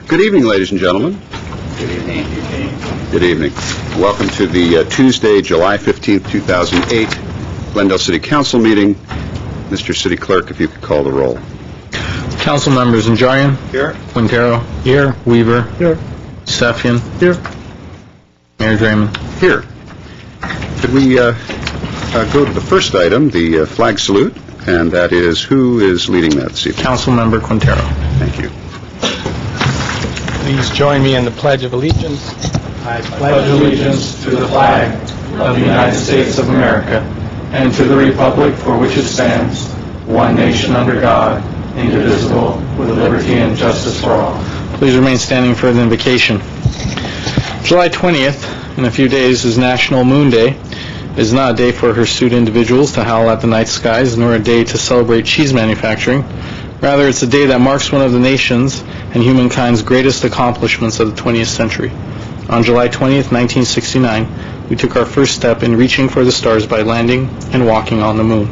Good evening, ladies and gentlemen. Good evening. Good evening. Welcome to the Tuesday, July 15th, 2008 Glendale City Council meeting. Mr. City Clerk, if you could call the roll. Council members: Najarian. Here. Quintero. Here. Weaver. Here. Sefian. Here. Mayor Draymond. Here. Could we go to the first item, the flag salute, and that is, who is leading that this evening? Council member Quintero. Thank you. Please join me in the Pledge of Allegiance. I pledge allegiance to the flag of the United States of America and to the republic for which it stands, one nation under God, indivisible, with liberty and justice for all. Please remain standing for the invocation. July 20th, in a few days, is National Moon Day. It is not a day for hirsute individuals to howl at the night skies, nor a day to celebrate cheese manufacturing. Rather, it's a day that marks one of the nation's and humankind's greatest accomplishments of the 20th century. On July 20th, 1969, we took our first step in reaching for the stars by landing and walking on the moon.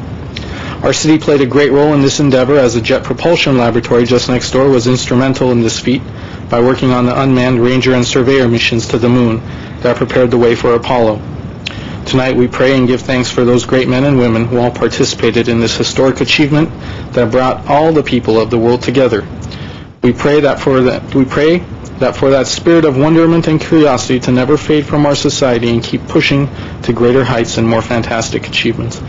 Our city played a great role in this endeavor, as the Jet Propulsion Laboratory just next door was instrumental in this feat by working on the unmanned Ranger and Surveyor missions to the moon that prepared the way for Apollo. Tonight we pray and give thanks for those great men and women who all participated in this historic achievement that brought all the people of the world together. We pray that for that spirit of wonderment and curiosity to never fade from our society and keep pushing to greater heights and more fantastic achievements.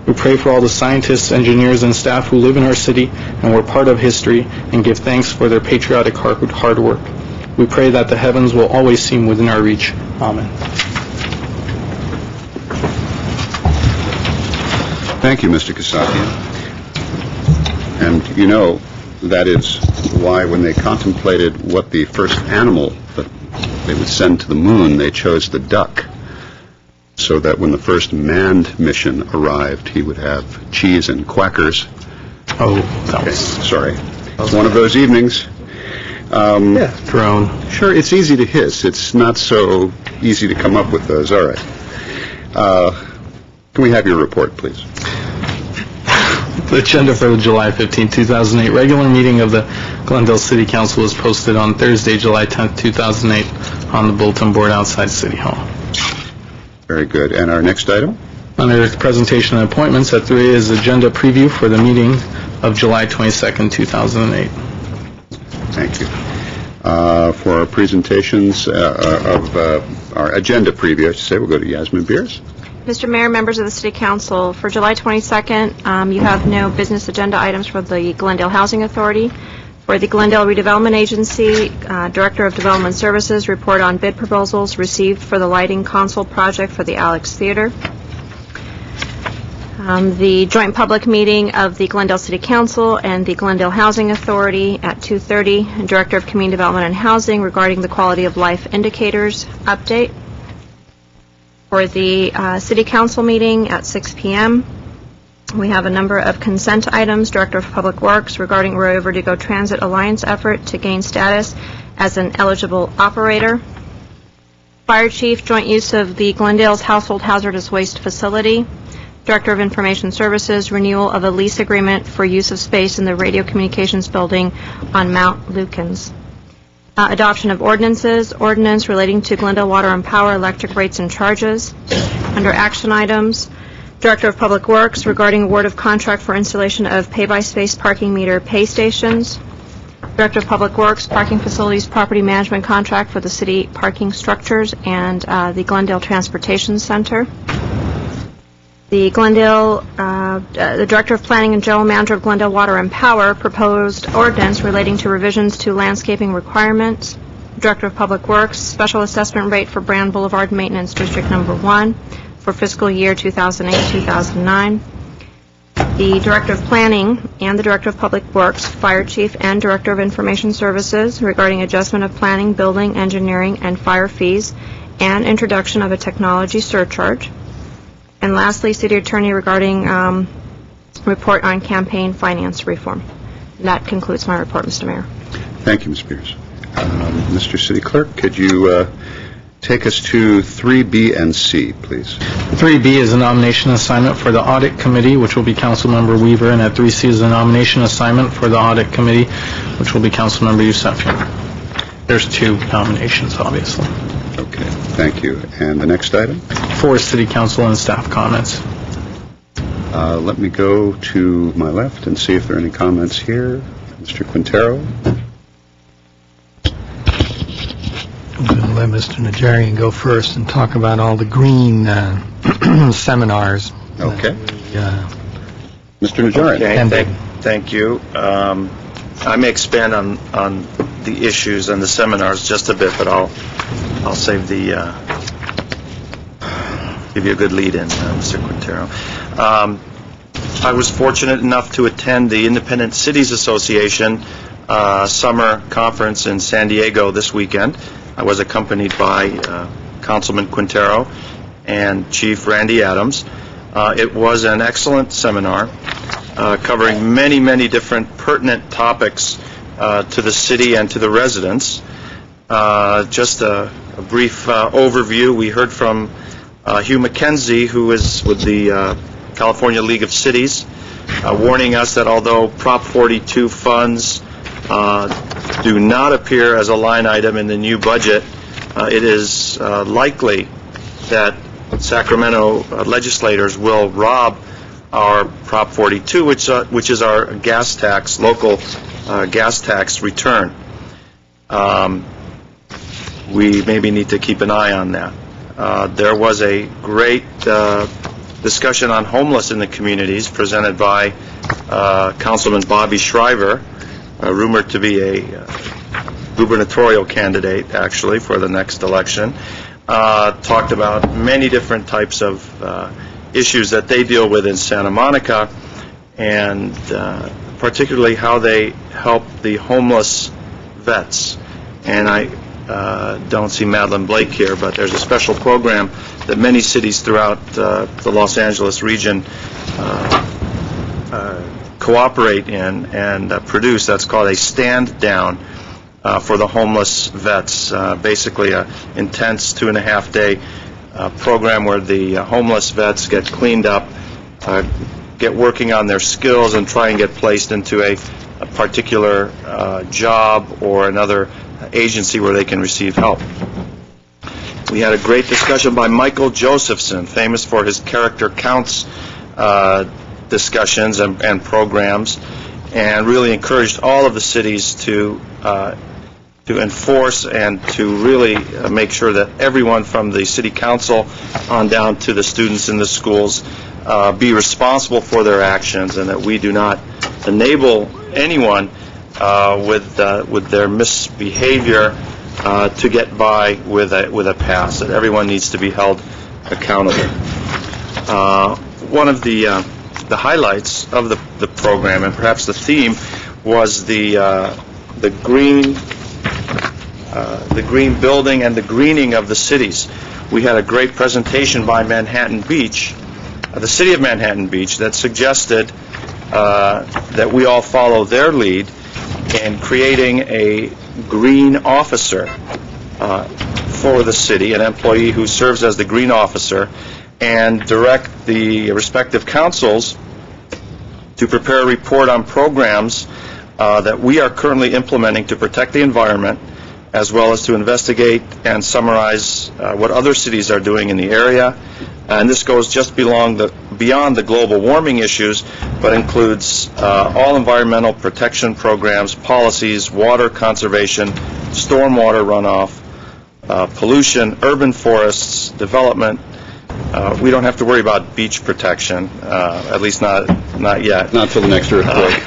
We pray for all the scientists, engineers, and staff who live in our city and were part of history, and give thanks for their patriotic hard work. We pray that the heavens will always seem within our reach. Amen. Thank you, Mr. Kasakian. And you know, that is why when they contemplated what the first animal that they would send to the moon, they chose the duck, so that when the first manned mission arrived, he would have cheese and quackers. Oh, that was... Sorry. It's one of those evenings. Drone. Sure, it's easy to hiss. It's not so easy to come up with those. All right. Can we have your report, please? The agenda for the July 15, 2008 regular meeting of the Glendale City Council was posted on Thursday, July 10, 2008 on the bulletin board outside City Hall. Very good. And our next item? Under presentation and appointments, at 3 is agenda preview for the meeting of July 22, 2008. Thank you. For our presentations of our agenda preview, I should say, we'll go to Yasmin Beers. Mr. Mayor, members of the City Council, for July 22nd, you have no business agenda items for the Glendale Housing Authority. For the Glendale Redevelopment Agency, Director of Development Services, report on bid proposals received for the lighting console project for the Alex Theater. The joint public meeting of the Glendale City Council and the Glendale Housing Authority at 2:30, Director of Community Development and Housing regarding the quality of life indicators update. For the City Council meeting at 6 p.m., we have a number of consent items. Director of Public Works regarding Rio Verdugo Transit Alliance effort to gain status as an eligible operator. Fire Chief, joint use of the Glendale's Household Hazardous Waste Facility. Director of Information Services, renewal of a lease agreement for use of space in the Radio Communications Building on Mount Lukens. Adoption of ordinances, ordinance relating to Glendale Water and Power electric rates and charges. Under action items, Director of Public Works regarding award of contract for installation of pay-by-space parking meter pay stations. Director of Public Works, parking facilities property management contract for the city parking structures and the Glendale Transportation Center. The Director of Planning and General Manager of Glendale Water and Power proposed ordinance relating to revisions to landscaping requirements. Director of Public Works, special assessment rate for Brand Boulevard Maintenance District Number 1 for fiscal year 2008-2009. The Director of Planning and the Director of Public Works, Fire Chief, and Director of Information Services regarding adjustment of planning, building, engineering, and fire fees, and introduction of a technology surcharge. And lastly, City Attorney regarding report on campaign finance reform. And that concludes my report, Mr. Mayor. Thank you, Ms. Beers. Mr. City Clerk, could you take us to 3B and C, please? 3B is a nomination assignment for the Audit Committee, which will be Councilmember Weaver, and at 3C is a nomination assignment for the Audit Committee, which will be Councilmember Yusefian. There's 2 nominations, obviously. Okay, thank you. And the next item? 4 city council and staff comments. Let me go to my left and see if there are any comments here. Mr. Quintero? I'm going to let Mr. Najarian go first and talk about all the green seminars. Okay. Mr. Mr. Najarian? Okay, thank you. I may expand on the issues and the seminars just a bit, but I'll save the give you a good lead in, Mr. Quintero. I was fortunate enough to attend the Independent Cities Association summer conference in San Diego this weekend. I was accompanied by Councilman Quintero and Chief Randy Adams. It was an excellent seminar covering many, many different pertinent topics to the city and to the residents. Just a brief overview. We heard from Hugh McKenzie, who is with the California League of Cities, warning us that although Prop 42 funds do not appear as a line item in the new budget, it is likely that Sacramento legislators will rob our Prop 42, which is our gas tax, local gas tax return. We maybe need to keep an eye on that. There was a great discussion on homeless in the communities presented by Councilman Bobby Shriver, rumored to be a gubernatorial candidate, actually, for the next election. Talked about many different types of issues that they deal with in Santa Monica, and particularly how they help the homeless vets. And I don't see Madeline Blake here, but there's a special program that many cities throughout the Los Angeles region cooperate in and produce. That's called a stand down for the homeless vets. Basically an intense 2.5-day program where the homeless vets get cleaned up, get working on their skills, and try and get placed into a particular job or another agency where they can receive help. We had a great discussion by Michael Josephson, famous for his character counts discussions and programs, and really encouraged all of the cities to enforce and to really make sure that everyone from the city council on down to the students in the schools be responsible for their actions, and that we do not enable anyone with their misbehavior to get by with a pass. That everyone needs to be held accountable. One of the highlights of the program, and perhaps the theme, was the green building and the greening of the cities. We had a great presentation by Manhattan Beach, the city of Manhattan Beach, that suggested that we all follow their lead in creating a green officer for the city, an employee who serves as the green officer, and direct the respective councils to prepare a report on programs that we are currently implementing to protect the environment, as well as to investigate and summarize what other cities are doing in the area. And this goes just beyond the global warming issues, but includes all environmental protection programs, policies, water conservation, stormwater runoff, pollution, urban forests, development. We don't have to worry about beach protection, at least not yet. Not till the next earthquake.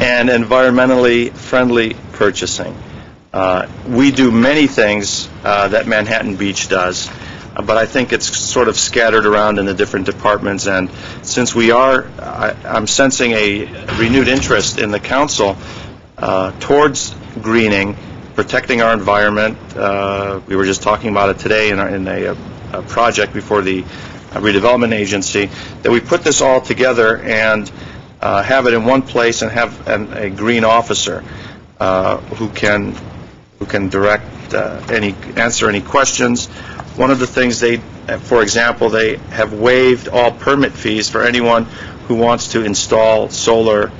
And environmentally friendly purchasing. We do many things that Manhattan Beach does, but I think it's sort of scattered around in the different departments. And since I'm sensing a renewed interest in the council towards greening, protecting our environment. We were just talking about it today in a project before the redevelopment agency, that we put this all together and have it in one place and have a green officer who can direct answer any questions. One of the things for example, they have waived all permit fees for anyone who wants to install solar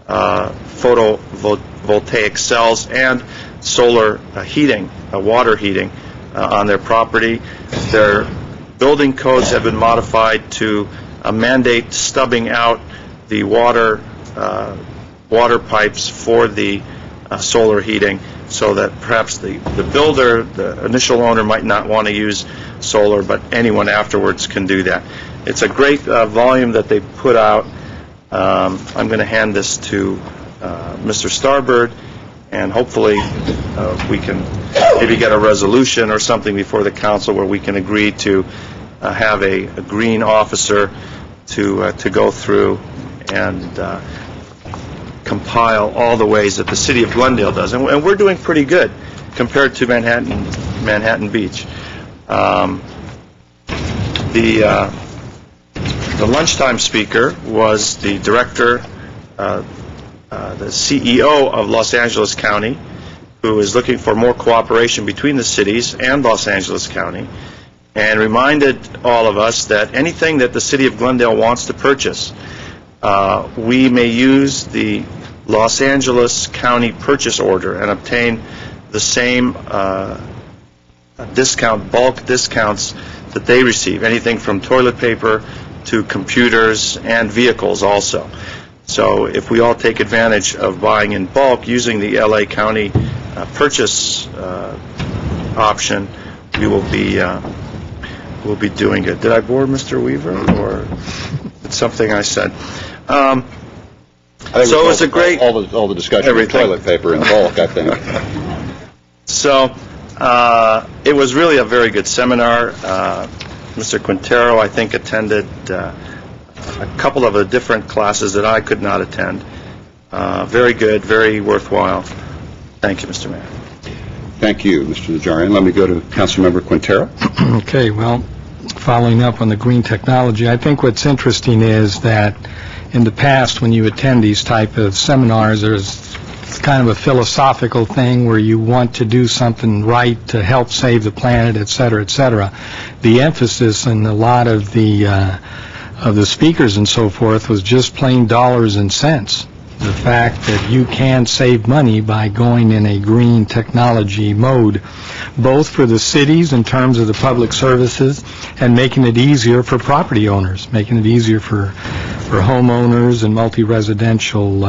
photovoltaic cells and solar heating, water heating on their property. Their building codes have been modified to mandate stubbing out the water pipes for the solar heating, so that perhaps the builder, the initial owner, might not want to use solar, but anyone afterwards can do that. It's a great volume that they put out. I'm going to hand this to Mr. Starbird, and hopefully we can maybe get a resolution or something before the council where we can agree to have a green officer to go through and compile all the ways that the city of Glendale does, and we're doing pretty good compared to Manhattan Beach. The lunchtime speaker was the director, the CEO of Los Angeles County, who is looking for more cooperation between the cities and Los Angeles County, and reminded all of us that anything that the city of Glendale wants to purchase, we may use the Los Angeles County purchase order and obtain the same bulk discounts that they receive, anything from toilet paper to computers and vehicles also. So if we all take advantage of buying in bulk using the LA County purchase option, we'll be doing it. Did I bore Mr. Weaver, or it's something I said? So it was a great... All the discussion of toilet paper in bulk, I think. So it was really a very good seminar. Mr. Quintero, I think, attended a couple of the different classes that I could not attend. Very good, very worthwhile. Thank you, Mr. Mayor. Thank you, Mr. Najarian. Let me go to Councilmember Quintero. Okay, well, following up on the green technology, I think what's interesting is that in the past, when you attend these type of seminars, there's kind of a philosophical thing where you want to do something right to help save the planet, et cetera, et cetera. The emphasis in a lot of the speakers and so forth was just plain dollars and cents. The fact that you can save money by going in a green technology mode, both for the cities in terms of the public services and making it easier for property owners, making it easier for homeowners and multi-residential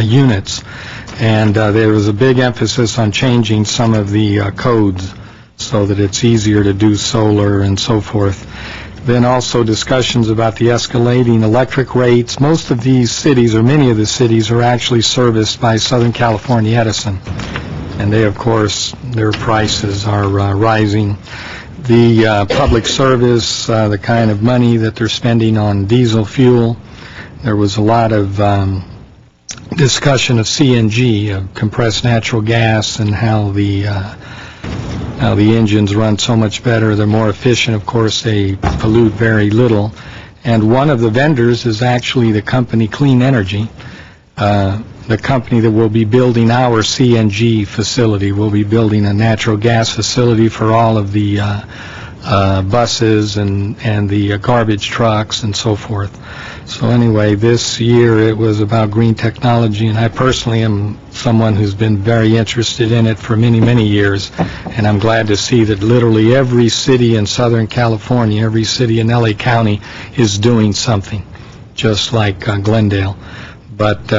units. And there was a big emphasis on changing some of the codes so that it's easier to do solar and so forth. Then also discussions about the escalating electric rates. Most of these cities, or many of the cities, are actually serviced by Southern California Edison. And they, of course, their prices are rising. The public service, the kind of money that they're spending on diesel fuel. There was a lot of discussion of CNG, of compressed natural gas, and how the engines run so much better. They're more efficient. Of course, they pollute very little. And one of the vendors is actually the company Clean Energy, the company that will be building our CNG facility. We'll be building a natural gas facility for all of the buses and the garbage trucks and so forth. So anyway, this year it was about green technology, and I personally am someone who's been very interested in it for many, many years, and I'm glad to see that literally every city in Southern California, every city in LA County is doing something, just like Glendale. But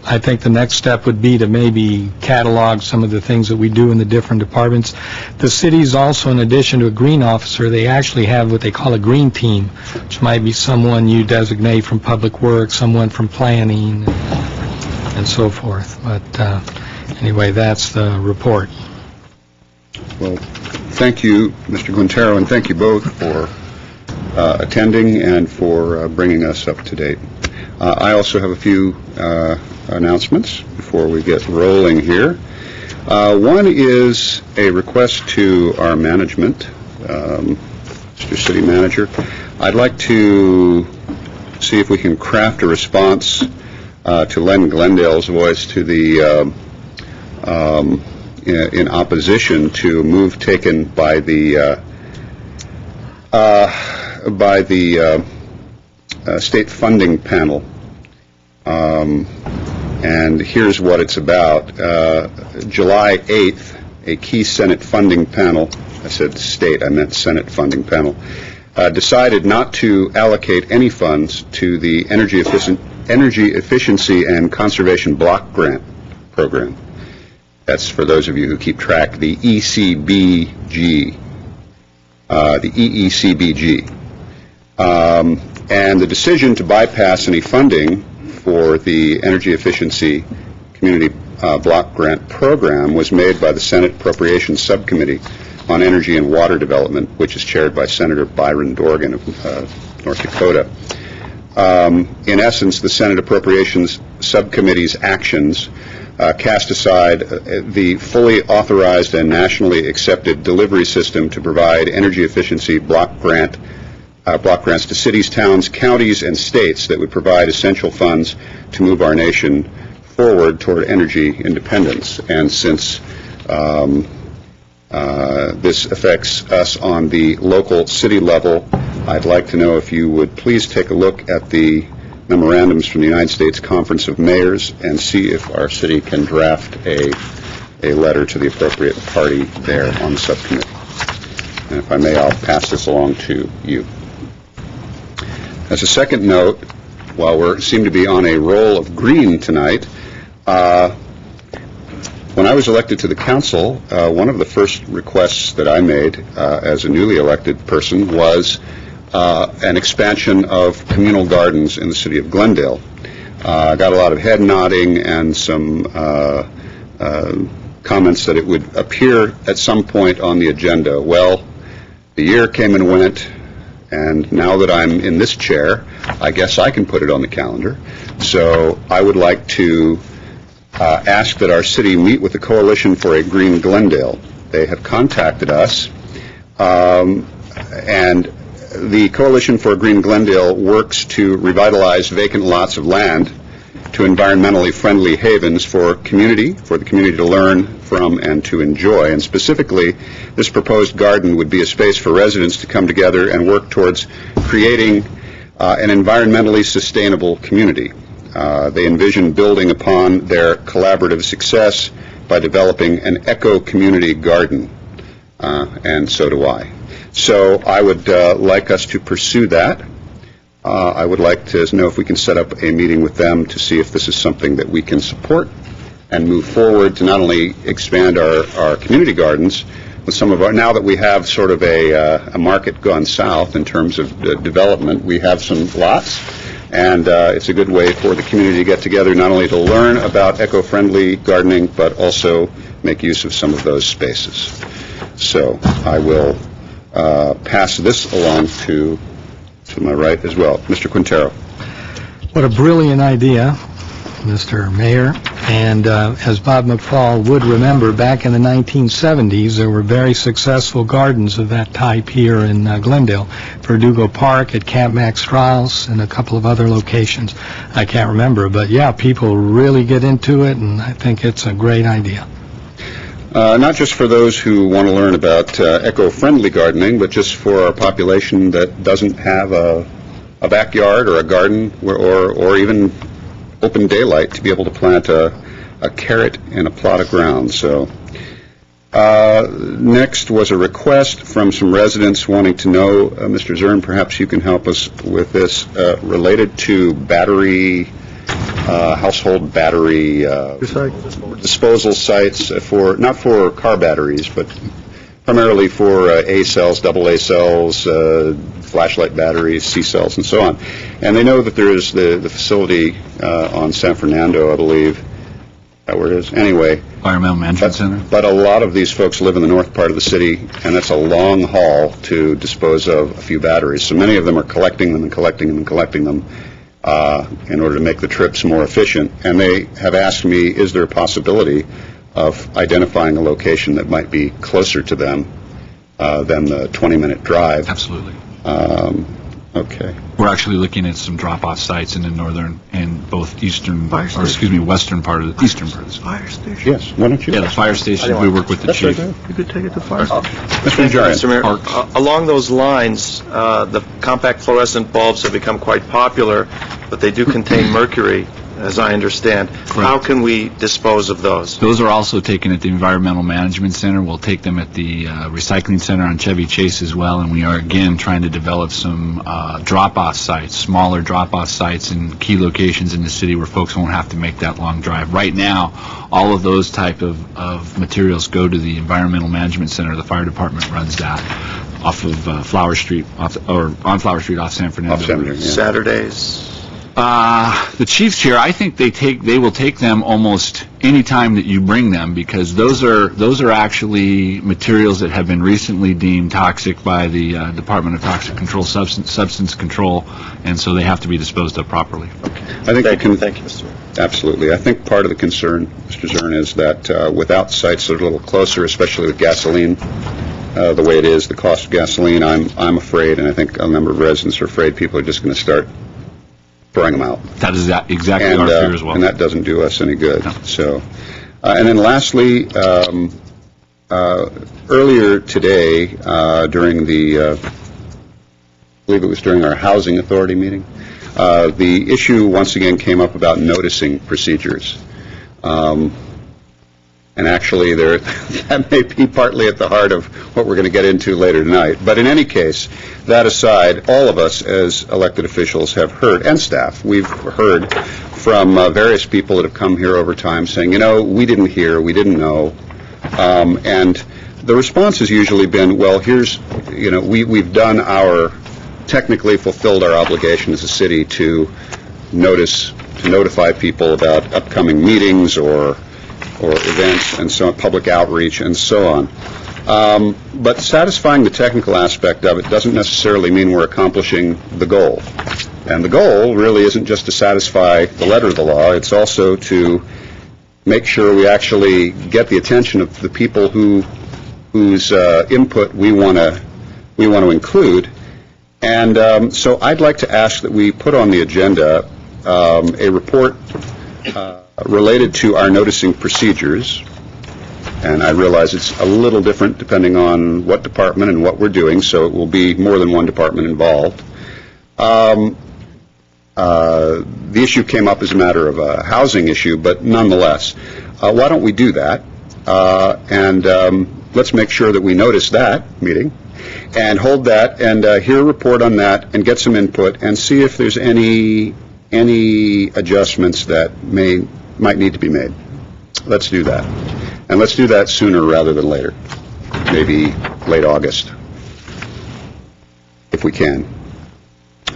I think the next step would be to maybe catalog some of the things that we do in the different departments. The cities also, in addition to a green officer, they actually have what they call a green team, which might be someone you designate from public works, someone from planning, and so forth. But anyway, that's the report. Well, thank you, Mr. Quintero, and thank you both for attending and for bringing us up to date. I also have a few announcements before we get rolling here. One is a request to our management, Mr. City Manager. I'd like to see if we can craft a response to lend Glendale's voice to the in opposition to a move taken by the state funding panel And here's what it's about. July 8th, a key Senate funding panel, I said state, I meant Senate funding panel, decided not to allocate any funds to the Energy Efficiency and Conservation Block Grant Program. That's, for those of you who keep track, the ECBG. And the decision to bypass any funding for the Energy Efficiency Community Block Grant Program was made by the Senate Appropriations Subcommittee on Energy and Water Development, which is chaired by Senator Byron Dorgan of North Dakota. In essence, the Senate Appropriations Subcommittee's actions cast aside the fully authorized and nationally accepted delivery system to provide energy efficiency block grants to cities, towns, counties, and states that would provide essential funds to move our nation forward toward energy independence. And since this affects us on the local city level, I'd like to know if you would please take a look at the memorandums from the United States Conference of Mayors and see if our city can draft a letter to the appropriate party there on the subcommittee. And if I may, I'll pass this along to you. As a second note, while we seem to be on a roll of green tonight, when I was elected to the council, one of the first requests that I made as a newly elected person was an expansion of communal gardens in the city of Glendale. I got a lot of head nodding and some comments that it would appear at some point on the agenda. Well, the year came and went, and now that I'm in this chair, I guess I can put it on the calendar. So I would like to ask that our city meet with the Coalition for a Green Glendale. They have contacted us, and the Coalition for a Green Glendale works to revitalize vacant lots of land to environmentally friendly havens for the community to learn from and to enjoy. And specifically, this proposed garden would be a space for residents to come together and work towards creating an environmentally sustainable community. They envision building upon their collaborative success by developing an eco-community garden, and so do I. So I would like us to pursue that. I would like to know if we can set up a meeting with them to see if this is something that we can support and move forward to not only expand our community gardens, but some of our, now that we have sort of a market gone south in terms of development, we have some lots, and it's a good way for the community to get together, not only to learn about eco-friendly gardening, but also make use of some of those spaces. So I will pass this along to my right as well. Mr. Quintero. What a brilliant idea, Mr. Mayor. And as Bob McFall would remember, back in the 1970s, there were very successful gardens of that type here in Glendale. Verdugo Park, at Camp Max Trials, and a couple of other locations. I can't remember, but yeah, people really get into it, and I think it's a great idea. Not just for those who want to learn about eco-friendly gardening, but just for our population that doesn't have a backyard or a garden or even open daylight to be able to plant a carrot in a plot of ground. So next was a request from some residents wanting to know, Mr. Zern, perhaps you can help us with this, related to battery household battery disposal sites for, not for car batteries, but primarily for A cells, double A cells, flashlight batteries, C cells, and so on. And they know that there is the facility on San Fernando, I believe. Is that where it is? Anyway. Environmental Management Center. But a lot of these folks live in the north part of the city, and that's a long haul to dispose of a few batteries. So many of them are collecting them and collecting them and collecting them in order to make the trips more efficient. And they have asked me, is there a possibility of identifying a location that might be closer to them than the 20-minute drive? Absolutely. Okay. We're actually looking at some drop-off sites in the northern and both eastern, western part of the eastern part of the fire station. Yes. Why don't you? Yeah, the fire station. We work with the chief. You could take it to fire station. Mr. Mayor, along those lines, the compact fluorescent bulbs have become quite popular, but they do contain mercury, as I understand. How can we dispose of those? Those are also taken at the Environmental Management Center. We'll take them at the Recycling Center on Chevy Chase as well, and we are again trying to develop some drop-off sites, smaller drop-off sites in key locations in the city where folks won't have to make that long drive. Right now, all of those type of materials go to the Environmental Management Center. The fire department runs that off of Flower Street, on Flower Street off San Fernando. Off San Fernando, yeah. Saturdays? The chief's chair, I think they will take them almost any time that you bring them, because those are actually materials that have been recently deemed toxic by the Department of Toxic Control, Substance Control, and so they have to be disposed of properly. I think Thank you, Mr. Mayor. Absolutely. I think part of the concern, Mr. Zern, is that without sites that are a little closer, especially with gasoline, the way it is, the cost of gasoline, I'm afraid, and I think a number of residents are afraid people are just going to start throwing them out. That is exactly our fear as well. And that doesn't do us any good. No. So, and then lastly, earlier today, during I believe it was during our Housing Authority meeting, the issue once again came up about noticing procedures. And actually, that may be partly at the heart of what we're going to get into later tonight. But in any case, that aside, all of us as elected officials have heard, and staff, we've heard from various people that have come here over time saying, we didn't hear, we didn't know. And the response has usually been, well, we've done technically fulfilled our obligation as a city to notify people about upcoming meetings or events and so on, public outreach and so on. But satisfying the technical aspect of it doesn't necessarily mean we're accomplishing the goal. And the goal really isn't just to satisfy the letter of the law, it's also to make sure we actually get the attention of the people whose input we want to include. And so I'd like to ask that we put on the agenda a report related to our noticing procedures, and I realize it's a little different depending on what department and what we're doing, so it will be more than one department involved. The issue came up as a matter of a housing issue, but nonetheless, why don't we do that, and let's make sure that we notice that meeting, and hold that, and hear a report on that, and get some input, and see if there's any adjustments that might need to be made. Let's do that. And let's do that sooner rather than later. Maybe late August, if we can.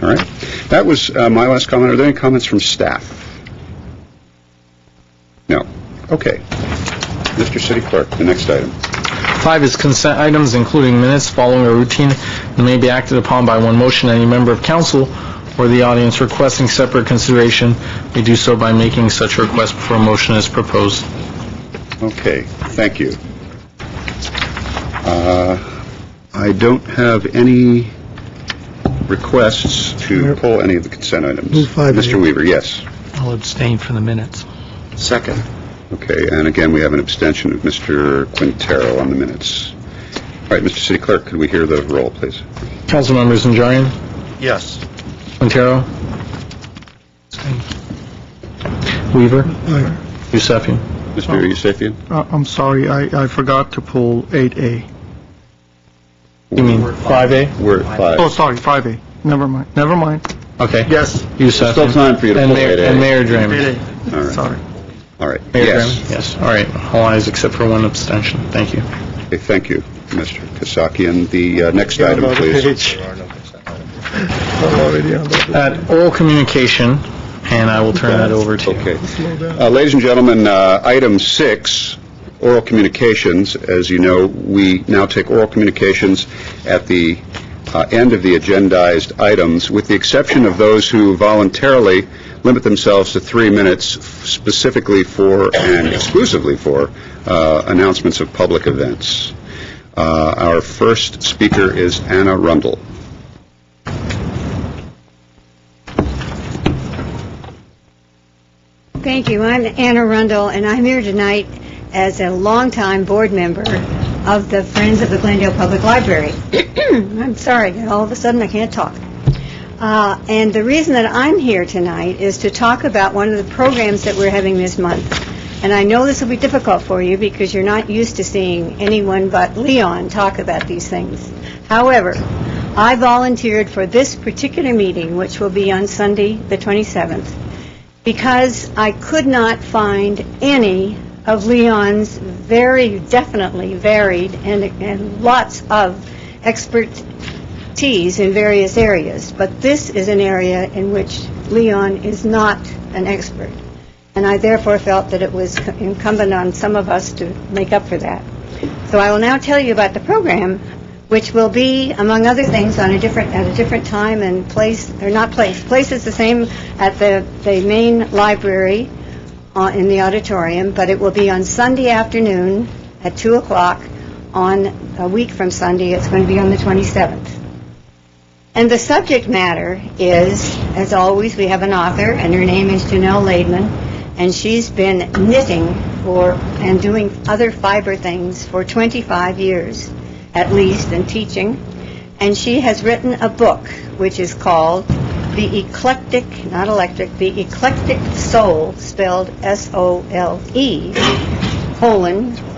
All right? That was my last comment. Are there any comments from staff? No. Okay. Mr. City Clerk, the next item. 5 is consent items, including minutes following a routine and may be acted upon by one motion. Any member of council or the audience requesting separate consideration may do so by making such a request before a motion is proposed. Okay, thank you. I don't have any requests to pull any of the consent items. Mr. Weaver, yes. I'll abstain from the minutes. Second. Okay, and again, we have an abstention of Mr. Quintero on the minutes. All right, Mr. City Clerk, could we hear the roll, please? Council members Najarian, Yes. Quintero, Weaver, Yusefian. Mr. Yusefian? I'm sorry, I forgot to pull 8A. You mean 5A? We're at 5. Oh, sorry, 5A. Never mind. Okay. Yes. Yusefian. Still time for you to And pull 8A. And Mayor Draymond. 8A. All right. Sorry. All right, Mayor yes. Draymond? Yes. All right. All ayes except for one abstention. Thank you. Okay, thank you, Mr. Kasakian. The next item, please. I'm already on that. Oral communication, and I will turn that over to you. Okay. Ladies and gentlemen, item 6, oral communications. As you know, we now take oral communications at the end of the agendized items, with the exception of those who voluntarily limit themselves to 3 minutes specifically for and exclusively for announcements of public events. Our first speaker is Anna Rundle. Thank you. I'm Anna Rundle, and I'm here tonight as a longtime board member of the Friends of the Glendale Public Library. I'm sorry, all of a sudden I can't talk. And the reason that I'm here tonight is to talk about one of the programs that we're having this month. And I know this will be difficult for you because you're not used to seeing anyone but Leon talk about these things. However, I volunteered for this particular meeting, which will be on Sunday, the 27th, because I could not find any of Leon's very definitely varied and lots of expertise in various areas. But this is an area in which Leon is not an expert. And I therefore felt that it was incumbent on some of us to make up for that. So I will now tell you about the program, which will be, among other things, at a different time and place, or not place. Place is the same at the main library in the auditorium, but it will be on Sunday afternoon at 2 o'clock on a week from Sunday. It's going to be on the 27th. And the subject matter is, as always, we have an author, and her name is Janelle Laidman. And she's been knitting and doing other fiber things for 25 years, at least, and teaching. And she has written a book, which is called The Eclectic Soul, spelled S-O-L-E,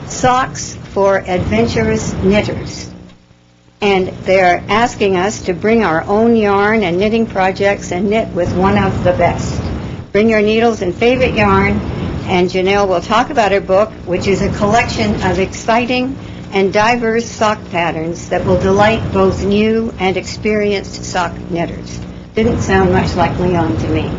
Socks for Adventurous Knitters. And they're asking us to bring our own yarn and knitting projects and knit with one of the best. Bring your needles and favorite yarn, and Janelle will talk about her book, which is a collection of exciting and diverse sock patterns that will delight both new and experienced sock knitters. Didn't sound much like Leon to me.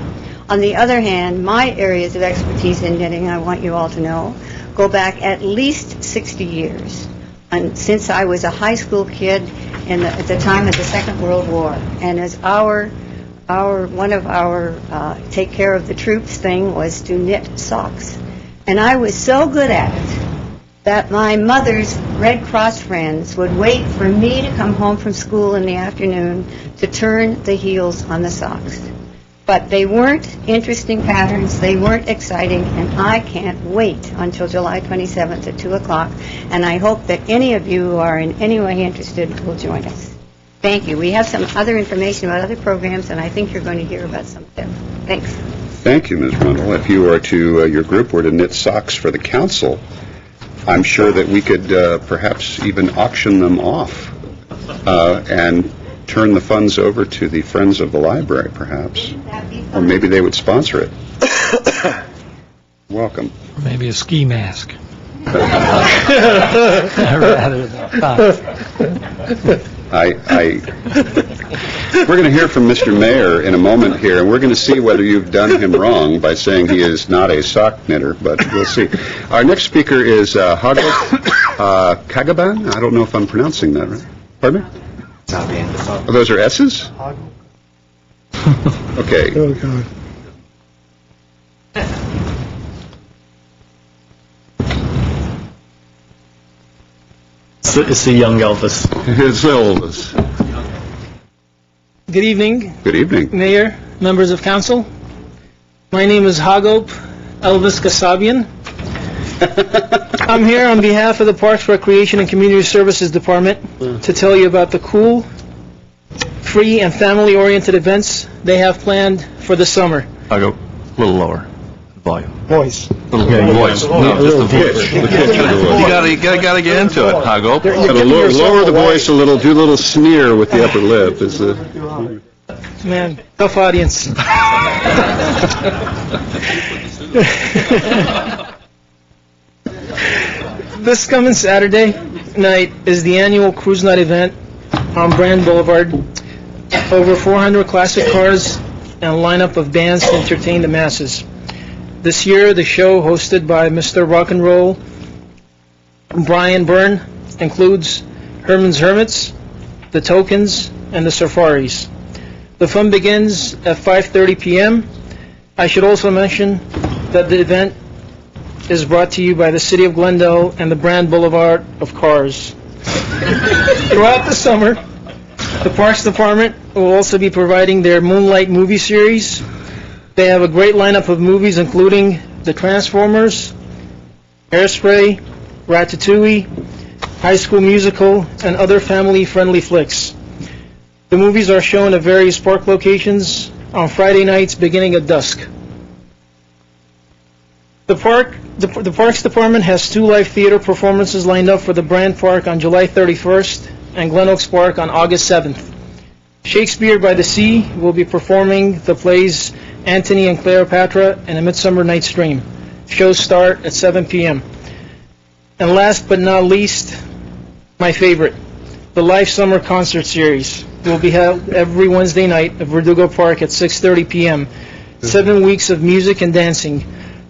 On the other hand, my areas of expertise in knitting, I want you all to know, go back at least 60 years. And since I was a high school kid at the time of the Second World War, and as one of our take care of the troops thing was to knit socks. And I was so good at it that my mother's Red Cross friends would wait for me to come home from school in the afternoon to turn the heels on the socks. But they weren't interesting patterns, they weren't exciting, and I can't wait until July 27th at 2 o'clock. And I hope that any of you who are in any way interested will join us. Thank you. We have some other information about other programs, and I think you're going to hear about some of them. Thanks. Thank you, Ms. Rundle. If you your group were to knit socks for the council, I'm sure that we could perhaps even auction them off and turn the funds over to the Friends of the Library, perhaps. Or maybe they would sponsor it. Welcome. Or maybe a ski mask. Rather than we're going to hear from Mr. Mayor in a moment here, and we're going to see whether you've done him wrong by saying he is not a sock knitter, but we'll see. Our next speaker is Hago Kagaban. I don't know if I'm pronouncing that right. Pardon me? Oh, those are S's? Okay. Oh, God. It's a young Elvis. It's Elvis. Good evening, Good evening. Mayor, members of council. My name is Hagop Elvis Kasabian. I'm here on behalf of the Parks, Recreation, and Community Services Department to tell you about the cool, free, and family-oriented events they have planned for the summer. I'll go a little lower. Volume. Voice. Voice. No, just the voice. You gotta get into it, Hago. Lower the voice a little, do a little sneer with the upper lip. Man, tough audience. This coming Saturday night is the annual Cruise Night event on Brand Boulevard. Over 400 classic cars and a lineup of bands to entertain the masses. This year, the show, hosted by Mr. Rock and Roll Brian Byrne, includes Herman's Hermits, The Tokens, and the Safaris. The fun begins at 5:30 p.m. I should also mention that the event is brought to you by the City of Glendale and the Brand Boulevard of Cars. Throughout the summer, the Parks Department will also be providing their Moonlight movie series. They have a great lineup of movies, including The Transformers, Hairspray, Ratatouille, High School Musical, and other family-friendly flicks. The movies are shown at various park locations on Friday nights beginning at dusk. The Parks Department has 2 live theater performances lined up for the Brand Park on July 31st and Glen Oaks Park on August 7th. Shakespeare by the Sea will be performing the plays Antony and Cleopatra and A Midsummer Night's Dream. Shows start at 7 p.m. And last but not least, my favorite, the live summer concert series will be held every Wednesday night at Verdugo Park at 6:30 p.m. 7 weeks of music and dancing.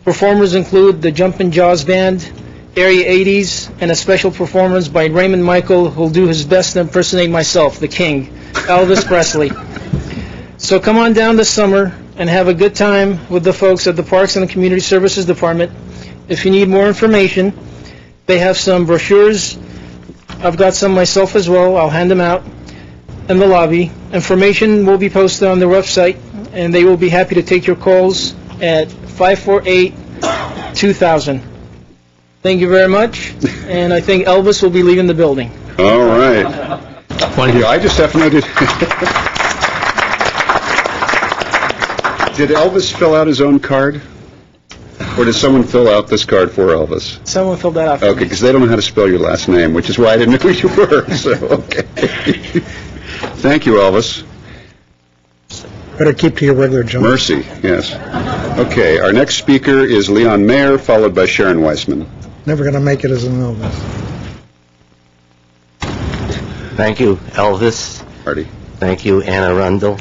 Performers include the Jumpin' Jaws Band, Area 80s, and a special performance by Raymond Michael, who'll do his best to impersonate myself, the King, Elvis Presley. So come on down this summer and have a good time with the folks at the Parks and Community Services Department. If you need more information, they have some brochures. I've got some myself as well. I'll hand them out in the lobby. Information will be posted on their website, and they will be happy to take your calls at 548-2000. Thank you very much, and I think Elvis will be leaving the building. All right. I just have to know, did Elvis fill out his own card? Or did someone fill out this card for Elvis? Someone filled that out for Okay, me. because they don't know how to spell your last name, which is why I didn't know who you were, so, okay. Thank you, Elvis. Better keep to your regular jump. Mercy, yes. Okay, our next speaker is Leon Mayer, followed by Sharon Weissman. Never going to make it as an Elvis. Thank you, Elvis. Artie. Thank you, Anna Rundle.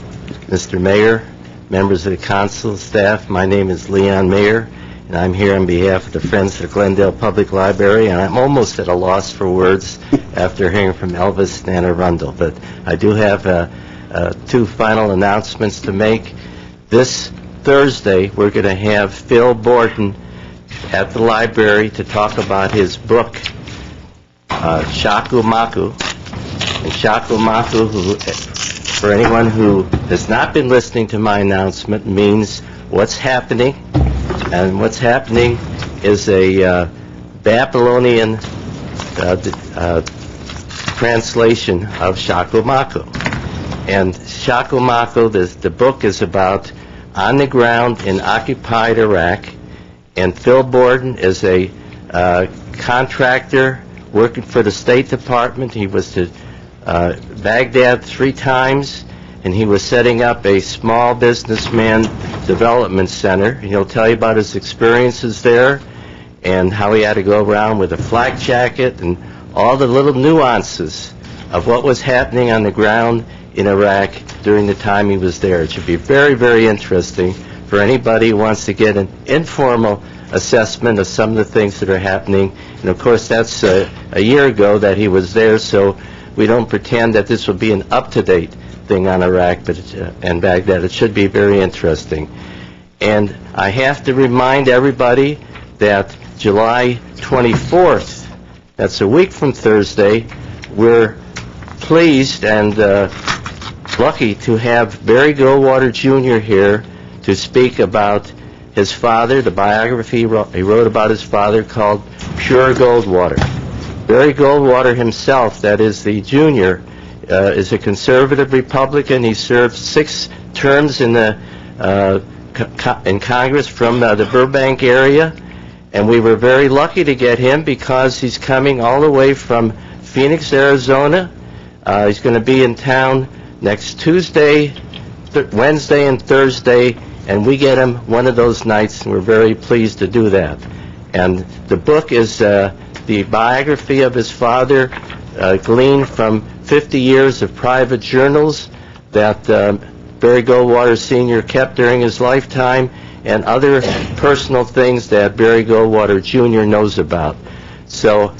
Mr. Mayor, members of the council, staff, my name is Leon Mayer, and I'm here on behalf of the Friends of the Glendale Public Library, and I'm almost at a loss for words after hearing from Elvis and Anna Rundle. But I do have 2 final announcements to make. This Thursday, we're going to have Phil Borden at the library to talk about his book, Shaku Maku. And Shaku Maku, who, for anyone who has not been listening to my announcement, means what's happening. And what's happening is a Babylonian translation of Shaku Maku. And Shaku Maku, the book is about on the ground in occupied Iraq. And Phil Borden is a contractor working for the State Department. He was to Baghdad 3 times, and he was setting up a small businessman development center. He'll tell you about his experiences there and how he had to go around with a flak jacket and all the little nuances of what was happening on the ground in Iraq during the time he was there. It should be very, very interesting for anybody who wants to get an informal assessment of some of the things that are happening. And of course, that's a year ago that he was there, so we don't pretend that this will be an up-to-date thing on Iraq and Baghdad. It should be very interesting. And I have to remind everybody that July 24th, that's a week from Thursday, we're pleased and lucky to have Barry Goldwater Jr. here to speak about his father, the biography he wrote about his father called Pure Goldwater. Barry Goldwater himself, that is the junior, is a conservative Republican. He served 6 terms in Congress from the Burbank area, and we were very lucky to get him because he's coming all the way from Phoenix, Arizona. He's going to be in town next Tuesday, Wednesday, and Thursday, and we get him one of those nights, and we're very pleased to do that. And the book is the biography of his father, gleaned from 50 years of private journals that Barry Goldwater Sr. kept during his lifetime, and other personal things that Barry Goldwater Jr. knows about. So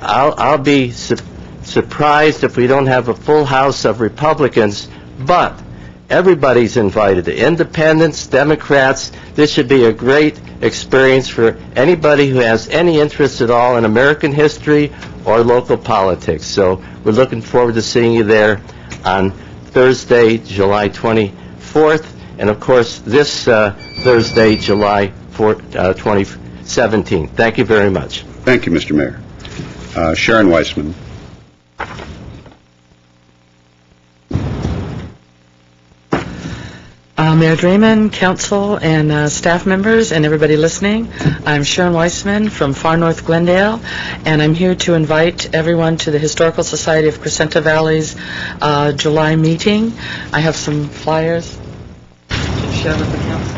I'll be surprised if we don't have a full house of Republicans, but everybody's invited. The Independents, Democrats, this should be a great experience for anybody who has any interest at all in American history or local politics. So we're looking forward to seeing you there on Thursday, July 24th, and of course this Thursday, July 2017. Thank you very much. Thank you, Mr. Mayor. Sharon Weissman. Mayor Draymond, council, and staff members, and everybody listening. I'm Sharon Weissman from far north Glendale, and I'm here to invite everyone to the Historical Society of Crescenta Valley's July meeting. I have some flyers to share with the council.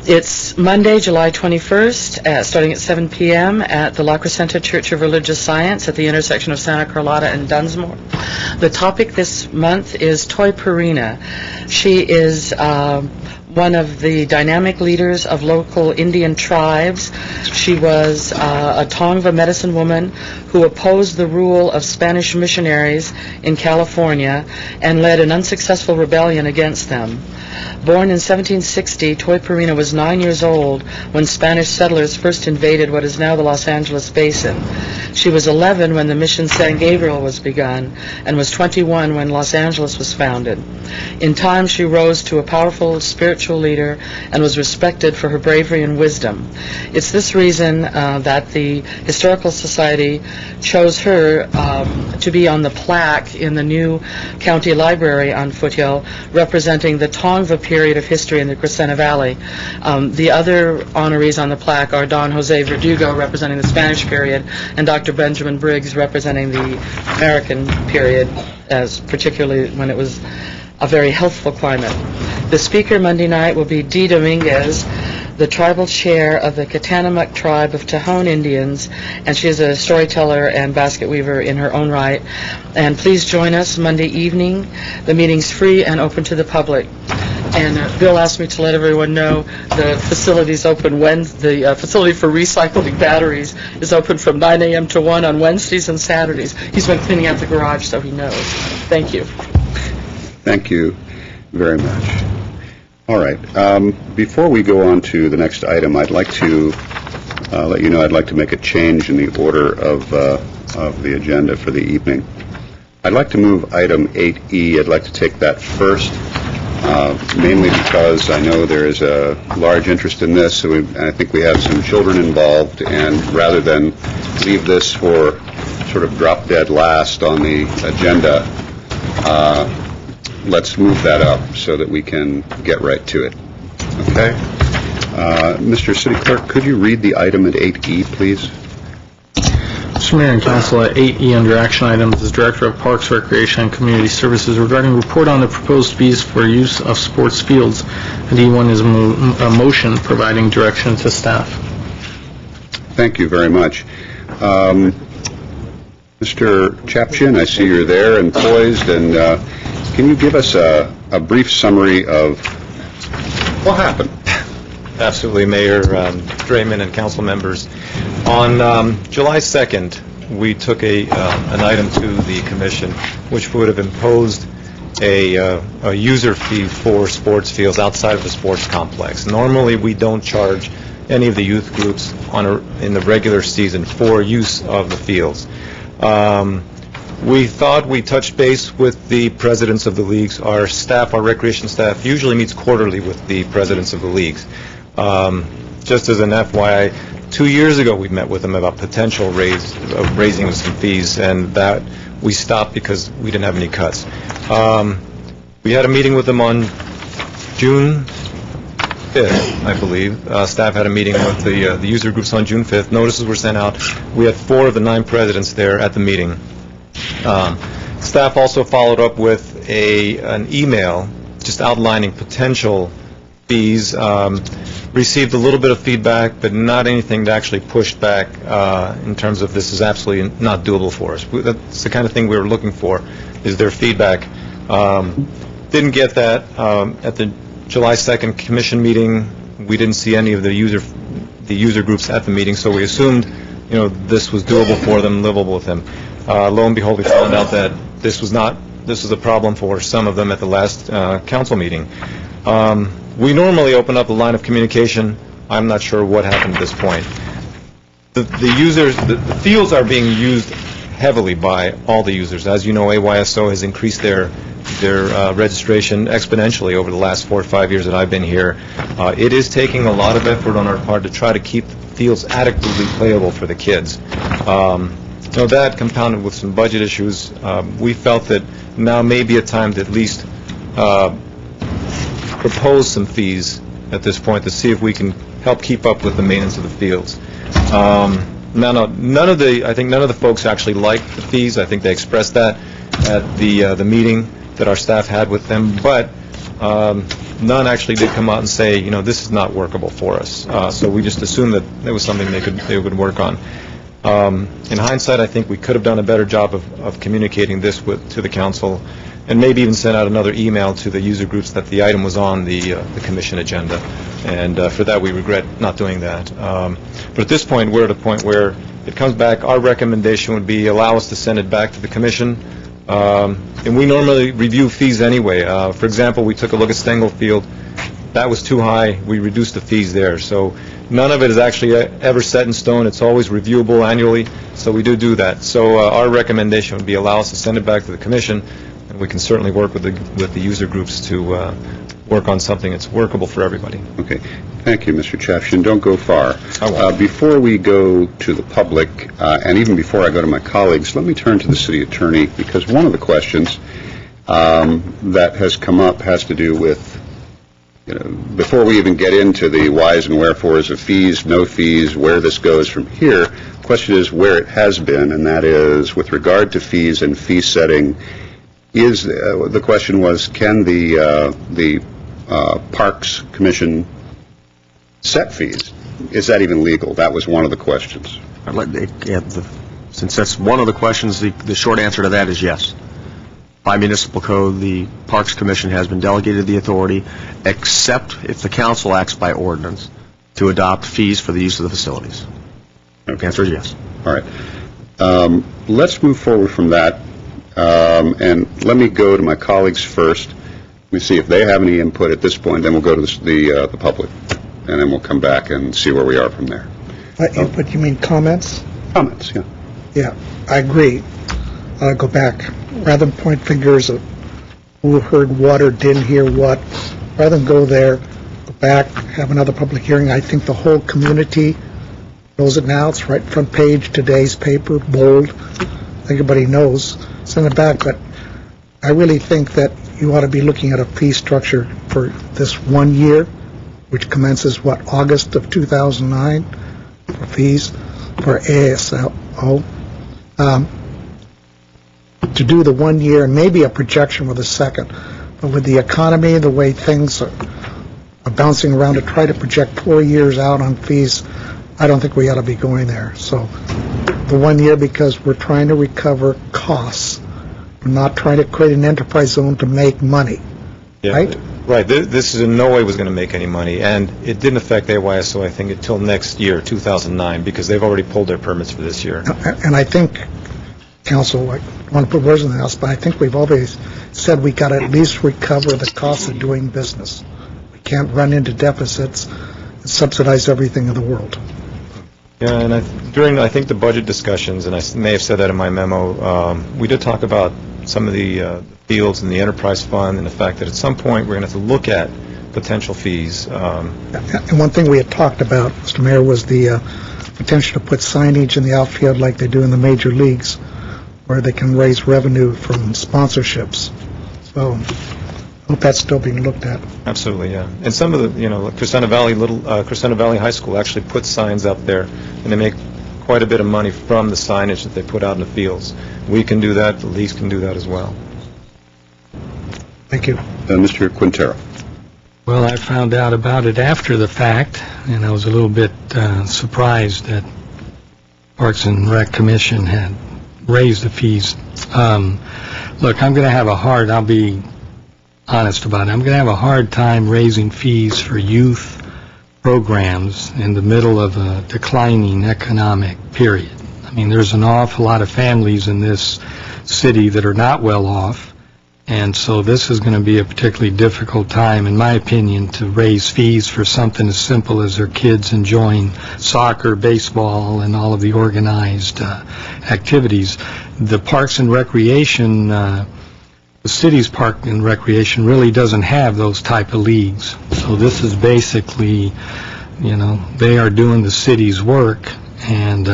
It's Monday, July 21st, starting at 7 p.m. at the La Crescenta Church of Religious Science at the intersection of Santa Carlotta and Dunsmore. The topic this month is Toy Purina. She is one of the dynamic leaders of local Indian tribes. She was a Tongva medicine woman who opposed the rule of Spanish missionaries in California and led an unsuccessful rebellion against them. Born in 1760, Toy Purina was 9 years old when Spanish settlers first invaded what is now the Los Angeles Basin. She was 11 when the mission San Gabriel was begun and was 21 when Los Angeles was founded. In time, she rose to a powerful spiritual leader and was respected for her bravery and wisdom. It's this reason that the Historical Society chose her to be on the plaque in the new county library on Foothill, representing the Tongva period of history in the Crescenta Valley. The other honorees on the plaque are Don Jose Verdugo, representing the Spanish period, and Dr. Benjamin Briggs, representing the American period, as particularly when it was a very healthful climate. The speaker Monday night will be Dee Dominguez, the tribal chair of the Katanamuk tribe of Tejon Indians, and she is a storyteller and basket weaver in her own right. And please join us Monday evening. The meeting's free and open to the public. And Bill asked me to let everyone know the facility's open the facility for recycling batteries is open from 9 a.m. to 1 on Wednesdays and Saturdays. He's been cleaning out the garage, so he knows. Thank you. Thank you very much. All right. Before we go on to the next item, I'd like to let you know I'd like to make a change in the order of the agenda for the evening. I'd like to move item 8E. I'd like to take that first, mainly because I know there is a large interest in this, so I think we have some children involved, and rather than leave this for sort of drop dead last on the agenda, let's move that up so that we can get right to it. Okay? Mr. City Clerk, could you read the item at 8E, please? Mr. Mayor and Council, at 8E under action items is Director of Parks, Recreation, and Community Services regarding report on the proposed fees for use of sports fields. And E1 is a motion providing direction to staff. Thank you very much. Mr. Chapchin, I see you're there and poised, and can you give us a brief summary of what happened? Absolutely, Mayor Draymond and council members. On July 2nd, we took an item to the commission which would have imposed a user fee for sports fields outside of the sports complex. Normally, we don't charge any of the youth groups in the regular season for use of the fields. We thought we touched base with the presidents of the leagues. Our staff, our recreation staff, usually meets quarterly with the presidents of the leagues. Just as an FYI, 2 years ago we met with them about potential raising some fees, and that we stopped because we didn't have any cuts. We had a meeting with them on June 5th, I believe. Staff had a meeting with the user groups on June 5th. Notices were sent out. We had 4 of the 9 presidents there at the meeting. Staff also followed up with an email just outlining potential fees. Received a little bit of feedback, but not anything that actually pushed back in terms of this is absolutely not doable for us. That's the kind of thing we were looking for, is their feedback. Didn't get that. At the July 2nd commission meeting, we didn't see any of the user groups at the meeting, so we assumed this was doable for them, livable with them. Lo and behold, we found out that this was a problem for some of them at the last council meeting. We normally open up a line of communication. I'm not sure what happened at this point. The fields are being used heavily by all the users. As you know, AYSO has increased their registration exponentially over the last 4 or 5 years that I've been here. It is taking a lot of effort on our part to try to keep the fields adequately playable for the kids. That compounded with some budget issues, we felt that now may be a time to at least propose some fees at this point to see if we can help keep up with the maintenance of the fields. None of the folks actually liked the fees. I think they expressed that at the meeting that our staff had with them, but none actually did come out and say, this is not workable for us. So we just assumed that it was something they would work on. In hindsight, I think we could have done a better job of communicating this to the council, and maybe even sent out another email to the user groups that the item was on the commission agenda. And for that, we regret not doing that. But at this point, we're at a point where it comes back. Our recommendation would be allow us to send it back to the commission. And we normally review fees anyway. For example, we took a look at Stengel Field. That was too high. We reduced the fees there. So none of it is actually ever set in stone. It's always reviewable annually. So we do that. So our recommendation would be allow us to send it back to the commission, and we can certainly work with the user groups to work on something that's workable for everybody. Okay. Thank you, Mr. Chafshin. Don't go far. Before we go to the public, and even before I go to my colleagues, let me turn to the city attorney, because one of the questions that has come up has to do with, before we even get into the whys and wherefores of fees, no fees, where this goes from here, the question is where it has been, and that is with regard to fees and fee setting. The question was, can the Parks Commission set fees? Is that even legal? That was one of the questions. Since that's one of the questions, the short answer to that is yes. By municipal code, the Parks Commission has been delegated the authority, except if the council acts by ordinance, to adopt fees for the use of the facilities. Okay. The answer is yes. All right. Let's move forward from that, and let me go to my colleagues first. Let me see if they have any input at this point, then we'll go to the public, and then we'll come back and see where we are from there. Input, you mean comments? Comments, yeah. Yeah, I agree. Go back. Rather than point fingers of who heard what or didn't hear what, rather than go there, go back, have another public hearing. I think the whole community knows it now. It's right front page, today's paper, bold. Everybody knows. Send it back, but I really think that you ought to be looking at a fee structure for this 1 year, which commences, August of 2009, for fees for ASO. To do the 1 year, and maybe a projection with a second. But with the economy, the way things are bouncing around, to try to project 4 years out on fees, I don't think we ought to be going there. So the 1 year, because we're trying to recover costs. We're not trying to create an enterprise zone to make money, right? Right. This is in no way was going to make any money, and it didn't affect AYSO, I think, until next year, 2009, because they've already pulled their permits for this year. And I think, Council, I don't want to put words in the house, but I think we've always said we got to at least recover the cost of doing business. We can't run into deficits and subsidize everything in the world. Yeah, and during, I think, the budget discussions, and I may have said that in my memo, we did talk about some of the fields and the enterprise fund, and the fact that at some point we're going to have to look at potential fees. And one thing we had talked about, Mr. Mayor, was the potential to put signage in the outfield like they do in the major leagues, where they can raise revenue from sponsorships. So I hope that's still being looked at. Absolutely, yeah. And some of the, Crescenta Valley High School actually puts signs up there, and they make quite a bit of money from the signage that they put out in the fields. We can do that. The leagues can do that as well. Thank you. Mr. Quintero. Well, I found out about it after the fact, and I was a little bit surprised that Parks and Rec Commission had raised the fees. Look, I'll be honest about it. I'm going to have a hard time raising fees for youth programs in the middle of a declining economic period. I mean, there's an awful lot of families in this city that are not well off, and so this is going to be a particularly difficult time, in my opinion, to raise fees for something as simple as their kids enjoying soccer, baseball, and all of the organized activities. The Parks and Recreation, the city's Park and Recreation really doesn't have those type of leagues. So this is basically, they are doing the city's work, and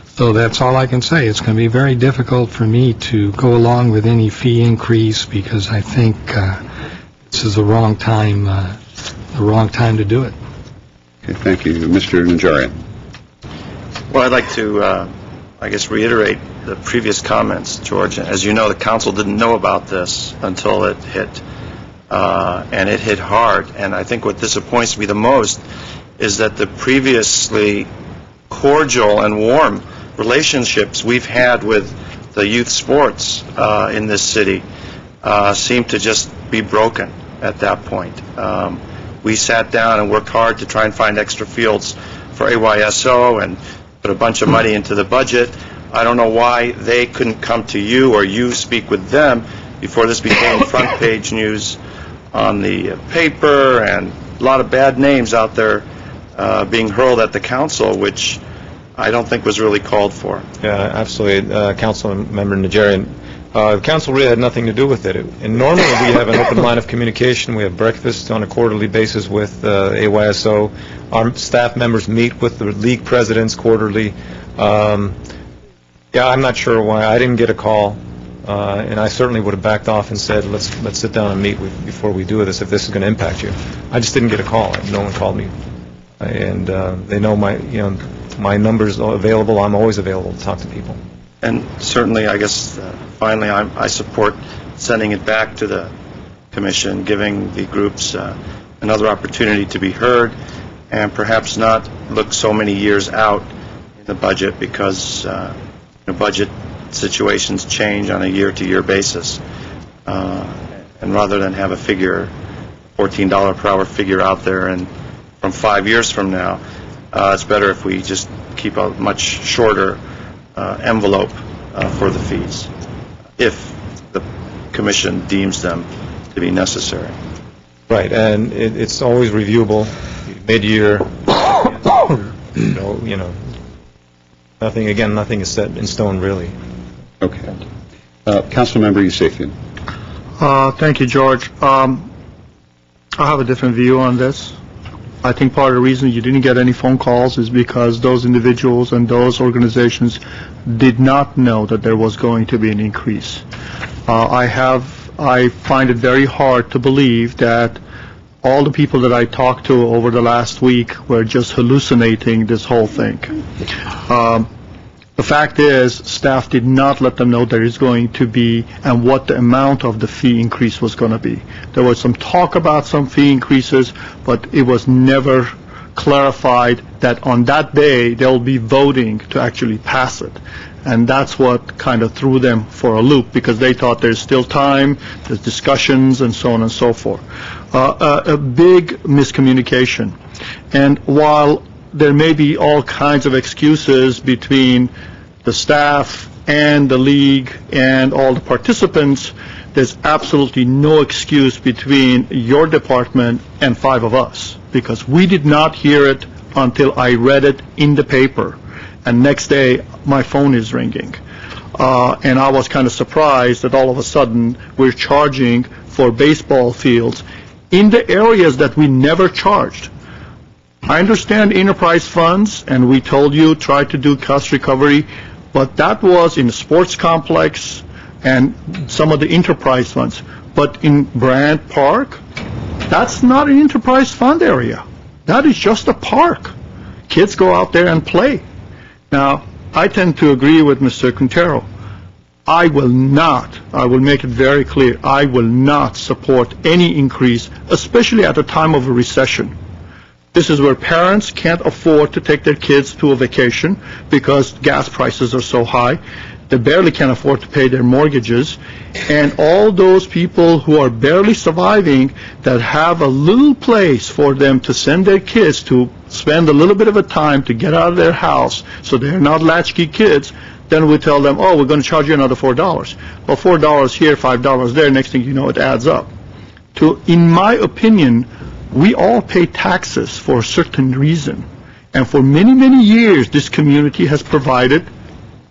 so that's all I can say. It's going to be very difficult for me to go along with any fee increase, because I think this is the wrong time to do it. Okay, thank you. Mr. Najarian. Well, I'd like to, reiterate the previous comments, George. As you know, the council didn't know about this until it hit, and it hit hard. And I think what disappoints me the most is that the previously cordial and warm relationships we've had with the youth sports in this city seem to just be broken at that point. We sat down and worked hard to try and find extra fields for AYSO and put a bunch of money into the budget. I don't know why they couldn't come to you or you speak with them before this became front page news on the paper, and a lot of bad names out there being hurled at the council, which I don't think was really called for. Yeah, absolutely. Council Member Najarian, the council really had nothing to do with it. And normally we have an open line of communication. We have breakfast on a quarterly basis with AYSO. Our staff members meet with the league presidents quarterly. I'm not sure why I didn't get a call, and I certainly would have backed off and said, let's sit down and meet before we do this if this is going to impact you. I just didn't get a call. No one called me, and they know my number's available. I'm always available to talk to people. And certainly, finally, I support sending it back to the commission, giving the groups another opportunity to be heard, and perhaps not look so many years out in the budget, because budget situations change on a year-to-year basis. And rather than have a figure, $14 per hour figure out there, and from 5 years from now, it's better if we just keep a much shorter envelope for the fees, if the commission deems them to be necessary. Right, and it's always reviewable mid-year. Nothing is set in stone, really. Okay. Councilmember Yusefian. Thank you, George. I have a different view on this. I think part of the reason you didn't get any phone calls is because those individuals and those organizations did not know that there was going to be an increase. I find it very hard to believe that all the people that I talked to over the last week were just hallucinating this whole thing. The fact is, staff did not let them know there is going to be and what the amount of the fee increase was going to be. There was some talk about some fee increases, but it was never clarified that on that day they'll be voting to actually pass it. And that's what kind of threw them for a loop, because they thought there's still time, there's discussions, and so on and so forth. A big miscommunication. And while there may be all kinds of excuses between the staff and the league and all the participants, there's absolutely no excuse between your department and 5 of us, because we did not hear it until I read it in the paper. And next day, my phone is ringing. And I was kind of surprised that all of a sudden we're charging for baseball fields in the areas that we never charged. I understand enterprise funds, and we told you try to do cost recovery, but that was in the sports complex and some of the enterprise funds. But in Bryant Park, that's not an enterprise fund area. That is just a park. Kids go out there and play. Now, I tend to agree with Mr. Quintero. I will make it very clear, I will not support any increase, especially at a time of a recession. This is where parents can't afford to take their kids to a vacation because gas prices are so high. They barely can afford to pay their mortgages. And all those people who are barely surviving, that have a little place for them to send their kids to spend a little bit of a time to get out of their house so they're not latchkey kids, then we tell them, oh, we're going to charge you another $4. Well, $4 here, $5 there, next thing you know, it adds up. In my opinion, we all pay taxes for a certain reason. And for many, many years, this community has provided,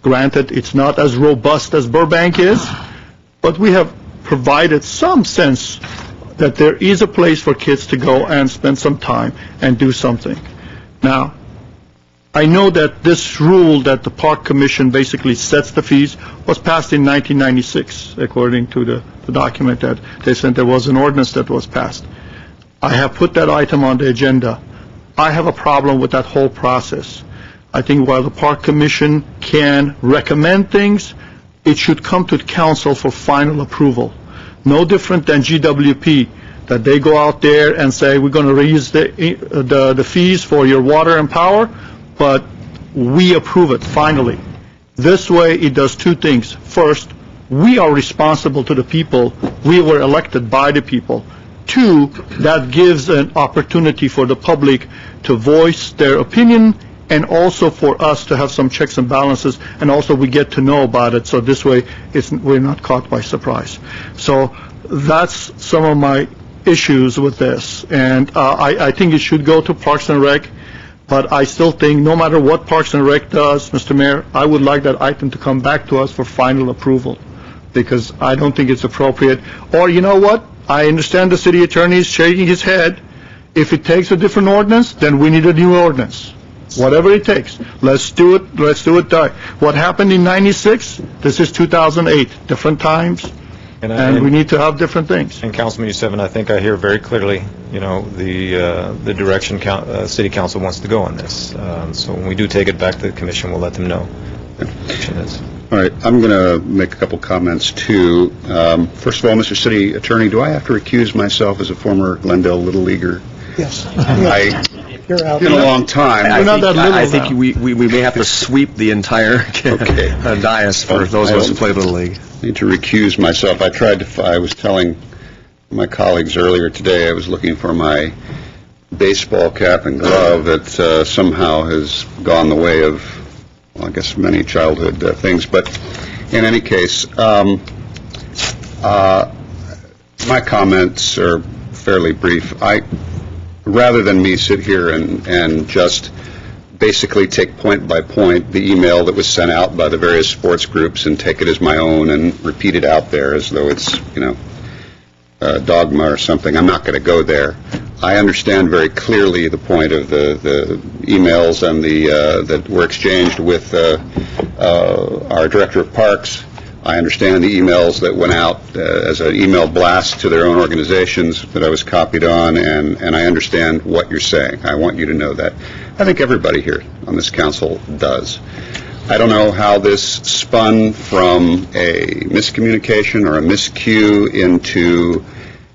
granted it's not as robust as Burbank is, but we have provided some sense that there is a place for kids to go and spend some time and do something. Now, I know that this rule that the Park Commission basically sets the fees was passed in 1996, according to the document that they sent. There was an ordinance that was passed. I have put that item on the agenda. I have a problem with that whole process. I think while the Park Commission can recommend things, it should come to the council for final approval. No different than GWP, that they go out there and say, we're going to raise the fees for your water and power, but we approve it finally. This way, it does two things. First, we are responsible to the people. We were elected by the people. Two, that gives an opportunity for the public to voice their opinion, and also for us to have some checks and balances, and also we get to know about it, so this way we're not caught by surprise. So that's some of my issues with this, and I think it should go to Parks and Rec, but I still think no matter what Parks and Rec does, Mr. Mayor, I would like that item to come back to us for final approval, because I don't think it's appropriate. Or you know what? I understand the city attorney is shaking his head. If it takes a different ordinance, then we need a new ordinance. Whatever it takes. Let's do it. Let's do it. What happened in 96? This is 2008. Different times. And we need to have different things. And Councilman Youseven, I think I hear very clearly, the direction City Council wants to go on this. So when we do take it back to the Commission, we'll let them know what the direction is. All right, I'm going to make a couple comments, too. First of all, Mr. City Attorney, do I have to recuse myself as a former Glendale Little Leaguer? Yes. You're out. It's been a long time. I think we may have to sweep the entire dais for those of us who play Little League. I need to recuse myself. I was telling my colleagues earlier today I was looking for my baseball cap and glove that somehow has gone the way of, well, I guess, many childhood things. But in any case, my comments are fairly brief. Rather than me sit here and just basically take point by point the email that was sent out by the various sports groups and take it as my own and repeat it out there as though it's, dogma or something, I'm not going to go there. I understand very clearly the point of the emails and that were exchanged with our Director of Parks. I understand the emails that went out as an email blast to their own organizations that I was copied on, and I understand what you're saying. I want you to know that. I think everybody here on this council does. I don't know how this spun from a miscommunication or a miscue into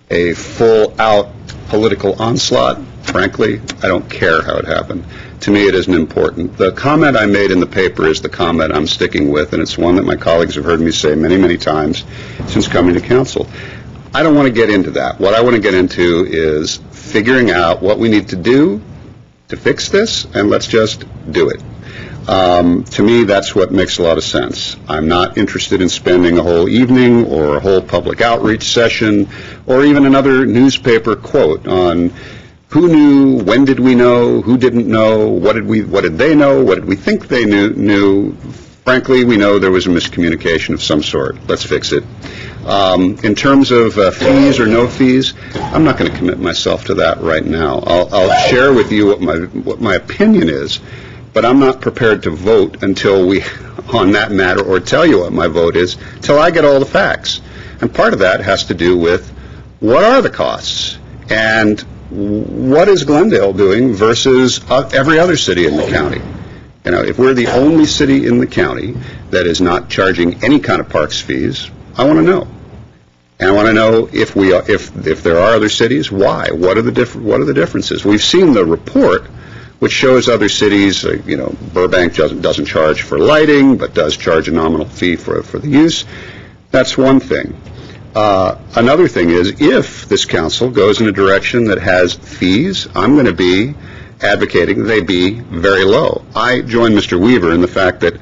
a full-out political onslaught. Frankly, I don't care how it happened. To me, it isn't important. The comment I made in the paper is the comment I'm sticking with, and it's one that my colleagues have heard me say many, many times since coming to council. I don't want to get into that. What I want to get into is figuring out what we need to do to fix this, and let's just do it. To me, that's what makes a lot of sense. I'm not interested in spending a whole evening or a whole public outreach session or even another newspaper quote on who knew, when did we know, who didn't know, what did they know, what did we think they knew. Frankly, we know there was a miscommunication of some sort. Let's fix it. In terms of fees or no fees, I'm not going to commit myself to that right now. I'll share with you what my opinion is, but I'm not prepared to vote until on that matter, or tell you what my vote is, till I get all the facts. And part of that has to do with what are the costs and what is Glendale doing versus every other city in the county. If we're the only city in the county that is not charging any kind of parks fees, I want to know. And I want to know if there are other cities, why? What are the differences? We've seen the report, which shows other cities. Burbank doesn't charge for lighting, but does charge a nominal fee for the use. That's one thing. Another thing is, if this council goes in a direction that has fees, I'm going to be advocating they be very low. I join Mr. Weaver in the fact that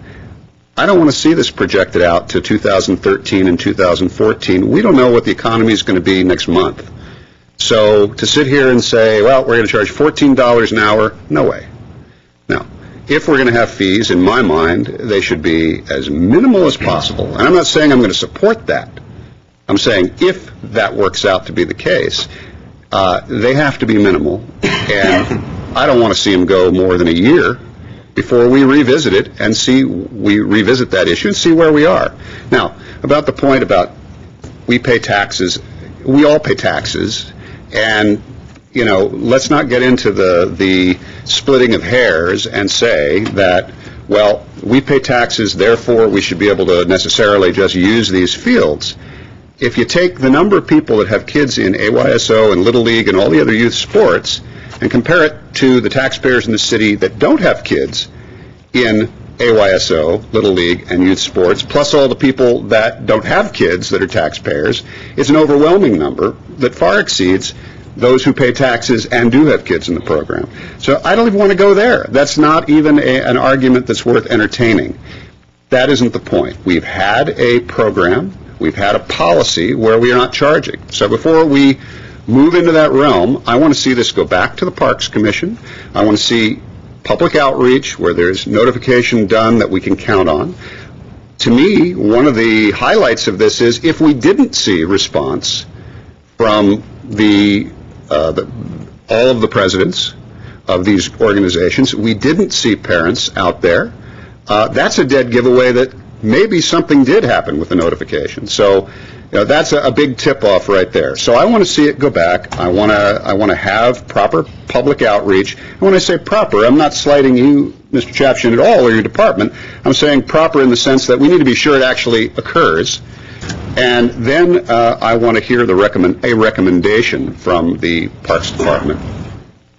I don't want to see this projected out to 2013 and 2014. We don't know what the economy is going to be next month. So to sit here and say, well, we're going to charge $14 an hour, no way. Now, if we're going to have fees, in my mind, they should be as minimal as possible. And I'm not saying I'm going to support that. I'm saying if that works out to be the case, they have to be minimal. And I don't want to see them go more than a year. before we revisit it and revisit that issue and see where we are. Now, about the point about we pay taxes, we all pay taxes, and let's not get into the splitting of hairs and say that, well, we pay taxes, therefore we should be able to necessarily just use these fields. If you take the number of people that have kids in AYSO and Little League and all the other youth sports and compare it to the taxpayers in the city that don't have kids in AYSO, Little League, and youth sports, plus all the people that don't have kids that are taxpayers, it's an overwhelming number that far exceeds those who pay taxes and do have kids in the program. So I don't even want to go there. That's not even an argument that's worth entertaining. That isn't the point. We've had a program, we've had a policy where we are not charging. So before we move into that realm, I want to see this go back to the Parks Commission. I want to see public outreach where there's notification done that we can count on. To me, one of the highlights of this is if we didn't see response from all of the presidents of these organizations, we didn't see parents out there, that's a dead giveaway that maybe something did happen with the notification. So that's a big tip-off right there. So I want to see it go back. I want to have proper public outreach. And when I say proper, I'm not slighting you, Mr. Chapshin, at all, or your department. I'm saying proper in the sense that we need to be sure it actually occurs. And then I want to hear a recommendation from the Parks Department,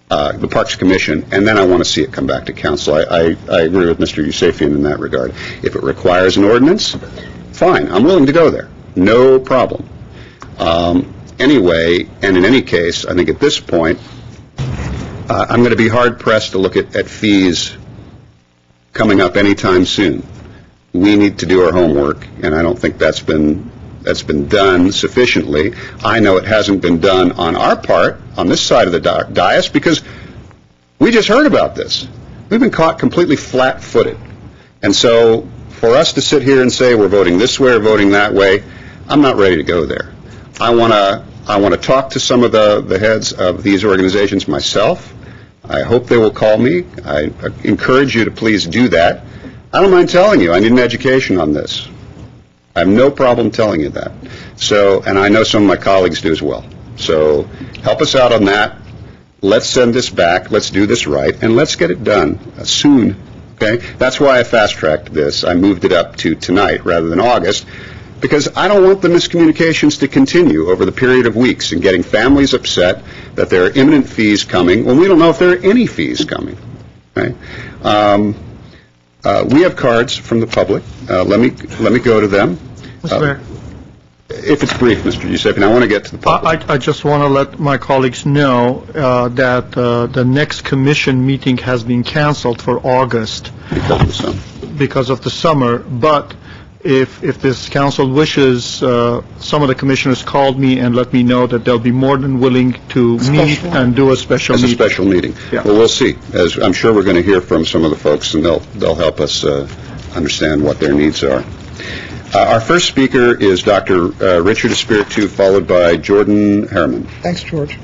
the Parks Commission, and then I want to see it come back to council. I agree with Mr. Yusefian in that regard. If it requires an ordinance, fine, I'm willing to go there. No problem. Anyway, and in any case, I think at this point, I'm going to be hard-pressed to look at fees coming up anytime soon. We need to do our homework, and I don't think that's been done sufficiently. I know it hasn't been done on our part, on this side of the dais, because we just heard about this. We've been caught completely flat-footed. And so for us to sit here and say we're voting this way or voting that way, I'm not ready to go there. I want to talk to some of the heads of these organizations myself. I hope they will call me. I encourage you to please do that. I don't mind telling you, I need an education on this. I have no problem telling you that. So, and I know some of my colleagues do as well. So help us out on that. Let's send this back. Let's do this right. And let's get it done soon. Okay? That's why I fast-tracked this. I moved it up to tonight rather than August, because I don't want the miscommunications to continue over the period of weeks and getting families upset that there are imminent fees coming when we don't know if there are any fees coming. Okay? We have cards from the public. Let me go to them. Mr. Mayor. If it's brief, Mr. Yusefian, I want to get to the public. I just want to let my colleagues know that the next commission meeting has been canceled for August because of the summer. But if this council wishes, some of the commissioners called me and let me know that they'll be more than willing to meet and do a special meeting. As a special meeting. Yeah. Well, we'll see. As I'm sure we're going to hear from some of the folks, and they'll help us understand what their needs are. Our first speaker is Dr. Richard Espiritu, followed by Jordan Harriman. Thanks, George.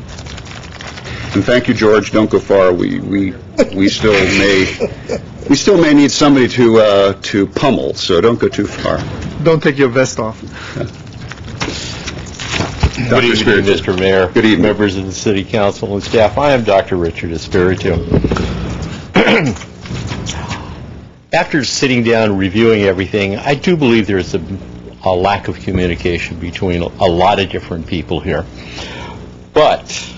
And thank you, George. Don't go far. We still may need somebody to pummel, so don't go too far. Don't take your vest off. Good evening, Mr. Mayor. Good evening. Members of the City Council and staff. I am Dr. Richard Espiritu. After sitting down and reviewing everything, I do believe there's a lack of communication between a lot of different people here. But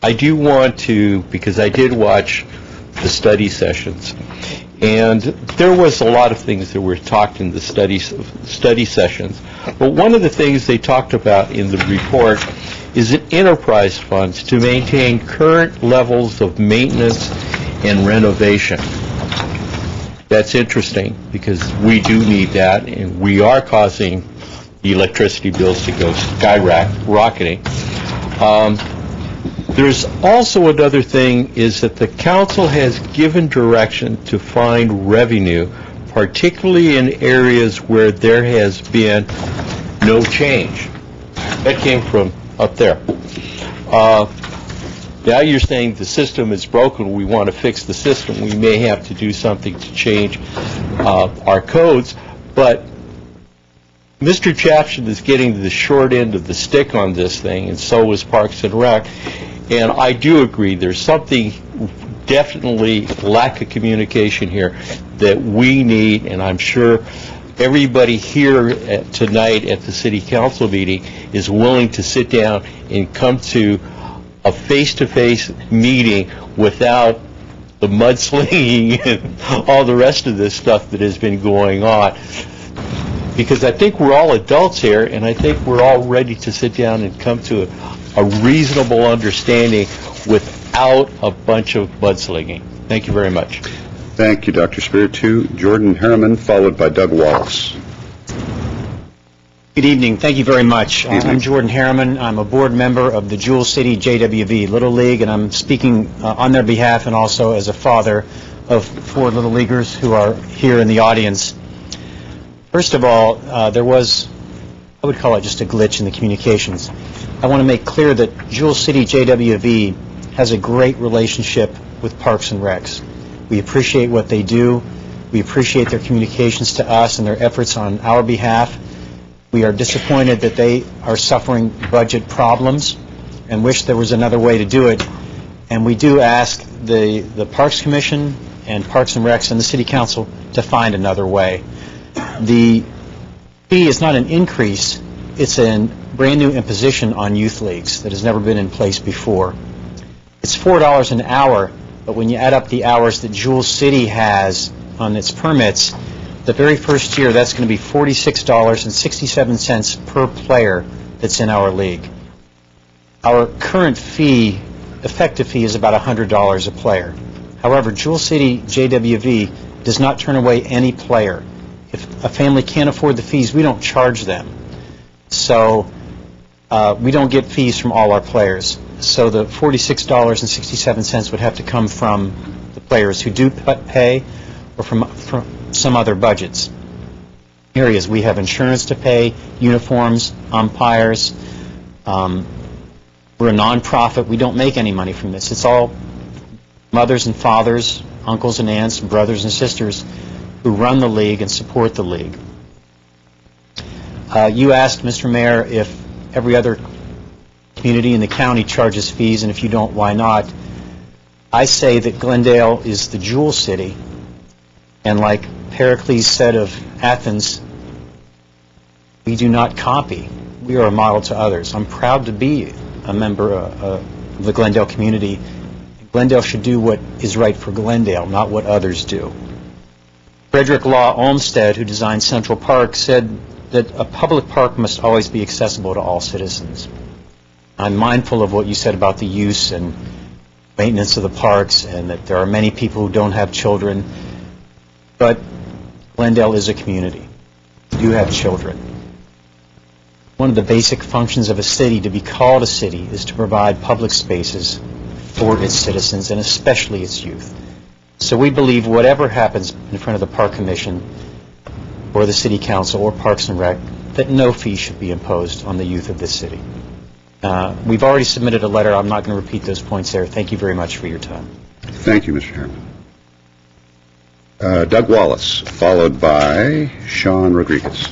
I do want to, because I did watch the study sessions, and there was a lot of things that were talked in the study sessions. But one of the things they talked about in the report is an enterprise funds to maintain current levels of maintenance and renovation. That's interesting because we do need that, and we are causing the electricity bills to go skyrocketing. There's also another thing is that the council has given direction to find revenue, particularly in areas where there has been no change. That came from up there. Now you're saying the system is broken, we want to fix the system. We may have to do something to change our codes, but Mr. Chapson is getting the short end of the stick on this thing, and so is Parks and Rec. And I do agree, there's something, definitely lack of communication here that we need, and I'm sure everybody here tonight at the city council meeting is willing to sit down and come to a face-to-face meeting without the mudslinging and all the rest of this stuff that has been going on. Because I think we're all adults here, and I think we're all ready to sit down and come to a reasonable understanding without a bunch of mudslinging. Thank you very much. Thank you, Dr. Spiritu. Jordan Harriman, followed by Doug Wallace. Good evening. Thank you very much. Evening. I'm Jordan Harriman. I'm a board member of the Jewel City JWV Little League, and I'm speaking on their behalf and also as a father of 4 Little Leaguers who are here in the audience. First of all, there was, I would call it just a glitch in the communications. I want to make clear that Jewel City JWV has a great relationship with Parks and Recs. We appreciate what they do. We appreciate their communications to us and their efforts on our behalf. We are disappointed that they are suffering budget problems and wish there was another way to do it. And we do ask the Parks Commission and Parks and Recs and the City Council to find another way. The fee is not an increase, it's a brand new imposition on youth leagues that has never been in place before. It's $4 an hour, but when you add up the hours that Jewel City has on its permits, the very first year that's going to be $46.67 per player that's in our league. Our current fee, effective fee, is about $100 a player. However, Jewel City JWV does not turn away any player. If a family can't afford the fees, we don't charge them. So we don't get fees from all our players. So the $46.67 would have to come from the players who do pay or from some other budgets. Areas we have insurance to pay, uniforms, umpires. We're a nonprofit. We don't make any money from this. It's all mothers and fathers, uncles and aunts, brothers and sisters who run the league and support the league. You asked, Mr. Mayor, if every other community in the county charges fees, and if you don't, why not? I say that Glendale is the Jewel City, and like Pericles said of Athens, we do not copy. We are a model to others. I'm proud to be a member of the Glendale community. Glendale should do what is right for Glendale, not what others do. Frederick Law Olmsted, who designed Central Park, said that a public park must always be accessible to all citizens. I'm mindful of what you said about the use and maintenance of the parks, and that there are many people who don't have children, but Glendale is a community. We do have children. One of the basic functions of a city, to be called a city, is to provide public spaces for its citizens, and especially its youth. So we believe whatever happens in front of the Park Commission or the City Council or Parks and Rec, that no fee should be imposed on the youth of this city. We've already submitted a letter. I'm not going to repeat those points there. Thank you very much for your time. Thank you, Mr. Harriman. Doug Wallace, followed by Sean Rodriguez.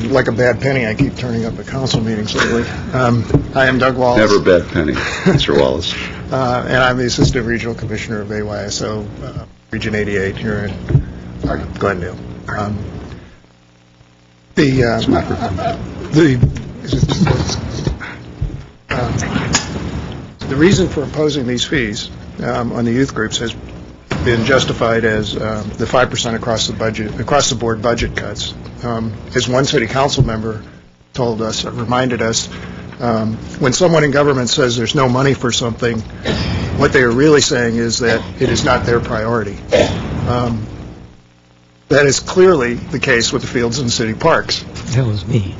Like a bad penny, I keep turning up at council meetings lately. I am Doug Wallace. Never bad penny, Mr. Wallace. And I'm the Assistant Regional Commissioner of AYSO, Region 88 here in Glendale. The reason for imposing these fees on the youth groups has been justified as the 5% across the board budget cuts. As one city council member told us, reminded us, when someone in government says there's no money for something, what they are really saying is that it is not their priority. That is clearly the case with the fields and city parks. That was me.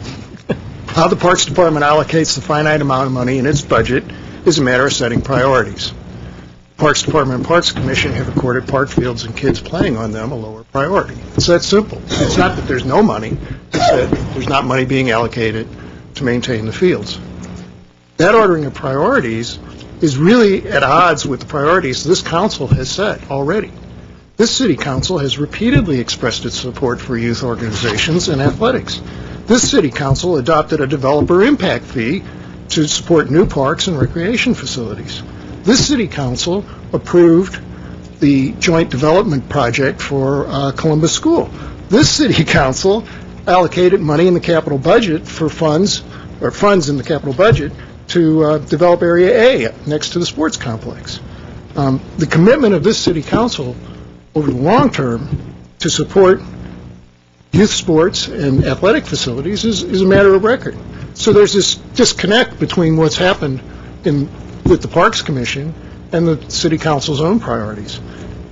How the Parks Department allocates the finite amount of money in its budget is a matter of setting priorities. Parks Department and Parks Commission have accorded park fields and kids playing on them a lower priority. It's that simple. It's not that there's no money, it's that there's not money being allocated to maintain the fields. That ordering of priorities is really at odds with the priorities this council has set already. This city council has repeatedly expressed its support for youth organizations and athletics. This city council adopted a developer impact fee to support new parks and recreation facilities. This city council approved the joint development project for Columbus School. This city council allocated money in the capital budget for funds in the capital budget to develop Area A next to the sports complex. The commitment of this city council over the long term to support youth sports and athletic facilities is a matter of record. So there's this disconnect between what's happened with the Parks Commission and the City Council's own priorities.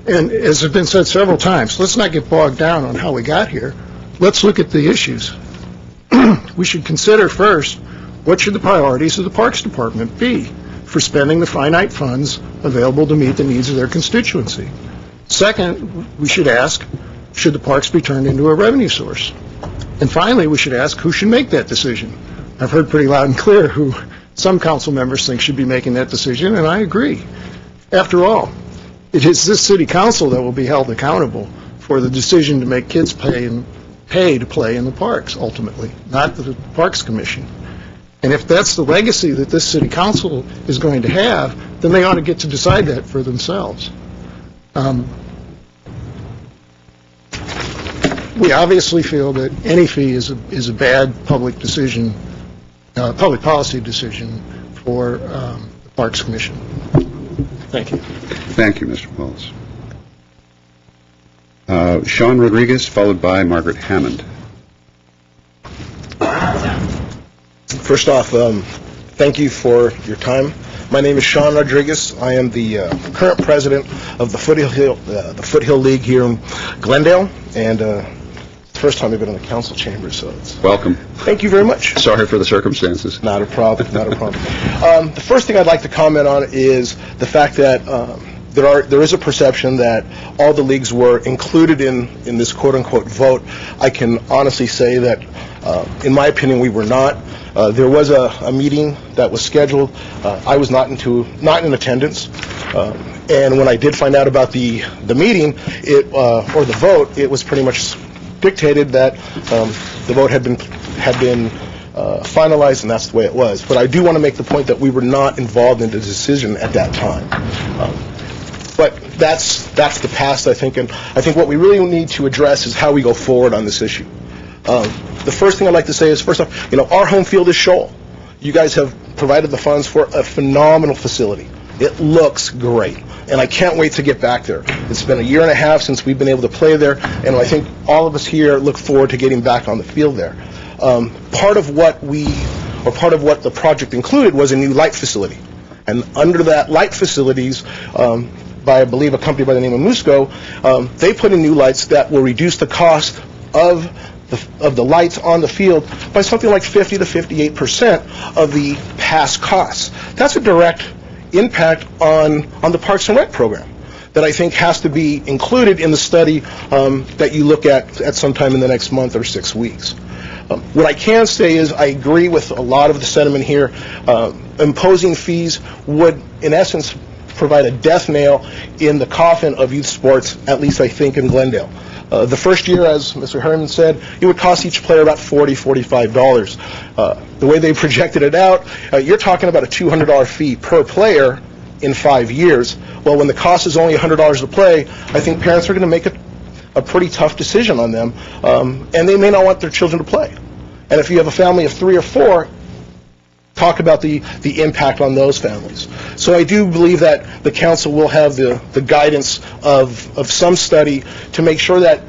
And as has been said several times, let's not get bogged down on how we got here. Let's look at the issues. We should consider first, what should the priorities of the Parks Department be for spending the finite funds available to meet the needs of their constituency? Second, we should ask, should the parks be turned into a revenue source? And finally, we should ask, who should make that decision? I've heard pretty loud and clear who some council members think should be making that decision, and I agree. After all, it is this city council that will be held accountable for the decision to make kids pay to play in the parks, ultimately, not the Parks Commission. And if that's the legacy that this city council is going to have, then they ought to get to decide that for themselves. We obviously feel that any fee is a bad public decision, public policy decision for the Parks Commission. Thank you. Thank you, Mr. Wallace. Sean Rodriguez, followed by Margaret Hammond. First off, thank you for your time. My name is Sean Rodriguez. I am the current president of the Foothill League here in Glendale, and it's the first time I've been in the council chamber, so it's... Welcome. Thank you very much. Sorry for the circumstances. Not a problem, not a problem. The first thing I'd like to comment on is the fact that there is a perception that all the leagues were included in this quote-unquote vote. I can honestly say that, in my opinion, we were not. There was a meeting that was scheduled. I was not in attendance, and when I did find out about the meeting, or the vote, it was pretty much dictated that the vote had been finalized, and that's the way it was. But I do want to make the point that we were not involved in the decision at that time. But that's the past, I think, and I think what we really need to address is how we go forward on this issue. The first thing I'd like to say is, first off, our home field is Shoal. You guys have provided the funds for a phenomenal facility. It looks great, and I can't wait to get back there. It's been a year and a half since we've been able to play there, and I think all of us here look forward to getting back on the field there. Part of what the project included was a new light facility, and under that light facilities, by, I believe, a company by the name of Musco, they put in new lights that will reduce the cost of the lights on the field by something like 50 to 58% of the past costs. That's a direct impact on the Parks and Rec program that I think has to be included in the study that you look at sometime in the next month or 6 weeks. What I can say is I agree with a lot of the sentiment here. Imposing fees would, in essence, provide a death nail in the coffin of youth sports, at least I think in Glendale. The first year, as Mr. Harriman said, it would cost each player about $40, $45. The way they projected it out, you're talking about a $200 fee per player in 5 years. Well, when the cost is only $100 to play, I think parents are going to make a pretty tough decision on them, and they may not want their children to play. And if you have a family of 3 or 4, talk about the impact on those families. So I do believe that the council will have the guidance of some study to make sure that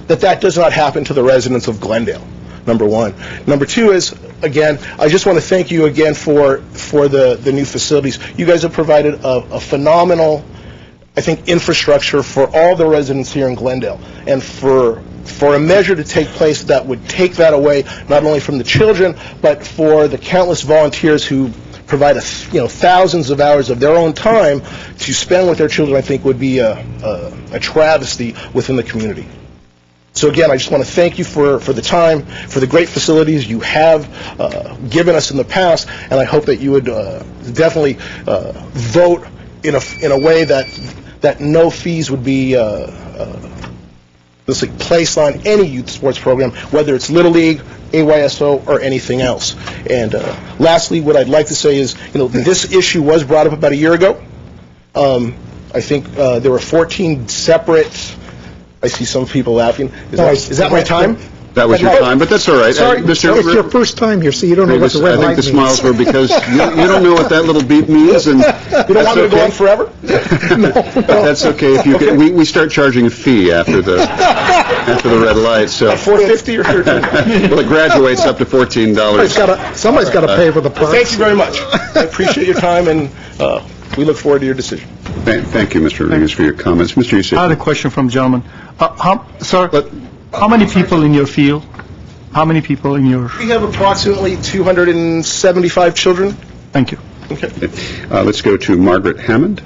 that does not happen to the residents of Glendale, number one. Number two is, again, I just want to thank you again for the new facilities. You guys have provided a phenomenal, I think, infrastructure for all the residents here in Glendale. And for a measure to take place that would take that away, not only from the children, but for the countless volunteers who provide thousands of hours of their own time to spend with their children, I think would be a travesty within the community. So again, I just want to thank you for the time, for the great facilities you have given us in the past, and I hope that you would definitely vote in a way that no fees would be placed on any youth sports program, whether it's Little League, AYSO, or anything else. And lastly, what I'd like to say is, this issue was brought up about a year ago. I think there were 14 separate. I see some people laughing. Is that my time? That was your time, but that's all right. Sorry, It's your first time here, so you don't know what the red light I think the means. smiles were because you don't know what that little beep means, and You don't want me to go on forever? That's okay. If you can, we start charging a fee after the red light. So $4.50 or $13? well, it graduates up to $14. Somebody's got to pay for the Well, parks. thank you very much. I appreciate your time, and we look forward to your decision. Thank you, Mr. Rodriguez, for your comments. Mr. Yusuf. I had a question from gentleman. Sir, how many people in your field? How many people in your... We have approximately 275 children. Thank you. Okay. Let's go to Margaret Hammond.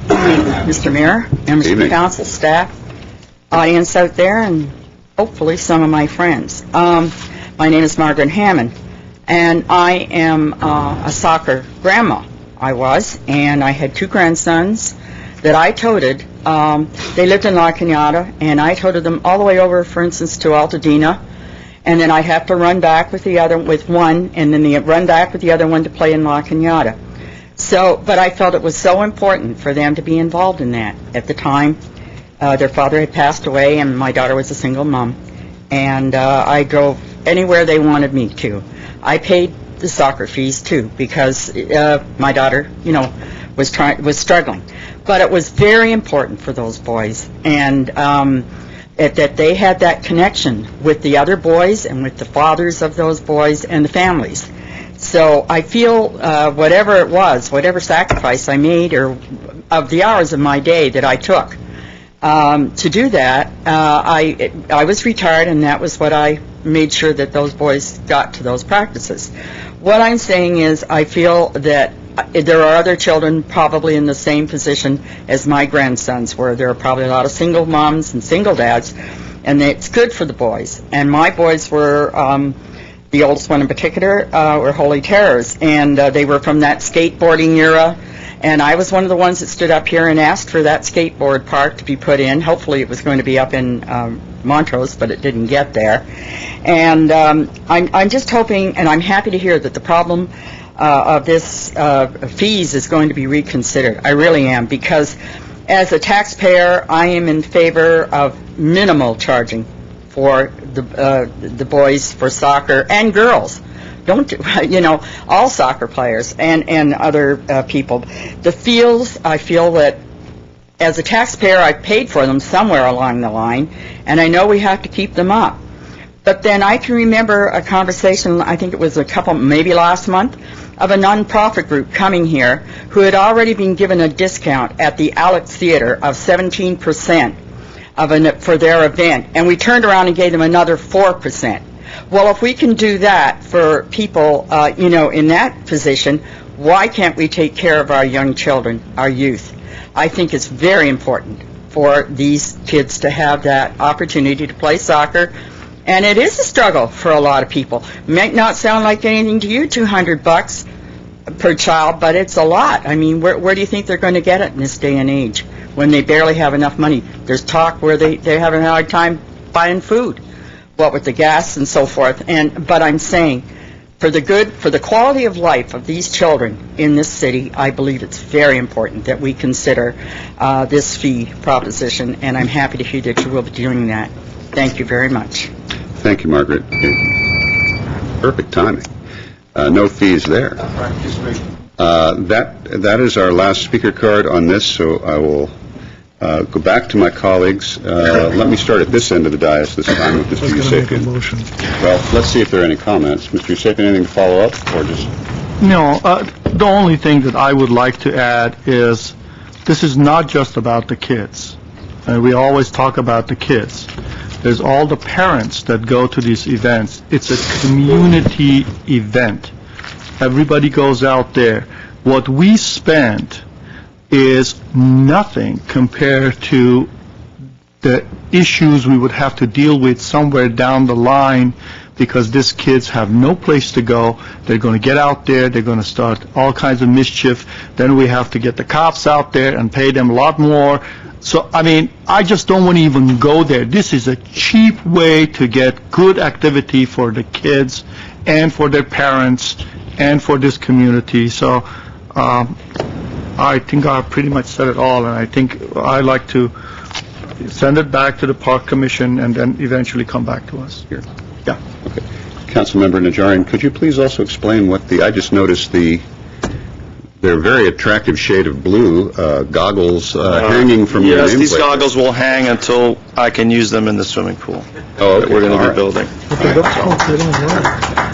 Mr. Mayor, members of the Evening. council, staff, audience out there, and hopefully some of my friends. My name is Margaret Hammond, and I am a soccer grandma. I was, and I had two grandsons that I toted. They lived in La Cañada, and I toted them all the way over, for instance, to Altadena, and then I'd have to run back with one, and then they'd run back with the other one to play in La Cañada. So, but I felt it was so important for them to be involved in that. At the time, their father had passed away, and my daughter was a single mom, and I drove anywhere they wanted me to. I paid the soccer fees too, because my daughter, was struggling. But it was very important for those boys, and that they had that connection with the other boys and with the fathers of those boys and the families. So I feel whatever it was, whatever sacrifice I made, or of the hours of my day that I took to do that, I was retired, and that was what I made sure that those boys got to those practices. What I'm saying is I feel that there are other children probably in the same position as my grandsons were. There are probably a lot of single moms and single dads, and it's good for the boys. And my boys were, the oldest one in particular, were Holy Terrors, and they were from that skateboarding era. And I was one of the ones that stood up here and asked for that skateboard park to be put in. Hopefully it was going to be up in Montrose, but it didn't get there. And I'm just hoping, and I'm happy to hear that the problem of this fees is going to be reconsidered. I really am, because as a taxpayer, I am in favor of minimal charging for the boys for soccer and girls. All soccer players and other people. The fields, I feel that as a taxpayer, I paid for them somewhere along the line, and I know we have to keep them up. But then I can remember a conversation, I think it was maybe last month, of a nonprofit group coming here who had already been given a discount at the Alex Theater of 17% for their event, and we turned around and gave them another 4%. Well, if we can do that for people, in that position, why can't we take care of our young children, our youth? I think it's very important for these kids to have that opportunity to play soccer, and it is a struggle for a lot of people. It might not sound like anything to you, $200 per child, but it's a lot. I mean, where do you think they're going to get it in this day and age when they barely have enough money? There's talk where they're having a hard time buying food, what with the gas and so forth. But I'm saying, for the quality of life of these children in this city, I believe it's very important that we consider this fee proposition, and I'm happy to hear that you will be doing that. Thank you very much. Thank you, Margaret. Perfect timing. No fees there. That is our last speaker card on this, so I will go back to my colleagues. Let me start at this end of the dais this time with Mr. Yusefian. Well, let's see if there are any comments. Mr. Yusefian, anything to follow up, or just... No, the only thing that I would like to add is this is not just about the kids. We always talk about the kids. There's all the parents that go to these events. It's a community event. Everybody goes out there. What we spend is nothing compared to the issues we would have to deal with somewhere down the line, because these kids have no place to go. They're going to get out there. They're going to start all kinds of mischief. Then we have to get the cops out there and pay them a lot more. So, I mean, I just don't want to even go there. This is a cheap way to get good activity for the kids and for their parents and for this community. So I think I pretty much said it all, and I think I'd like to send it back to the Park Commission and then eventually come back to us. Here. Yeah. Okay. Councilmember Najarian, could you please also explain what I just noticed their very attractive shade of blue goggles hanging from your nameplate. Yes, these goggles will hang until I can use them in the swimming pool that we're going to be building.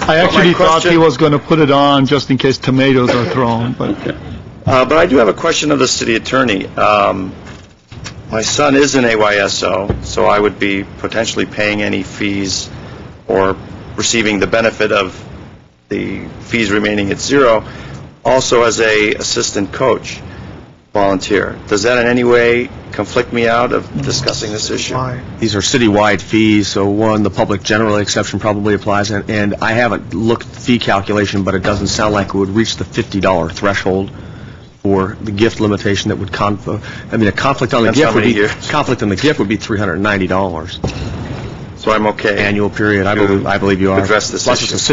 I actually thought he was going to put it on just in case tomatoes are thrown, but... But I do have a question of the city attorney. My son is an AYSO, so I would be potentially paying any fees or receiving the benefit of the fees remaining at zero, also as a assistant coach volunteer. Does that in any way conflict me out of discussing this issue? These are citywide fees, so one, the public generally exception probably applies, and I haven't looked at the fee calculation, but it doesn't sound like it would reach the $50 threshold for the gift limitation that would a conflict on the gift would be $390. So I'm okay. Annual period, I believe you are. Address this Plus, issue. it's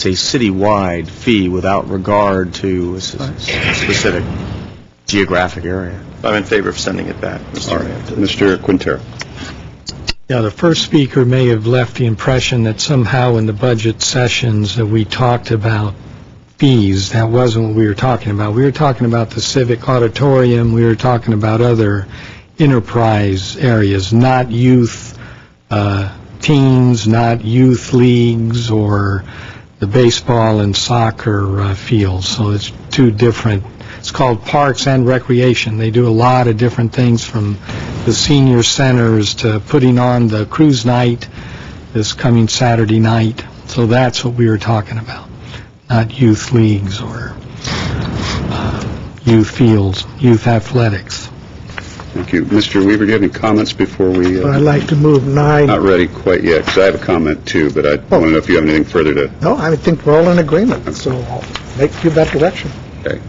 a citywide fee without regard to a specific geographic area. I'm in favor of sending it back, Mr. Mayor. Mr. Quintero. Yeah, the first speaker may have left the impression that somehow in the budget sessions that we talked about fees. That wasn't what we were talking about. We were talking about the civic auditorium. We were talking about other enterprise areas, not youth teams, not youth leagues, or the baseball and soccer fields. So it's two different. It's called Parks and Recreation. They do a lot of different things, from the senior centers to putting on the cruise night this coming Saturday night. So that's what we were talking about, not youth leagues or youth fields, youth athletics. Thank you. Mr. Weaver, do you have any comments before we... I'd like to move 9. Not ready quite yet, because I have a comment too, but I want to know if you have anything further to... No, I think we're all in agreement, so I'll make you that direction. Okay.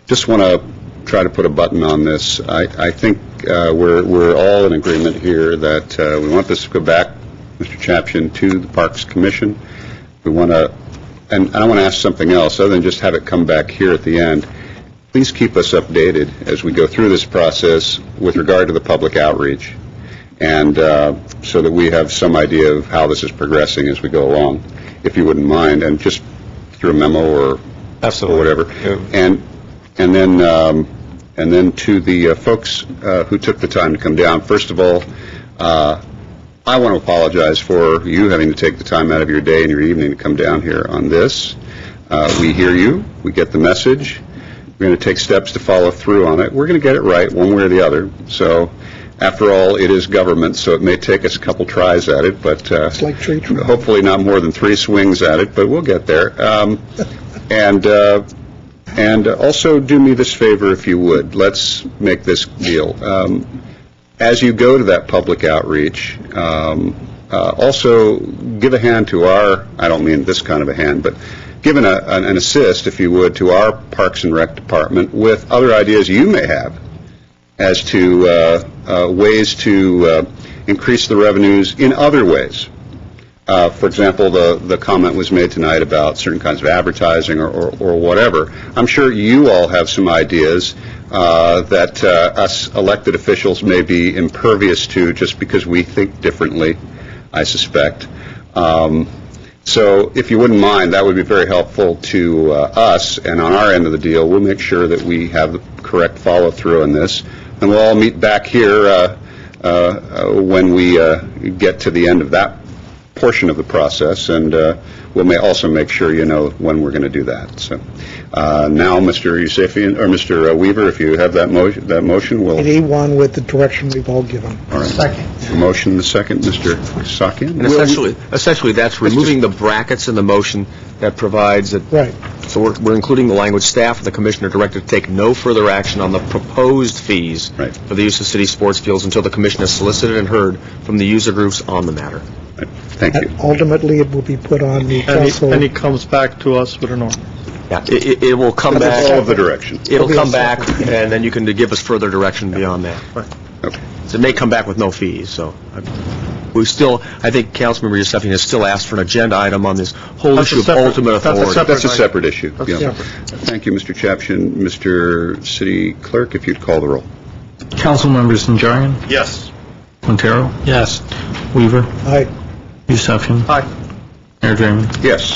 Just want to try to put a button on this. I think we're all in agreement here that we want this to go back, Mr. Chapchin, to the Parks Commission. We want to, and I want to ask something else, other than just have it come back here at the end. Please keep us updated as we go through this process with regard to the public outreach, and so that we have some idea of how this is progressing as we go along, if you wouldn't mind, and just through a memo or whatever. And then to the folks who took the time to come down, first of all, I want to apologize for you having to take the time out of your day and your evening to come down here on this. We hear you. We get the message. We're going to take steps to follow through on it. We're going to get it right one way or the other. So, after all, it is government, so it may take us a couple tries at it, but it's like tree trimming. Hopefully not more than 3 swings at it, but we'll get there. And also do me this favor, if you would. Let's make this deal. As you go to that public outreach, also give a hand to our, I don't mean this kind of a hand, but give an assist, if you would, to our Parks and Rec department with other ideas you may have as to ways to increase the revenues in other ways. For example, the comment was made tonight about certain kinds of advertising or whatever. I'm sure you all have some ideas that us elected officials may be impervious to just because we think differently, I suspect. So if you wouldn't mind, that would be very helpful to us, and on our end of the deal, we'll make sure that we have the correct follow-through on this, and we'll all meet back here when we get to the end of that portion of the process, and we'll also make sure you know when we're going to do that. So now, Mr. Yusefian, or Mr. Weaver, if you have that motion, we'll... 8A1 with the direction we've all given. All right. Second. The motion, the second, Mr. Sakian. And essentially, that's removing the brackets in the motion that provides that. Right. So we're including the language, staff and the commissioner directed to take no further action on the proposed fees for the use of city sports fields until the commission has solicited and heard from the user groups on the matter. Right. Thank you. And ultimately, it will be put on the council. And it comes back to us with an order. Yeah, it will come back. All of the direction. It'll come back, and then you can give us further direction beyond that. Right. Okay. So it may come back with no fees, so we still, I think Councilmember Yusefian has still asked for an agenda item on this whole issue of ultimate authority. That's a separate issue. That's Yeah. separate. Thank you, Mr. Chapchin. Mr. City Clerk, if you'd call the roll. Council members Najarian, Yes. Quintero, Yes. Weaver, Aye. Yusefian, Aye. Mayor Draymond. Yes.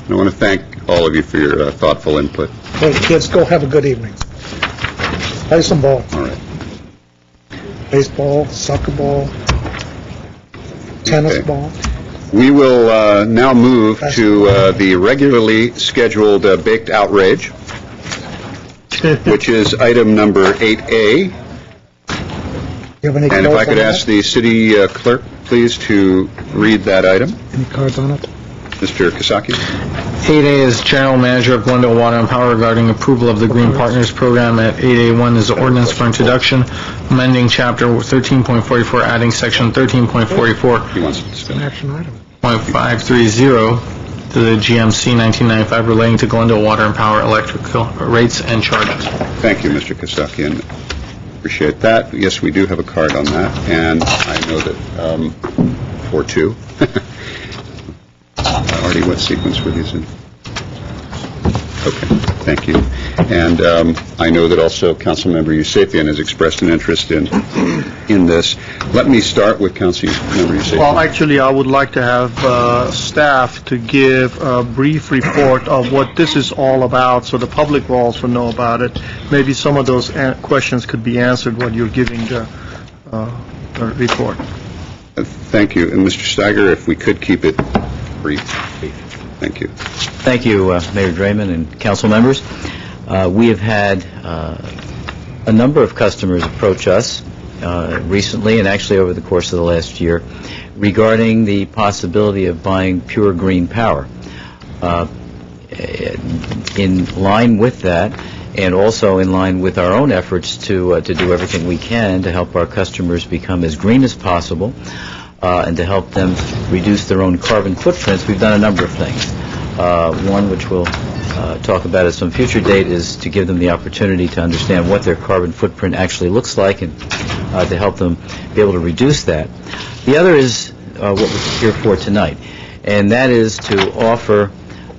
And I want to thank all of you for your thoughtful input. Hey, kids, go have a good evening. Play some ball. All right. Baseball, soccer ball, tennis Okay. ball. We will now move to the regularly scheduled Baked Outrage, which is item number 8A. You have any And if I cards could on ask that? the city clerk, please, to read that item. Any cards on it? Mr. Kasaki? 8A is General Manager of Glendale Water and Power regarding approval of the Green Partners Program. At 8A1 is the ordinance for introduction, amending Chapter 13.44, adding Section 13.44. He wants to An discuss. action item. .530 to the GMC 1995 relating to Glendale Water and Power electrical rates and charges. Thank you, Mr. Kasakian. Appreciate that. Yes, we do have a card on that, and I know that 4-2. Artie, what sequence were these in? Okay, thank you. And I know that also Councilmember Yusefian has expressed an interest in this. Let me start with Councilmember Yusefian. Well, actually, I would like to have staff to give a brief report of what this is all about, so the public will also know about it. Maybe some of those questions could be answered when you're giving the report. Thank you. And Mr. Steiger, if we could keep it brief. Thank you. Thank you, Mayor Draymond and council members. We have had a number of customers approach us recently and actually over the course of the last year regarding the possibility of buying pure green power. In line with that, and also in line with our own efforts to do everything we can to help our customers become as green as possible, and to help them reduce their own carbon footprints, we've done a number of things. One, which we'll talk about at some future date, is to give them the opportunity to understand what their carbon footprint actually looks like and to help them be able to reduce that. The other is what we're here for tonight, and that is to offer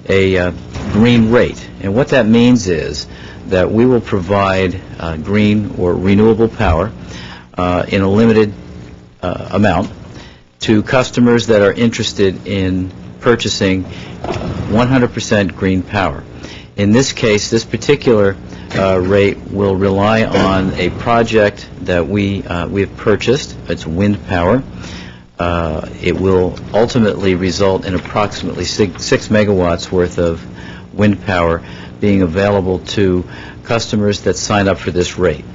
a green rate. And what that means is that we will provide green or renewable power in a limited amount to customers that are interested in purchasing 100% green power. In this case, this particular rate will rely on a project that we have purchased. It's wind power. It will ultimately result in approximately 6 megawatts worth of wind power being available to customers that sign up for this rate.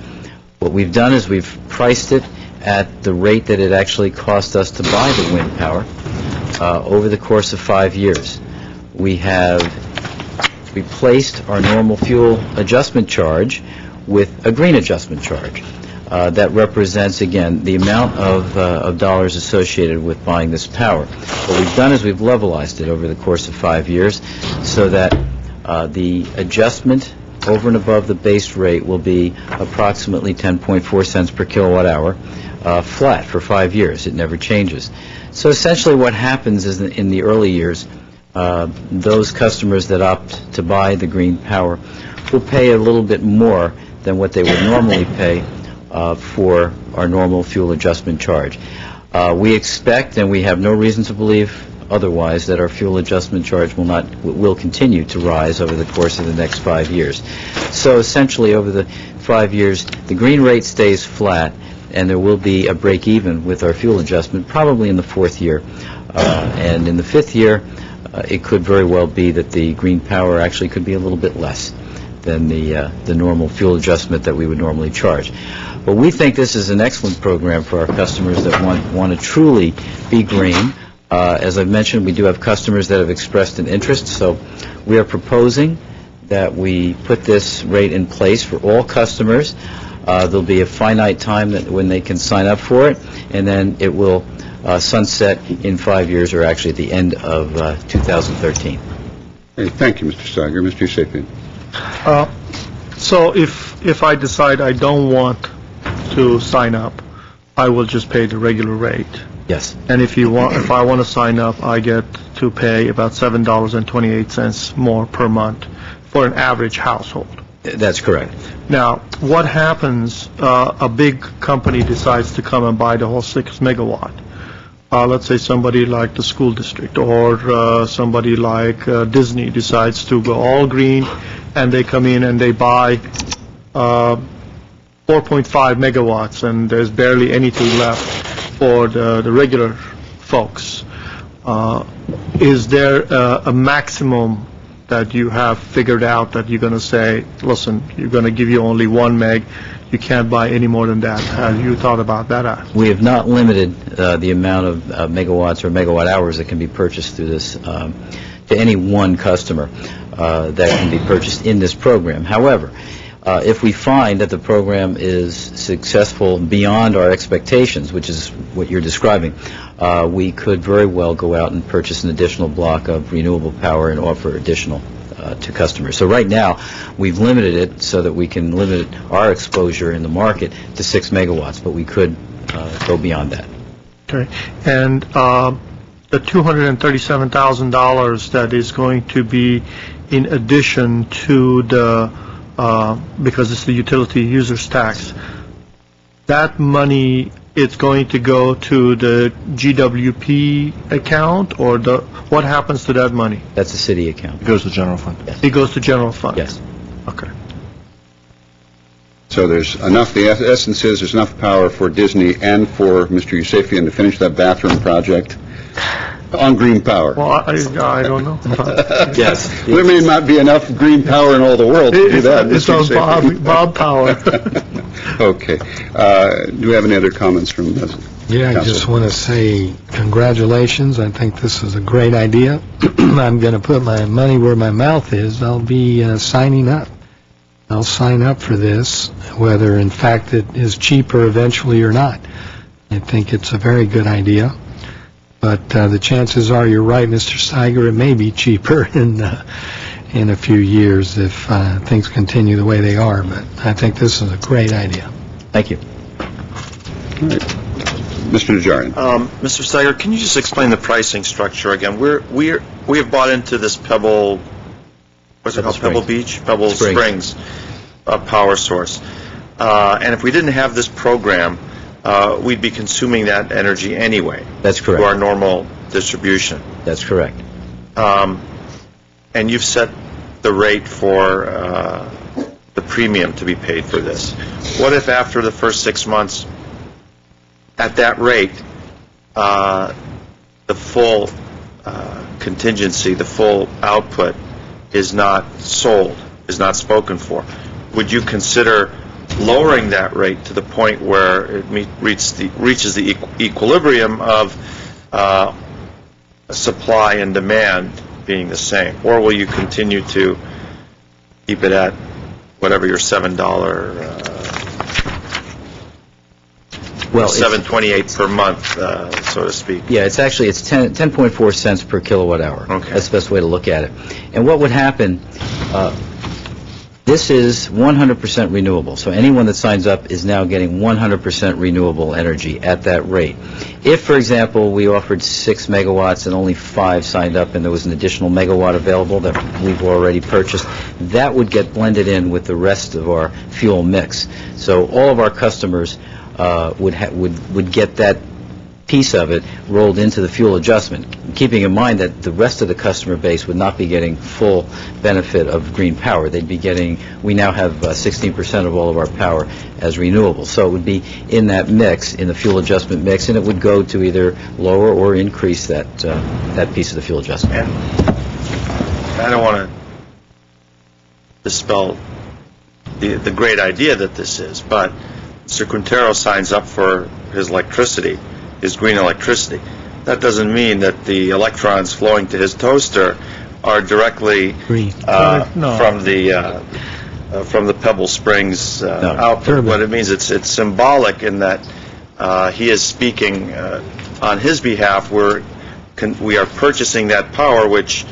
What we've done is we've priced it at the rate that it actually cost us to buy the wind power over the course of 5 years. We have replaced our normal fuel adjustment charge with a green adjustment charge. That represents, again, the amount of dollars associated with buying this power. What we've done is we've levelized it over the course of 5 years so that the adjustment over and above the base rate will be approximately 10.4 cents per kilowatt hour, flat for 5 years. It never changes. So essentially what happens is in the early years, those customers that opt to buy the green power will pay a little bit more than what they would normally pay for our normal fuel adjustment charge. We expect, and we have no reason to believe otherwise, that our fuel adjustment charge will continue to rise over the course of the next 5 years. So essentially over the 5 years, the green rate stays flat, and there will be a break even with our fuel adjustment probably in the 4th year. And in the fifth year, it could very well be that the green power actually could be a little bit less than the normal fuel adjustment that we would normally charge. But we think this is an excellent program for our customers that want to truly be green. As I've mentioned, we do have customers that have expressed an interest, so we are proposing that we put this rate in place for all customers. There'll be a finite time when they can sign up for it, and then it will sunset in 5 years, or actually at the end of 2013. Hey, thank you, Mr. Steiger. Mr. Yusefian. So if I decide I don't want to sign up, I will just pay the regular rate. Yes. And if I want to sign up, I get to pay about $7.28 more per month for an average household. That's correct. Now, what happens, a big company decides to come and buy the whole 6 megawatt? Let's say somebody like the school district or somebody like Disney decides to go all green, and they come in and they buy 4.5 megawatts, and there's barely anything left for the regular folks. Is there a maximum that you have figured out that you're going to say, listen, you're going to give you only 1 meg, you can't buy any more than that? Have you thought about that? We have not limited the amount of megawatts or megawatt hours that can be purchased through this to any one customer that can be purchased in this program. However, if we find that the program is successful beyond our expectations, which is what you're describing, we could very well go out and purchase an additional block of renewable power and offer additional to customers. So right now, we've limited it so that we can limit our exposure in the market to 6 megawatts, but we could go beyond that. Okay. And the $237,000 that is going to be in addition to the because it's the utility users tax, that money, it's going to go to the GWP account, or what happens to that money? That's a city account. It goes to general fund. Yes. It goes to general fund? Yes. Okay. So there's enough, the essence is there's enough power for Disney and for Mr. Yusefian to finish that bathroom project on green power. Well, I don't know. Yes. There may not be enough green power in all the world to do that. It's on Bob power. Okay. Do we have any other comments from the Yeah, I just want to say congratulations. I think this is a great idea. I'm going to put my money where my mouth is. I'll be signing up. I'll sign up for this, whether in fact it is cheaper eventually or not. I think it's a very good idea. But the chances are you're right, Mr. Steiger, it may be cheaper in a few years if things continue the way they are. But I think this is a great idea. Thank you. All right. Mr. Najarian. Mr. Steiger, can you just explain the pricing structure again? We have bought into this Pebble, what's it called? Pebble Beach? Pebble Springs power source. And if we didn't have this program, we'd be consuming that energy anyway. That's correct. To our normal distribution. That's correct. And you've set the rate for the premium to be paid for this. What if after the first 6 months, at that rate, the full contingency, the full output is not sold, is not spoken for? Would you consider lowering that rate to the point where it reaches the equilibrium of supply and demand being the same? Or will you continue to keep it at whatever your $7, $7.28 per month, so to speak? Yeah, it's 10.4 cents per kilowatt hour. Okay. That's the best way to look at it. And what would happen, this is 100% renewable, so anyone that signs up is now getting 100% renewable energy at that rate. If, for example, we offered 6 megawatts and only 5 signed up and there was an additional megawatt available that we've already purchased, that would get blended in with the rest of our fuel mix. So all of our customers would get that piece of it rolled into the fuel adjustment, keeping in mind that the rest of the customer base would not be getting full benefit of green power. They'd be getting, we now have 16% of all of our power as renewable. So it would be in that mix, in the fuel adjustment mix, and it would go to either lower or increase that piece of the fuel adjustment. I don't want to dispel the great idea that this is, but Mr. Quintero signs up for his electricity, his green electricity. That doesn't mean that the electrons flowing to his toaster are directly from the Pebble Springs output. What it means, it's symbolic in that he is speaking on his behalf. We are purchasing that power, which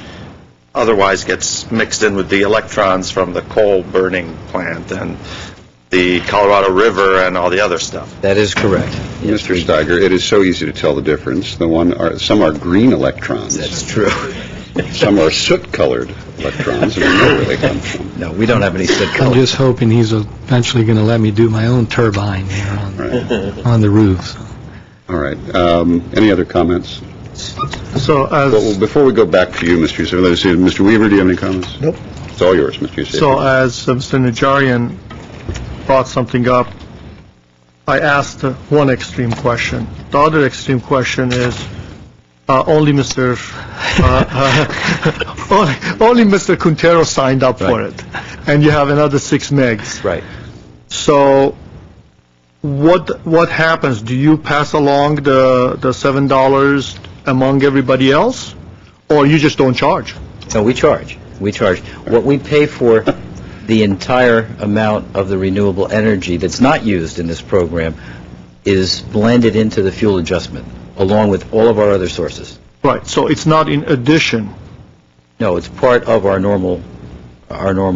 otherwise gets mixed in with the electrons from the coal burning plant and the Colorado River and all the other stuff. That is correct. Mr. Steiger, it is so easy to tell the difference. Some are green electrons. That's true. Some are soot-colored electrons, and we know where they come from. No, we don't have any soot color. I'm just hoping he's eventually going to let me do my own turbine here on the roofs. All right. Any other comments? So well, before we go back to you, Mr. Yusef, let's see, Mr. Weaver, do you have any comments? Nope. It's all yours, Mr. Yusef. So as Mr. Najarian brought something up, I asked one extreme question. The other extreme question is only Mr. only Mr. Quintero signed up for it, and you have another 6 megs. Right. So what happens? Do you pass along the $7 among everybody else, or you just don't charge? No, we charge. We charge. What we pay for the entire amount of the renewable energy that's not used in this program is blended into the fuel adjustment, along with all of our other sources. Right, so it's not in addition. No, it's part of our normal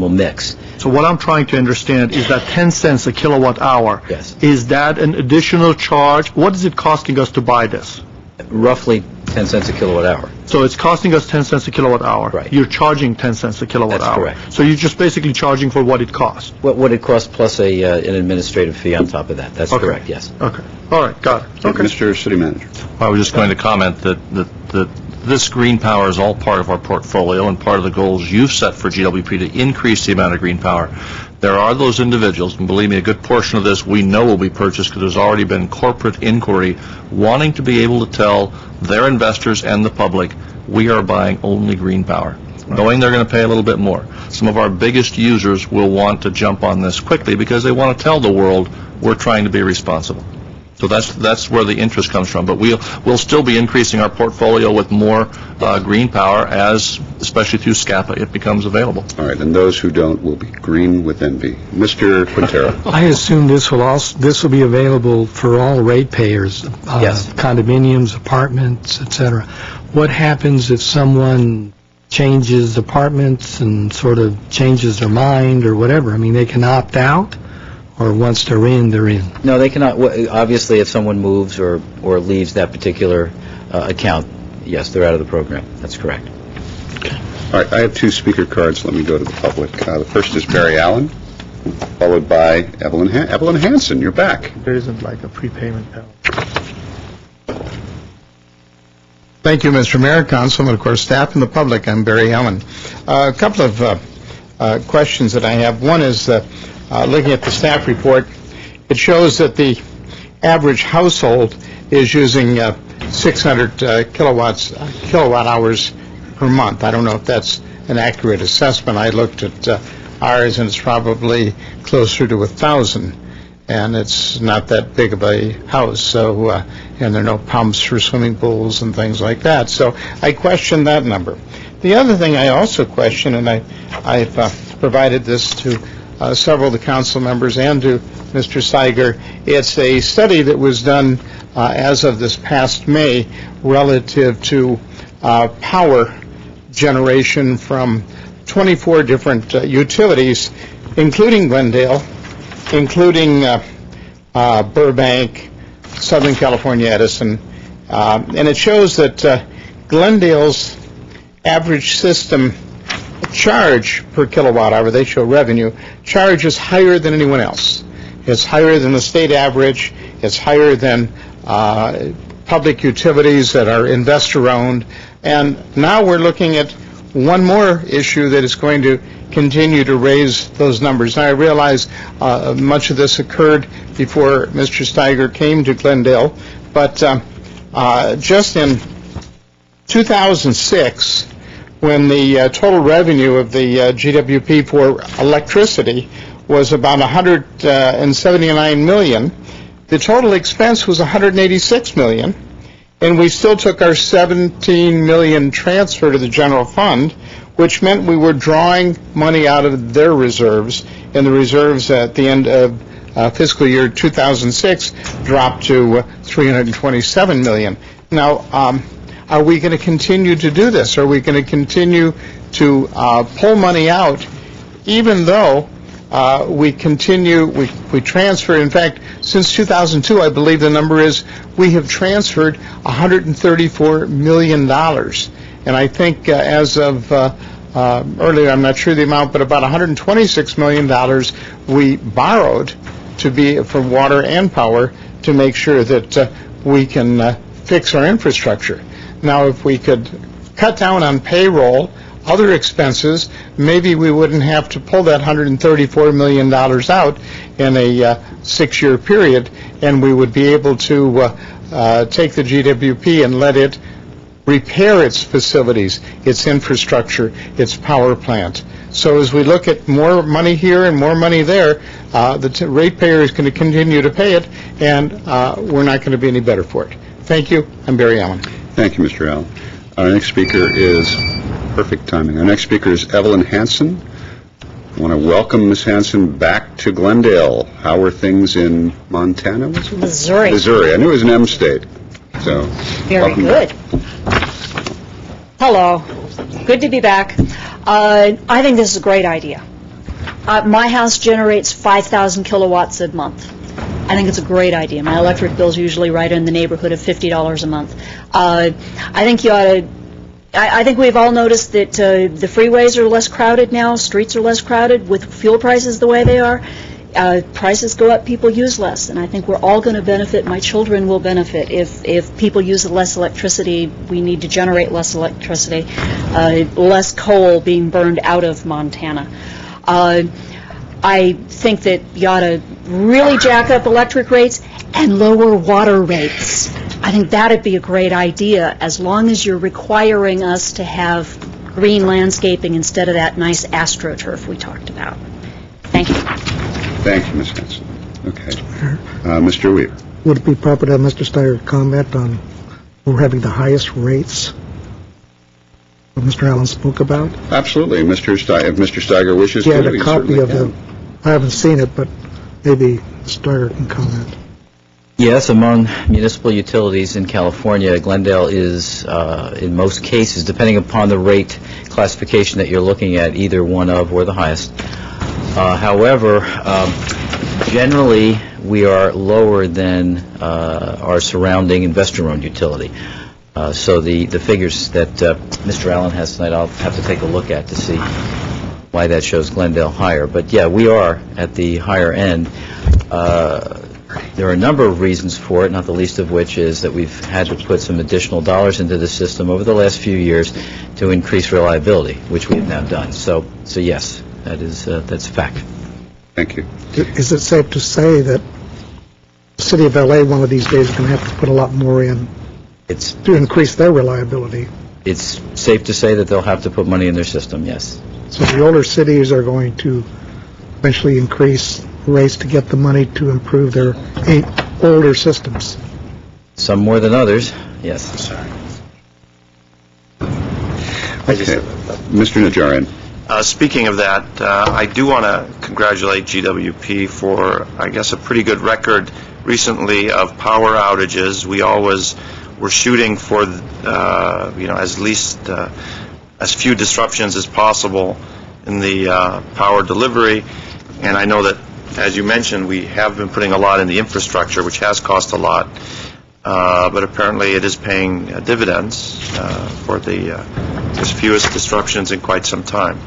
mix. So what I'm trying to understand is that 10 cents a kilowatt hour. Yes. Is that an additional charge? What is it costing us to buy this? Roughly 10 cents a kilowatt hour. So it's costing us 10 cents a kilowatt hour. Right. You're charging 10 cents a kilowatt hour. That's correct. So you're just basically charging for what it costs. What it costs plus an administrative fee on top of that. That's correct, yes. Okay. All right, got it. Okay. Mr. City Manager. I was just going to comment that this green power is all part of our portfolio and part of the goals you've set for GWP to increase the amount of green power. There are those individuals, and believe me, a good portion of this we know will be purchased because there's already been corporate inquiry wanting to be able to tell their investors and the public, we are buying only green power, knowing they're going to pay a little bit more. Some of our biggest users will want to jump on this quickly because they want to tell the world we're trying to be responsible. So that's where the interest comes from. But we'll still be increasing our portfolio with more green power as, especially through SCAPA, it becomes available. All right, and those who don't will be green with envy. Mr. Quintero. I assume this will be available for all ratepayers. Yes. Condominiums, apartments, etc. What happens if someone changes apartments and sort of changes their mind or whatever? I mean, they can opt out? Or once they're in, they're in? No, they cannot. Obviously, if someone moves or leaves that particular account, yes, they're out of the program. That's correct. All right, I have 2 speaker cards. Let me go to the public. The first is Barry Allen, followed by Evelyn Hansen. You're back. There isn't like a prepayment penalty. Thank you, Mr. Mayor, Councilman, of course, staff and the public. I'm Barry Allen. A couple of questions that I have. One is looking at the staff report, it shows that the average household is using 600 kilowatt hours per month. I don't know if that's an accurate assessment. I looked at ours, and it's probably closer to 1,000, and it's not that big of a house. So, and there are no pumps for swimming pools and things like that. So I question that number. The other thing I also question, and I've provided this to several of the council members and to Mr. Steiger. It's a study that was done as of this past May relative to power generation from 24 different utilities, including Glendale, including Burbank, Southern California Edison, and it shows that Glendale's average system charge per kilowatt hour, they show revenue, charge is higher than anyone else. It's higher than the state average. It's higher than public utilities that are investor-owned, and now we're looking at one more issue that is going to continue to raise those numbers. Now, I realize much of this occurred before Mr. Steiger came to Glendale, but just in 2006, when the total revenue of the GWP for electricity was about $179 million, the total expense was $186 million, and we still took our $17 million transfer to the general fund, which meant we were drawing money out of their reserves, and the reserves at the end of fiscal year 2006 dropped to $327 million. Now, are we going to continue to do this? Are we going to continue to pull money out, even though we transfer? In fact, since 2002, I believe the number is we have transferred $134 million. And I think as of earlier, I'm not sure the amount, but about $126 million we borrowed for water and power to make sure that we can fix our infrastructure. Now, if we could cut down on payroll, other expenses, maybe we wouldn't have to pull that $134 million out in a 6-year period, and we would be able to take the GWP and let it repair its facilities, its infrastructure, its power plant. So as we look at more money here and more money there, the ratepayer is going to continue to pay it, and we're not going to be any better for it. Thank you. I'm Barry Allen. Thank you, Mr. Allen. Our next speaker is perfect timing. Our next speaker is Evelyn Hansen. I want to welcome Ms. Hansen back to Glendale. How are things in Montana? Missouri. Missouri. I knew it was an M state. So Very good. Back. Hello. Good to be back. I think this is a great idea. My house generates 5,000 kilowatts a month. I think it's a great idea. My electric bill's usually right in the neighborhood of $50 a month. I think you ought to. I think we've all noticed that the freeways are less crowded now, streets are less crowded with fuel prices the way they are. Prices go up, people use less, and I think we're all going to benefit. My children will benefit if people use less electricity. We need to generate less electricity, less coal being burned out of Montana. I think that you ought to really jack up electric rates and lower water rates. I think that'd be a great idea, as long as you're requiring us to have green landscaping instead of that nice astroturf we talked about. Thank you. Thank you, Ms. Hansen. Okay. Mr. Weaver. Would it be proper to have Mr. Steyer comment on we're having the highest rates that Mr. Allen spoke about? Absolutely. If Mr. Steiger wishes to. He had a copy of the. I haven't seen it, but maybe Steyer can comment. Yes, among municipal utilities in California, Glendale is, in most cases, depending upon the rate classification that you're looking at, either one of or the highest. However, generally, we are lower than our surrounding investor-owned utility. So the figures that Mr. Allen has tonight, I'll have to take a look at to see why that shows Glendale higher. But yeah, we are at the higher end. There are a number of reasons for it, not the least of which is that we've had to put some additional dollars into the system over the last few years to increase reliability, which we have now done. So yes, that's a fact. Thank you. Is it safe to say that the city of L.A. one of these days is going to have to put a lot more in to increase their reliability? It's safe to say that they'll have to put money in their system, yes. So the older cities are going to eventually increase rates to get the money to improve their older systems. Some more than others, yes. Okay. Mr. Najarian. Speaking of that, I do want to congratulate GWP for, I guess, a pretty good record recently of power outages. We always were shooting for, as few disruptions as possible in the power delivery. And I know that, as you mentioned, we have been putting a lot in the infrastructure, which has cost a lot, but apparently it is paying dividends for the fewest disruptions in quite some time.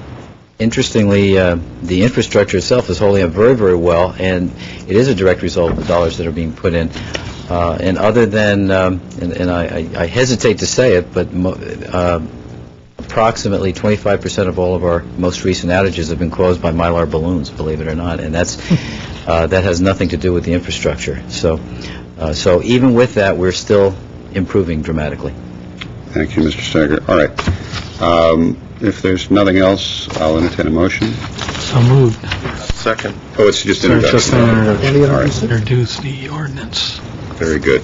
Interestingly, the infrastructure itself is holding up very, very well, and it is a direct result of the dollars that are being put in. And other than, and I hesitate to say it, but approximately 25% of all of our most recent outages have been caused by Mylar balloons, believe it or not, and that has nothing to do with the infrastructure. So even with that, we're still improving dramatically. Thank you, Mr. Steiger. All right. If there's nothing else, I'll entertain a motion. So moved. Second. Oh, it's just introduction. Just an introduction. All right. Introduce the ordinance. Very good.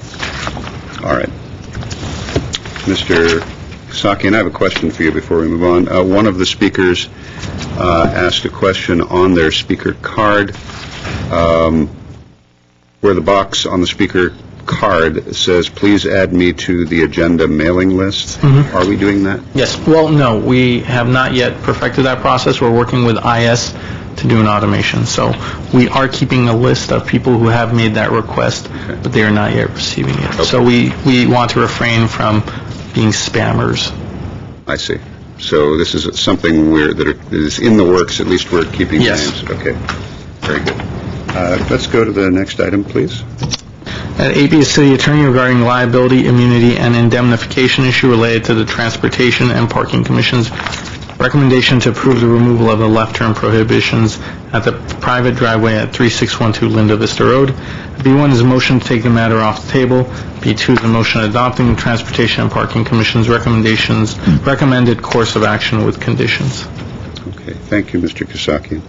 All right. Mr. Kasakian, I have a question for you before we move on. One of the speakers asked a question on their speaker card, where the box on the speaker card says, please add me to the agenda mailing list. Mm-hmm. Are we doing that? Yes. Well, no, we have not yet perfected that process. We're working with IS to do an automation. So we are keeping a list of people who have made that request, but they are not yet receiving it. Okay. So we want to refrain from being spammers. I see. So this is something that is in the works. At least we're keeping names. Okay. Very good. Let's go to the next item, please. At 8B, City Attorney regarding liability, immunity, and indemnification issue related to the Transportation and Parking Commission's recommendation to approve the removal of the left turn prohibitions at the private driveway at 3612 Linda Vista Road. B1 is a motion to take the matter off the table. B2 is a motion adopting the Transportation and Parking Commission's recommended course of action with conditions. Okay. Thank you, Mr. Kasakian.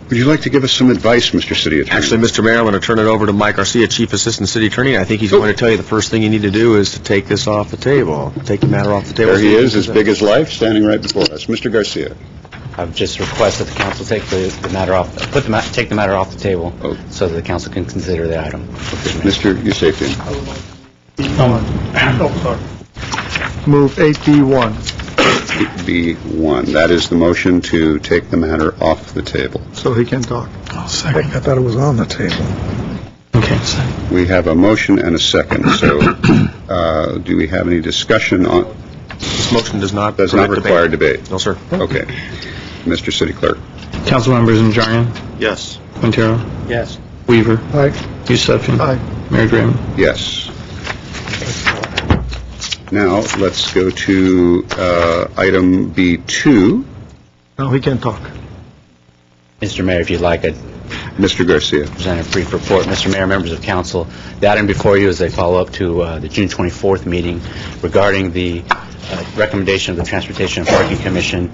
Would you like to give us some advice, Mr. City Attorney? Actually, Mr. Mayor, I'm going to turn it over to Mike Garcia, Chief Assistant City Attorney. I think he's going to tell you the first thing you need to do is to take this off the table. Take the matter off the table. There he is, as big as life, standing right before us. Mr. Garcia. I would just request that the council take the matter off, take the matter off the table so that the council can consider the item. Mr. Yusefian. Move 8B1. 8B1. That is the motion to take the matter off the table. So he can talk. I thought it was on the table. Okay. We have a motion and a second. So do we have any discussion on... This motion does not require debate. No, sir. Okay. Mr. City Clerk. Council members Najarian? Yes. Quintero? Yes. Weaver? Aye. Yusefian? Aye. Mayor Draymond? Yes. Now, let's go to item B2. No, he can talk. Mr. Mayor, if you'd like, I'd Mr. Garcia. present a brief report. Mr. Mayor, members of council, the item before you is a follow-up to the June 24th meeting regarding the recommendation of the Transportation and Parking Commission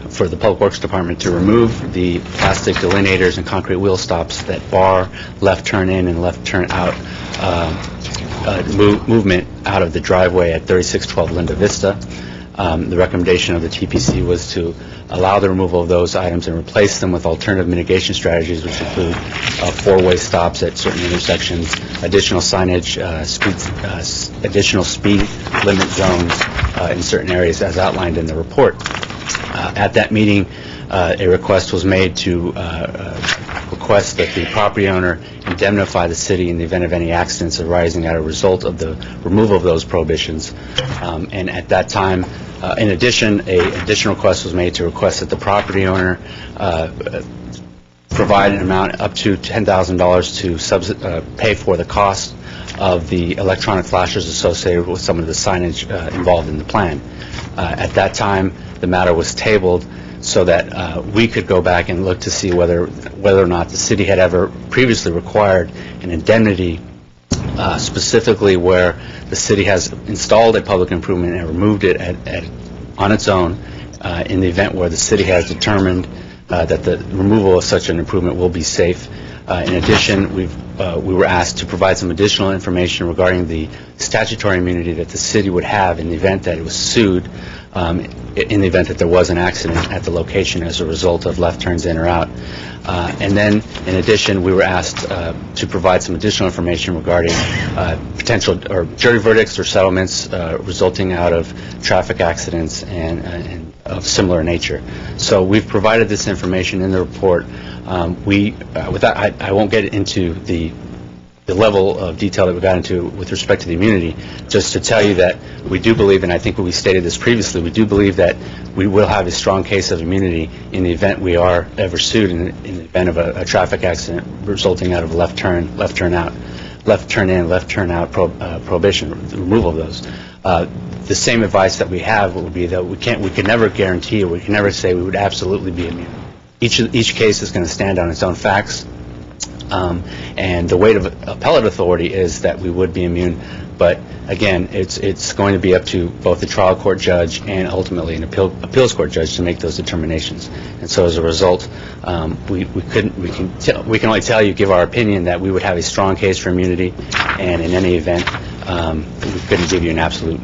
for the Public Works Department to remove the plastic delineators and concrete wheel stops that bar left turn in and left turn out movement out of the driveway at 3612 Linda Vista. The recommendation of the TPC was to allow the removal of those items and replace them with alternative mitigation strategies, which include four-way stops at certain intersections, additional signage, additional speed limit zones in certain areas as outlined in the report. At that meeting, a request was made to request that the property owner indemnify the city in the event of any accidents arising as a result of the removal of those prohibitions. And at that time, in addition, an additional request was made to request that the property owner provide an amount up to $10,000 to pay for the cost of the electronic flashers associated with some of the signage involved in the plan. At that time, the matter was tabled so that we could go back and look to see whether or not the city had ever previously required an indemnity, specifically where the city has installed a public improvement and removed it on its own in the event where the city has determined that the removal of such an improvement will be safe. In addition, we were asked to provide some additional information regarding the statutory immunity that the city would have in the event that it was sued, in the event that there was an accident at the location as a result of left turns in or out. And then, in addition, we were asked to provide some additional information regarding potential or jury verdicts or settlements resulting out of traffic accidents and of similar nature. So we've provided this information in the report. I won't get into the the level of detail that we got into with respect to the immunity, just to tell you that we do believe, and I think we stated this previously, we do believe that we will have a strong case of immunity in the event we are ever sued in the event of a traffic accident resulting out of left turn in, left turn out prohibition, removal of those. The same advice that we have would be that we can never guarantee, or we can never say we would absolutely be immune. Each case is going to stand on its own facts, and the weight of appellate authority is that we would be immune. But again, it's going to be up to both the trial court judge and ultimately an appeals court judge to make those determinations. And so as a result, we can only tell you, give our opinion that we would have a strong case for immunity, and in any event, we couldn't give you an absolute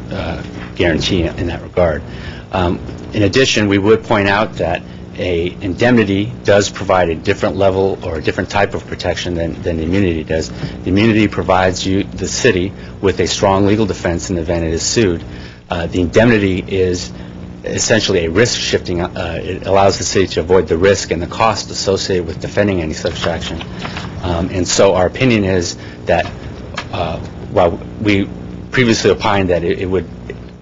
guarantee in that regard. In addition, we would point out that a indemnity does provide a different level or a different type of protection than the immunity does. The immunity provides you, the city, with a strong legal defense in the event it is sued. The indemnity is essentially a risk shifting. It allows the city to avoid the risk and the cost associated with defending any such action. And so our opinion is that while we previously opined that it would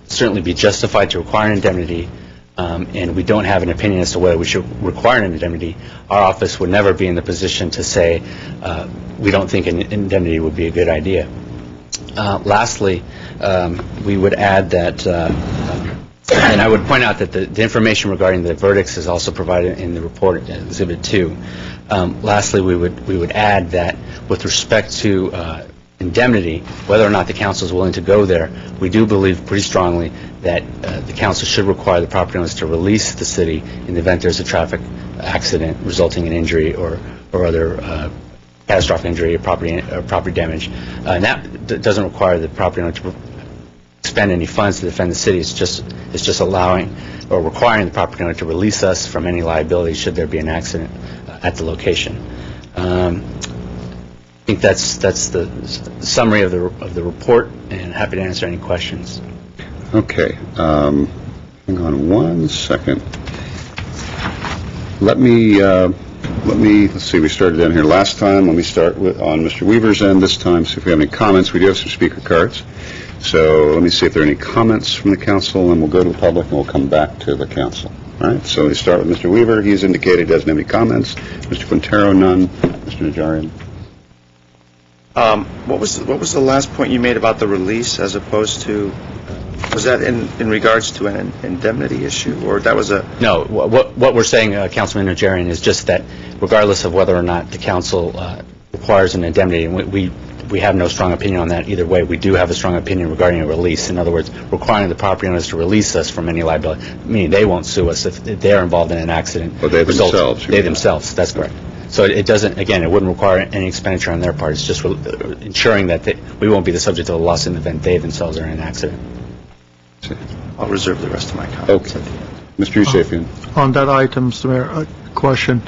certainly be justified to require an indemnity, and we don't have an opinion as to whether we should require an indemnity, our office would never be in the position to say we don't think an indemnity would be a good idea. Lastly, we would add that, and I would point out that the information regarding the verdicts is also provided in the report, Exhibit 2. Lastly, we would add that with respect to indemnity, whether or not the council is willing to go there, we do believe pretty strongly that the council should require the property owners to release the city in the event there's a traffic accident resulting in injury or other catastrophic injury or property damage. And that doesn't require the property owner to expend any funds to defend the city. It's just allowing or requiring the property owner to release us from any liability should there be an accident at the location. I think that's the summary of the report, and happy to answer any questions. Okay. Hang on one second. Let's see, we started down here last time. Let me start on Mr. Weaver's end this time, see if we have any comments. We do have some speaker cards. So let me see if there are any comments from the council, and we'll go to the public, and we'll come back to the council. All right, so we start with Mr. Weaver. He's indicated he doesn't have any comments. Mr. Quintero, none. Mr. Najarian. What was the last point you made about the release as opposed to, was that in regards to an indemnity issue, or that was a... No, what we're saying, Councilman Najarian, is just that regardless of whether or not the council requires an indemnity, and we have no strong opinion on that either way, we do have a strong opinion regarding a release. In other words, requiring the property owners to release us from any liability, meaning they won't sue us if they're involved in an accident. But they themselves. They themselves, that's correct. So it doesn't, again, it wouldn't require any expenditure on their part. It's just ensuring that we won't be the subject of a loss in the event they themselves are in an accident. I'll reserve the rest of my comments. Okay. Mr. Yusefian. On that item, Mr. Mayor, a question.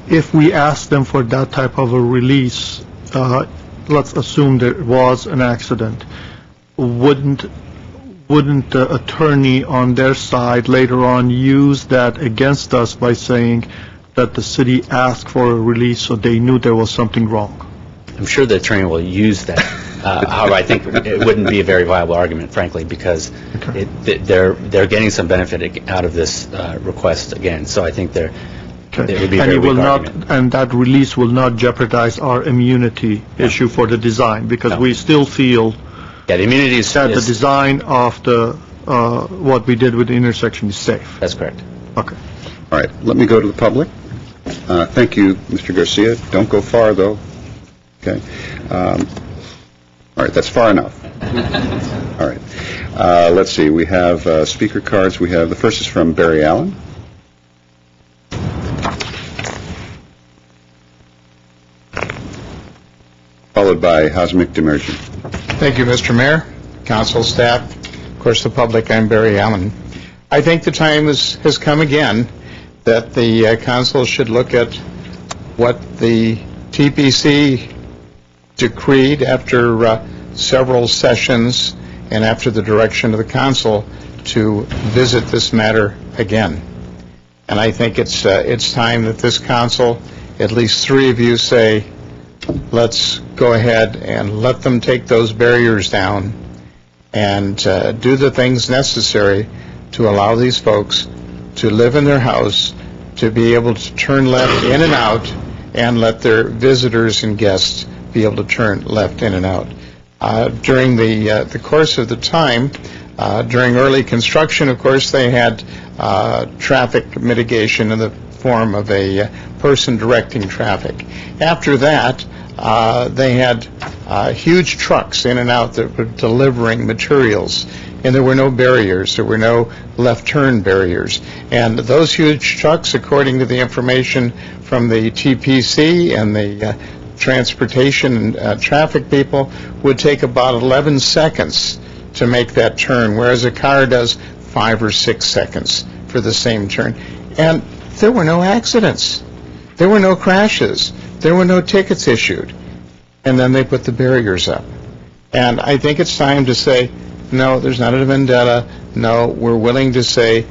If we ask them for that type of a release, let's assume there was an accident, wouldn't the attorney on their side later on use that against us by saying that the city asked for a release so they knew there was something wrong? I'm sure the attorney will use that. However, I think it wouldn't be a very viable argument, frankly, because they're getting some benefit out of this request again. So I think it would be a very weak argument. And that release will not jeopardize our immunity issue for the design, because we still feel the immunity is that the design of the what we did with the intersection is safe. That's correct. Okay. All right. Let me go to the public. Thank you, Mr. Garcia. Don't go far, though. Okay. All right. That's far enough. All right. Let's see. We have speaker cards. The first is from Barry Allen. Followed by Hazmik Demirjian. Thank you, Mr. Mayor, council, staff, of course, the public. I'm Barry Allen. I think the time has come again that the council should look at what the TPC decreed after several sessions and after the direction of the council to visit this matter again. And I think it's time that this council, at least three of you, say, let's go ahead and let them take those barriers down and do the things necessary to allow these folks to live in their house, to be able to turn left in and out, and let their visitors and guests be able to turn left in and out. During the course of the time, during early construction, of course, they had traffic mitigation in the form of a person directing traffic. After that, they had huge trucks in and out that were delivering materials, and there were no barriers. There were no left turn barriers. And those huge trucks, according to the information from the TPC and the transportation and traffic people, would take about 11 seconds to make that turn, whereas a car does 5 or 6 seconds for the same turn. And there were no accidents. There were no crashes. There were no tickets issued. And then they put the barriers up. And I think it's time to say, no, there's not a vendetta. No, we're willing to say,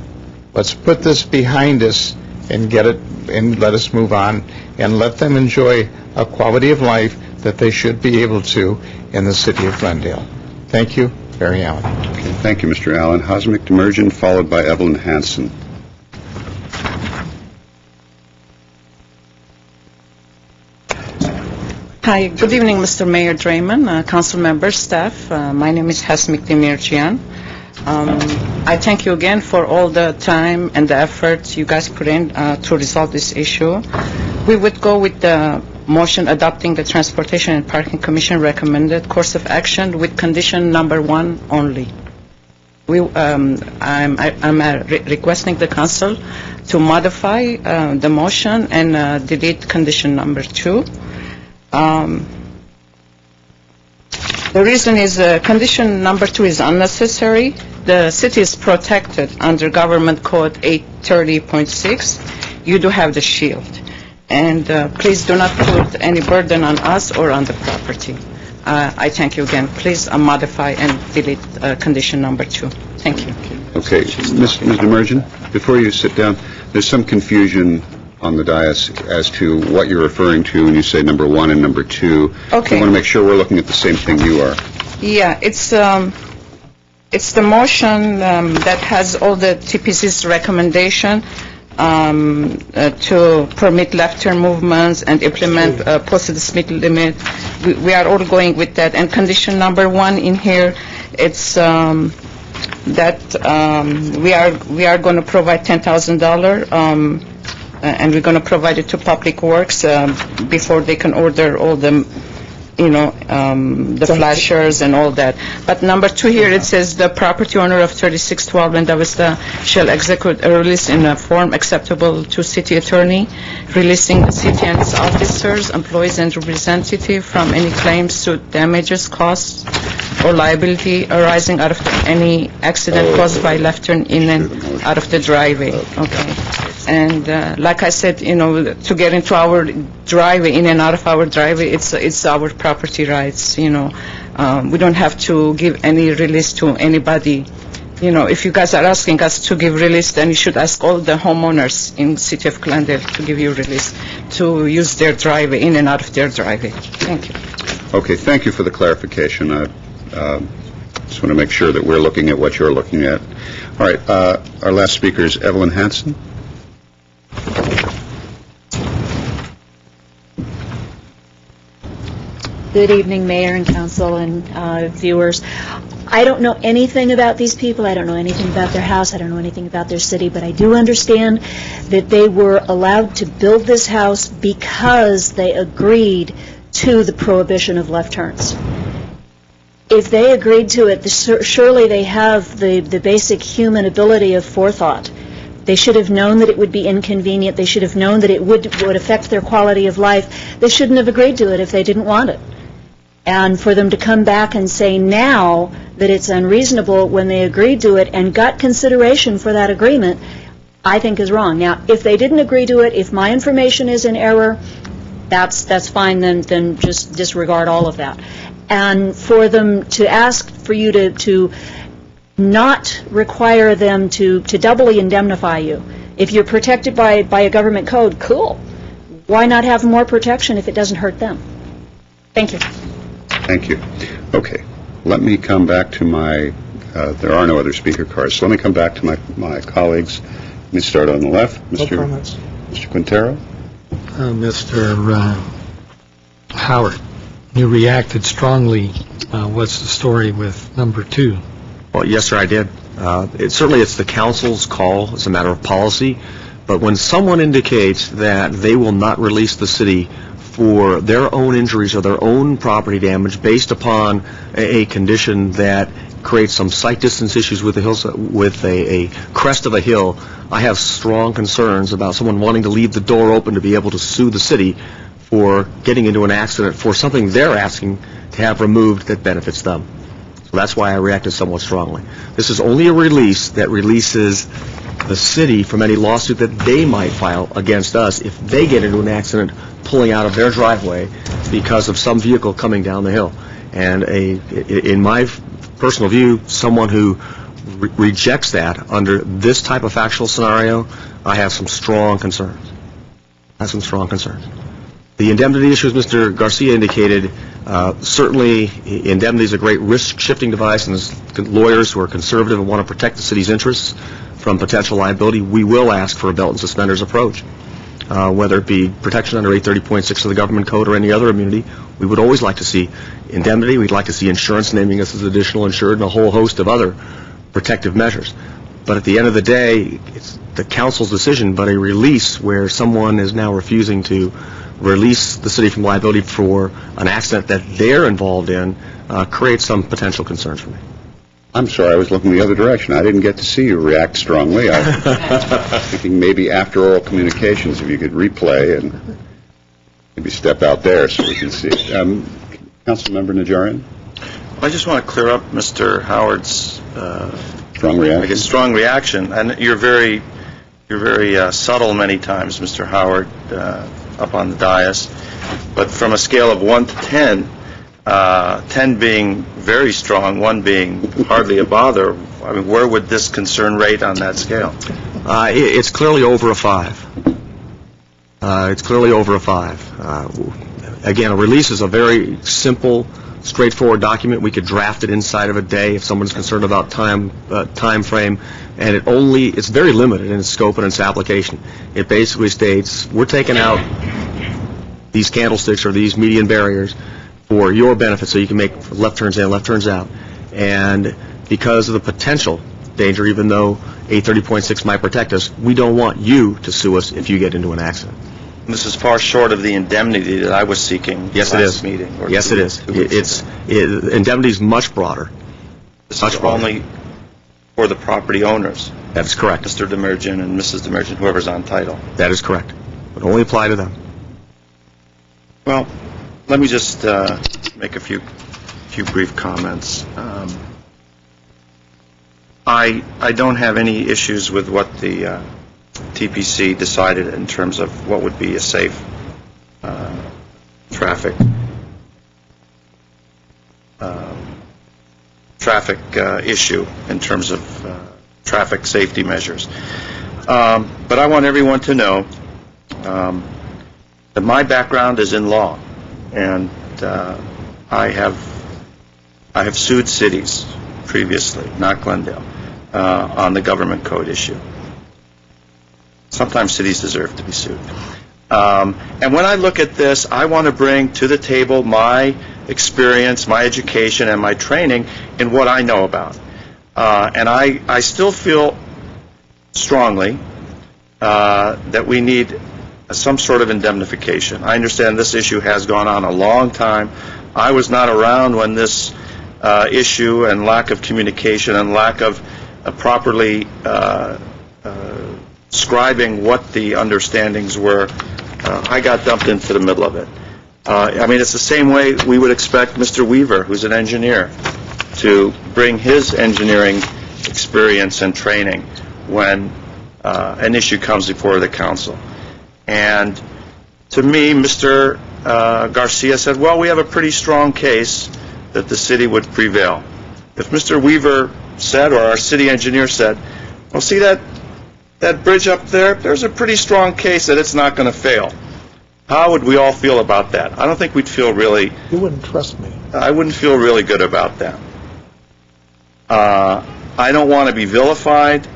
let's put this behind us and get it, and let us move on, and let them enjoy a quality of life that they should be able to in the city of Glendale. Thank you, Barry Allen. Okay, thank you, Mr. Allen. Hosmic Demerjen, followed by Evelyn Hansen. Hi, good evening, Mr. Mayor Draymond, council members, staff. My name is Hasmik Demircian. I thank you again for all the time and the effort you guys put in to resolve this issue. We would go with the motion adopting the Transportation and Parking Commission recommended course of action with condition number 1 only. I'm requesting the council to modify the motion and delete condition number 2. The reason is condition number 2 is unnecessary. The city is protected under Government Code 830.6. You do have the shield. And please do not put any burden on us or on the property. I thank you again. Please modify and delete condition number 2. Thank you. Okay, Ms. Demerjen, before you sit down, there's some confusion on the dais as to what you're referring to when you say number 1 and number 2. Okay. I want to make sure we're looking at the same thing you are. Yeah, it's the motion that has all the TPC's recommendation to permit left turn movements and implement posted speed limit. We are all going with that. And condition number 1 in here, it's that we are going to provide $10,000. And we're going to provide it to Public Works before they can order all the, the flashers and all that. But number 2 here, it says the property owner of 3612 Linda Vista shall execute a release in a form acceptable to city attorney, releasing the city and its officers, employees, and representative from any claims, suit, damages, costs, or liability arising out of any accident caused by left turn in and out of the driveway. Okay. And like I said, to get into our driveway, in and out of our driveway, it's our property rights. We don't have to give any release to anybody. If you guys are asking us to give release, then you should ask all the homeowners in the city of Glendale to give you release to use their driveway, in and out of their driveway. Thank you. Okay, thank you for the clarification. I just want to make sure that we're looking at what you're looking at. All right, our last speaker is Evelyn Hansen. Good evening, Mayor and Council and viewers. I don't know anything about these people. I don't know anything about their house. I don't know anything about their city, but I do understand that they were allowed to build this house because they agreed to the prohibition of left turns. If they agreed to it, surely they have the basic human ability of forethought. They should have known that it would be inconvenient. They should have known that it would affect their quality of life. They shouldn't have agreed to it if they didn't want it. And for them to come back and say now that it's unreasonable when they agreed to it and got consideration for that agreement, I think is wrong. Now, if they didn't agree to it, if my information is in error, that's fine, then just disregard all of that. And for them to ask for you to not require them to doubly indemnify you. If you're protected by a government code, cool. Why not have more protection if it doesn't hurt them? Thank you. Thank you. Okay, let me come back to my, there are no other speaker cards, so let me come back to my colleagues. Let me start on the left. No comments. Mr. Quintero? Mr. Howard, you reacted strongly. What's the story with number 2? Well, yes, sir, I did. Certainly it's the council's call. It's a matter of policy. But when someone indicates that they will not release the city for their own injuries or their own property damage based upon a condition that creates some sight distance issues with the hills, with a crest of a hill, I have strong concerns about someone wanting to leave the door open to be able to sue the city for getting into an accident for something they're asking to have removed that benefits them. So that's why I reacted somewhat strongly. This is only a release that releases the city from any lawsuit that they might file against us if they get into an accident pulling out of their driveway because of some vehicle coming down the hill. And in my personal view, someone who rejects that under this type of factual scenario, I have some strong concerns. The indemnity issue, as Mr. Garcia indicated, certainly indemnity is a great risk-shifting device, and as lawyers who are conservative and want to protect the city's interests from potential liability, we will ask for a belt and suspenders approach. Whether it be protection under 830.6 of the government code or any other immunity, we would always like to see indemnity. We'd like to see insurance naming us as additional insured and a whole host of other protective measures. But at the end of the day, it's the council's decision, but a release where someone is now refusing to release the city from liability for an accident that they're involved in creates some potential concerns for me. I'm sorry, I was looking the other direction. I didn't get to see you react strongly. I was thinking maybe after oral communications, if you could replay and maybe step out there so we can see. Councilmember Najarian? I just want to clear up Mr. Howard's strong reaction. I guess strong reaction, and you're very subtle many times, Mr. Howard, up on the dais. But from a scale of 1 to 10, 10 being very strong, 1 being hardly a bother, I mean, where would this concern rate on that scale? It's clearly over a 5. It's clearly over a 5. Again, a release is a very simple, straightforward document. We could draft it inside of a day if someone's concerned about time frame, and it's very limited in its scope and its application. It basically states, we're taking out these candlesticks or these median barriers for your benefit so you can make left turns in, left turns out. And because of the potential danger, even though 830.6 might protect us, we don't want you to sue us if you get into an accident. This is far short of the indemnity that I was seeking last meeting. Yes, it is. Indemnity is much broader. This is only for the property owners. That's correct. Mr. Demerjen and Mrs. Demerjen, whoever's on title. That is correct. It would only apply to them. Well, let me just make a few brief comments. I don't have any issues with what the TPC decided in terms of what would be a safe traffic issue in terms of traffic safety measures. But I want everyone to know that my background is in law, and I have sued cities previously, not Glendale, on the government code issue. Sometimes cities deserve to be sued. And when I look at this, I want to bring to the table my experience, my education, and my training in what I know about. And I still feel strongly that we need some sort of indemnification. I understand this issue has gone on a long time. I was not around when this issue and lack of communication and lack of properly describing what the understandings were, I got dumped into the middle of it. I mean, it's the same way we would expect Mr. Weaver, who's an engineer, to bring his engineering experience and training when an issue comes before the council. And to me, Mr. Garcia said, well, we have a pretty strong case that the city would prevail. If Mr. Weaver said, or our city engineer said, well, see that bridge up there? There's a pretty strong case that it's not going to fail. how would we all feel about that? I don't think we'd feel really... You wouldn't trust me. I wouldn't feel really good about that. I don't want to be vilified.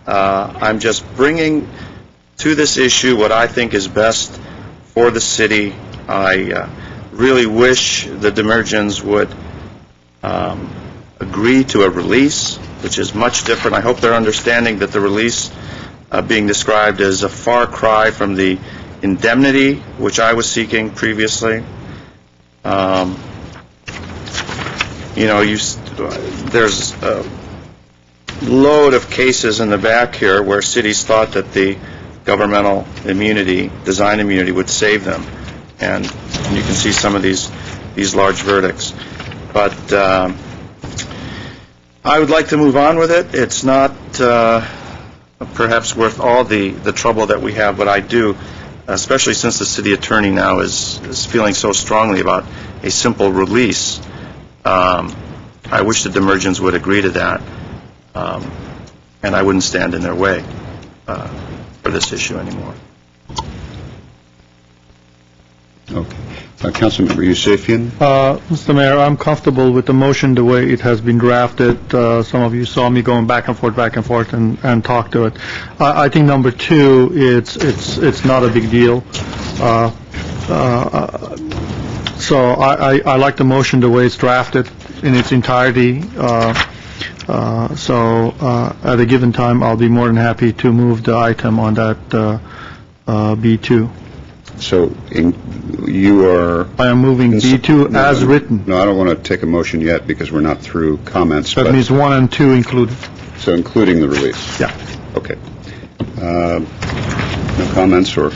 I'm just bringing to this issue what I think is best for the city. I really wish the Demergens would agree to a release, which is much different. I hope they're understanding that the release being described as a far cry from the indemnity, which I was seeking previously. There's a load of cases in the back here where cities thought that the governmental immunity, design immunity, would save them. And you can see some of these large verdicts. But I would like to move on with it. It's not perhaps worth all the trouble that we have, but I do, especially since the city attorney now is feeling so strongly about a simple release. I wish the Demergens would agree to that, and I wouldn't stand in their way for this issue anymore. Okay. Councilmember Yusefian? Mr. Mayor, I'm comfortable with the motion the way it has been drafted. Some of you saw me going back and forth and talk to it. I think number two, it's not a big deal. So I like the motion the way it's drafted in its entirety. So at a given time, I'll be more than happy to move the item on that B2. So you are... I am moving B2 as written. No, I don't want to take a motion yet because we're not through comments. That means 1 and 2 included. So including the release? Yeah. Okay. No comments or...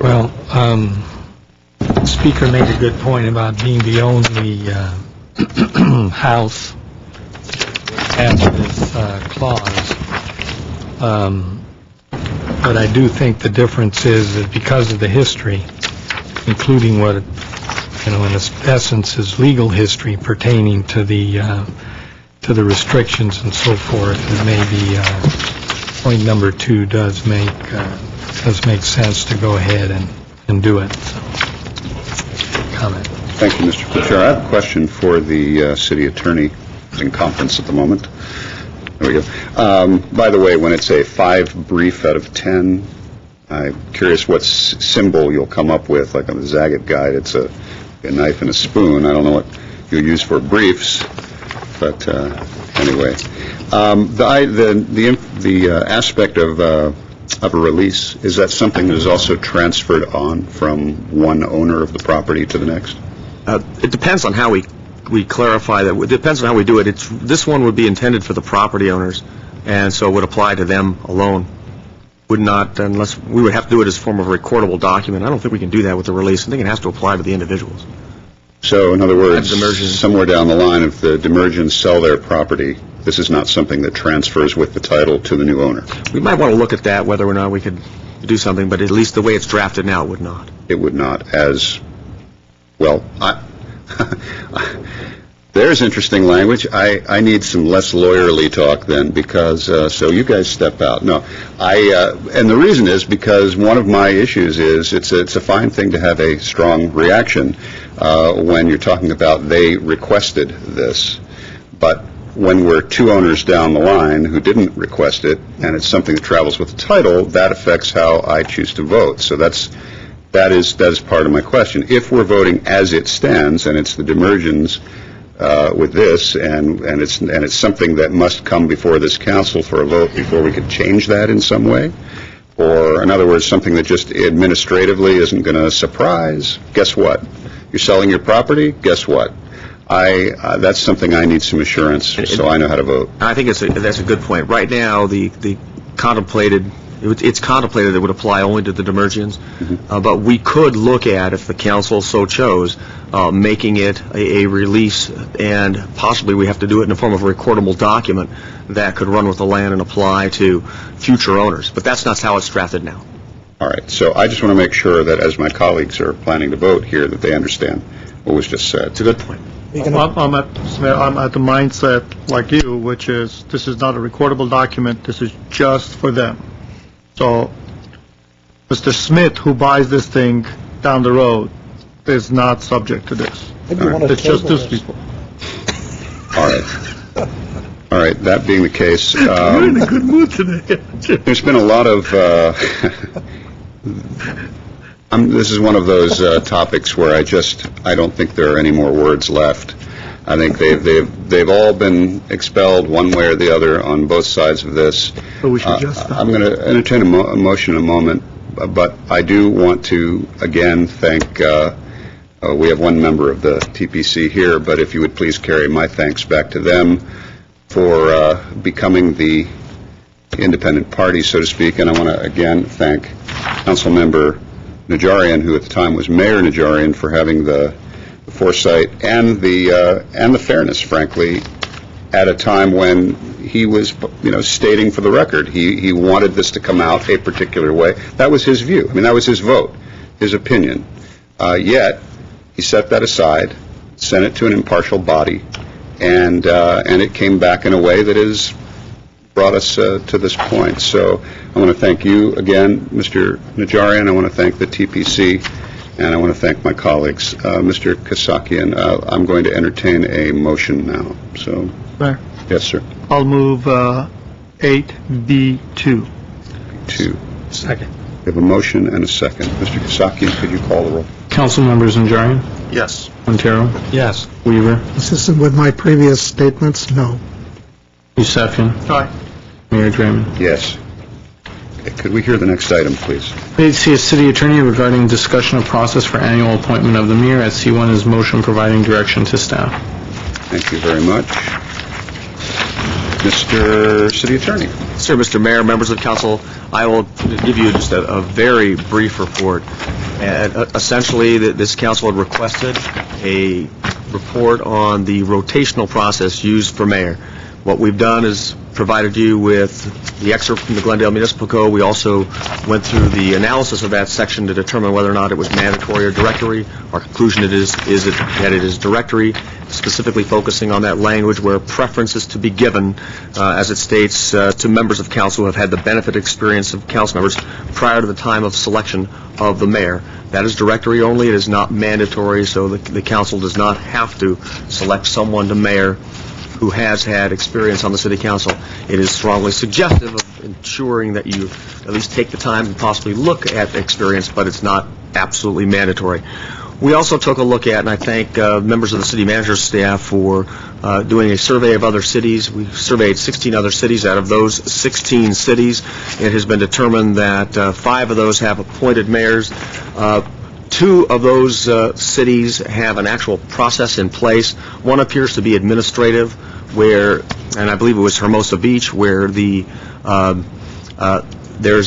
Well, the speaker made a good point about being the only house that has this clause. But I do think the difference is that because of the history, including what, in essence is legal history pertaining to the restrictions and so forth, it may be point number 2 does make sense to go ahead and do it. So, comment. Thank you, Mr. Chair. I have a question for the city attorney in conference at the moment. There we go. By the way, when it's a 5 brief out of 10, I'm curious what symbol you'll come up with. Like on the Zagat guide, it's a knife and a spoon. I don't know what you'll use for briefs, but anyway. The aspect of a release, is that something that is also transferred on from one owner of the property to the next? It depends on how we clarify that. It depends on how we do it. This one would be intended for the property owners, and so it would apply to them alone. Would not, unless we would have to do it as a form of a recordable document. I don't think we can do that with the release. I think it has to apply to the individuals. So, in other words, somewhere down the line, if the Demergens sell their property, this is not something that transfers with the title to the new owner? We might want to look at that, whether or not we could do something, but at least the way it's drafted now, it would not. It would not, as, well, there's interesting language. I need some less lawyerly talk then, because, so you guys step out. No, and the reason is because one of my issues is it's a fine thing to have a strong reaction when you're talking about they requested this, but when we're 2 owners down the line who didn't request it, and it's something that travels with the title, that affects how I choose to vote. So that is part of my question. If we're voting as it stands, and it's the Demergens with this, and it's something that must come before this council for a vote before we could change that in some way, or in other words, something that just administratively isn't going to surprise, guess what? You're selling your property, guess what? That's something I need some assurance so I know how to vote. I think that's a good point. Right now, it's contemplated it would apply only to the Demergens, but we could look at, if the council so chose, making it a release, and possibly we have to do it in the form of a recordable document that could run with the land and apply to future owners. But that's not how it's drafted now. All right. So I just want to make sure that as my colleagues are planning to vote here, that they understand what was just said. It's a good point. I'm at the mindset like you, which is this is not a recordable document. This is just for them. So Mr. Smith, who buys this thing, down the road is not subject to this. Maybe you want to It's just table these this. people. All right, that being the case, You're in a good mood today. there's been a lot of, this is one of those topics where I don't think there are any more words left. I think they've all been expelled one way or the other on both sides of this. So we should just stop. I'm going to entertain a motion in a moment, but I do want to again thank, we have one member of the TPC here, but if you would please carry my thanks back to them for becoming the independent party, so to speak. And I want to again thank Councilmember Najarian, who at the time was Mayor Najarian, for having the foresight and the fairness, frankly, at a time when he was, stating for the record he wanted this to come out a particular way. That was his view. I mean, that was his vote, his opinion. Yet he set that aside, sent it to an impartial body, and it came back in a way that has brought us to this point. So I want to thank you again, Mr. Najarian. I want to thank the TPC, and I want to thank my colleagues. Mr. Kasakian, I'm going to entertain a motion now. So, Mayor, yes, sir. I'll move 8B2. 2. Second. We have a motion and a second. Mr. Kasakian, could you call the roll? Council members Najarian, Yes. Montero, Yes. Weaver, Consistent with my previous statements, no. Yusefian, Aye. Mayor Draymond. Yes. Okay, could we hear the next item, please? See a city attorney regarding discussion of process for annual appointment of the mayor. At C1 is motion providing direction to staff. Thank you very much. Mr. City Attorney. Sir, Mr. Mayor, members of council, I will give you just a very brief report. And essentially, this council had requested a report on the rotational process used for mayor. What we've done is provided you with the excerpt from the Glendale Municipal Code. We also went through the analysis of that section to determine whether or not it was mandatory or directory. Our conclusion that it is directory, specifically focusing on that language where preference is to be given, as it states, to members of council who have had the benefit experience of council members prior to the time of selection of the mayor. That is directory only. It is not mandatory, so the council does not have to select someone to mayor who has had experience on the city council. It is strongly suggestive of ensuring that you at least take the time and possibly look at experience, but it's not absolutely mandatory. We also took a look at, and I thank members of the city manager's staff for doing a survey of other cities. We surveyed 16 other cities. Out of those 16 cities, it has been determined that 5 of those have appointed mayors. 2 of those cities have an actual process in place. One appears to be administrative, where, and I believe it was Hermosa Beach, where there's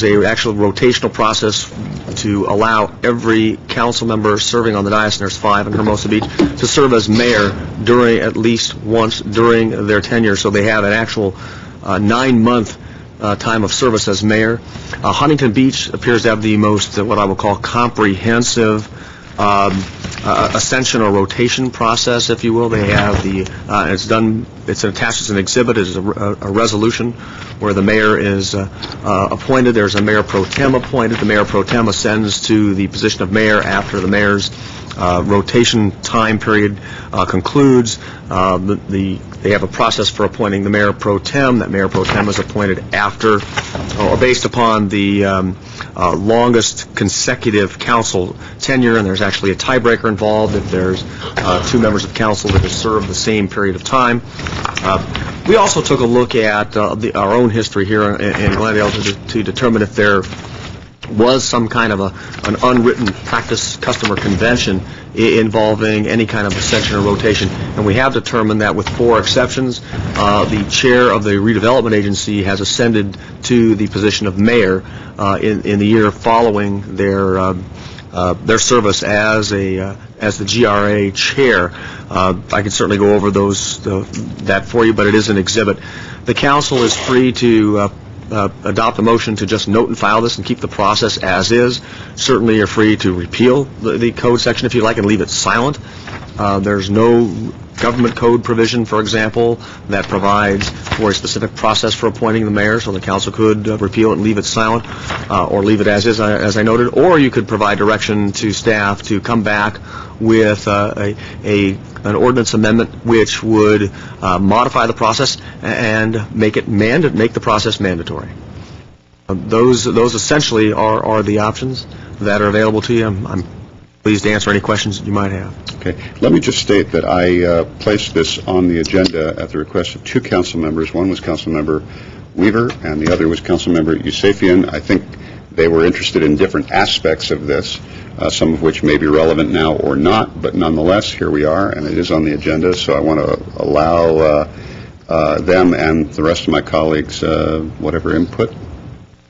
a actual rotational process to allow every council member serving on the dais, and there's 5 in Hermosa Beach, to serve as mayor during at least once during their tenure, so they have an actual 9-month time of service as mayor. Huntington Beach appears to have the most, what I would call, comprehensive ascension or rotation process, if you will. They have it's attached as an exhibit, as a resolution where the mayor is appointed. There's a mayor pro tem appointed. The mayor pro tem ascends to the position of mayor after the mayor's rotation time period concludes. They have a process for appointing the mayor pro tem. That mayor pro tem is appointed after or based upon the longest consecutive council tenure, and there's actually a tiebreaker involved if there's 2 members of council that have served the same period of time. We also took a look at our own history here in Glendale to determine if there was some kind of an unwritten practice, custom, or convention involving any kind of ascension or rotation. And we have determined that with 4 exceptions, the chair of the redevelopment agency has ascended to the position of mayor in the year following their service as the GRA chair. I can certainly go over that for you, but it is an exhibit. The council is free to adopt a motion to just note and file this and keep the process as is. Certainly you're free to repeal the code section if you like and leave it silent. There's no government code provision, for example, that provides for a specific process for appointing the mayor, so the council could repeal it and leave it silent, or leave it as is, as I noted, or you could provide direction to staff to come back with an ordinance amendment which would modify the process and make the process mandatory. Those essentially are the options that are available to you. I'm pleased to answer any questions that you might have. Okay. Let me just state that I placed this on the agenda at the request of two council members. One was Councilmember Weaver, and the other was Councilmember Yusefian. I think they were interested in different aspects of this, some of which may be relevant now or not, but nonetheless, here we are, and it is on the agenda, so I want to allow them and the rest of my colleagues whatever input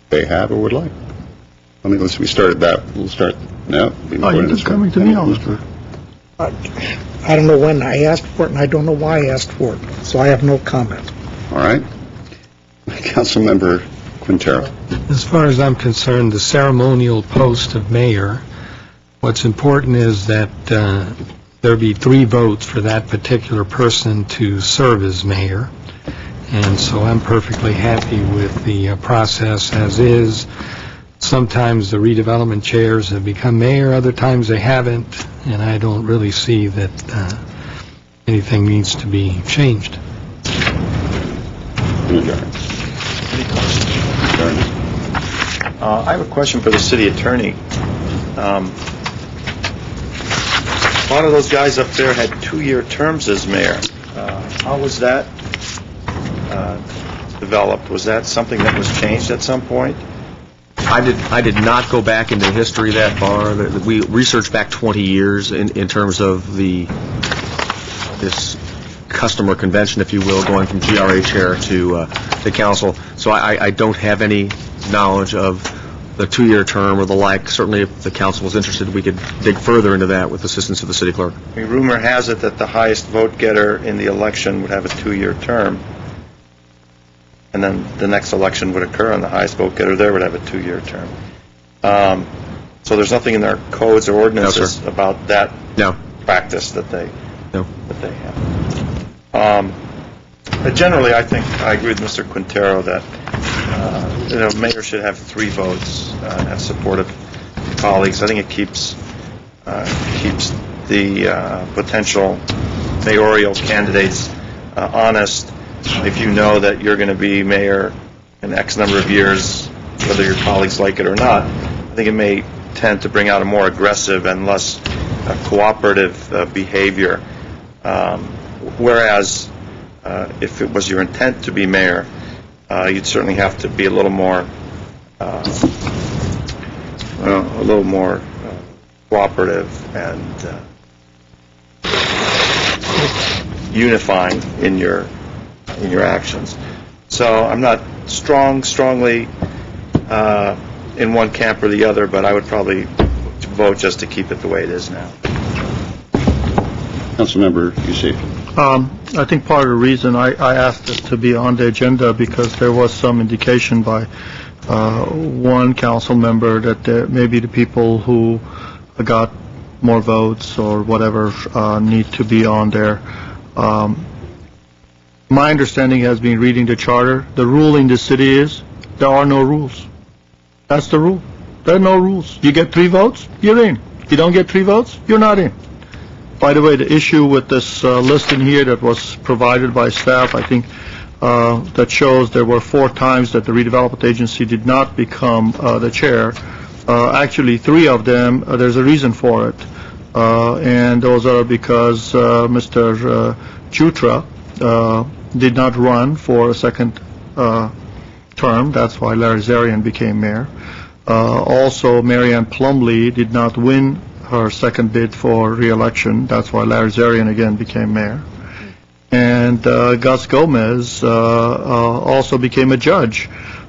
they have or would like. We started that. We'll start now. You're just coming to me all the time. I don't know when I asked for it, and I don't know why I asked for it, so I have no comment. All right. Councilmember Quintero. As far as I'm concerned, the ceremonial post of mayor, what's important is that there be 3 votes for that particular person to serve as mayor. And so I'm perfectly happy with the process as is. Sometimes the redevelopment chairs have become mayor, other times they haven't, and I don't really see that anything needs to be changed. I have a question for the city attorney. A lot of those guys up there had 2-year terms as mayor. How was that developed? Was that something that was changed at some point? I did not go back into history that far. We researched back 20 years in terms of this customer convention, if you will, going from GRA chair to council. So I don't have any knowledge of the 2-year term or the like. Certainly, if the council was interested, we could dig further into that with assistance of the city clerk. I mean, rumor has it that the highest vote getter in the election would have a 2-year term. And then the next election would occur, and the highest vote getter there would have a 2-year term. So there's nothing in their codes or ordinances about that practice that they have. Generally, I think I agree with Mr. Quintero that mayor should have 3 votes and have supportive colleagues. I think it keeps the potential mayoral candidates honest. If you know that you're going to be mayor in X number of years, whether your colleagues like it or not, I think it may tend to bring out a more aggressive and less cooperative behavior. Whereas, if it was your intent to be mayor, you'd certainly have to be a little more cooperative and unifying in your actions. So I'm not strongly in one camp or the other, but I would probably vote just to keep it the way it is now. Councilmember Yusefian. I think part of the reason I asked this to be on the agenda because there was some indication by one council member that maybe the people who got more votes or whatever need to be on there. My understanding has been reading the charter. The rule in the city is there are no rules. That's the rule. There are no rules. You get 3 votes, you're in. You don't get 3 votes, you're not in. By the way, the issue with this list in here that was provided by staff, I think that shows there were 4 times that the redevelopment agency did not become the chair. Actually, 3 of them, there's a reason for it. And those are because Mr. Jutra did not run for a second term. That's why Larry Zarian became mayor. Also, Marianne Plumlee did not win her second bid for re-election. That's why Larry Zarian again became mayor. And Gus Gomez also became a judge.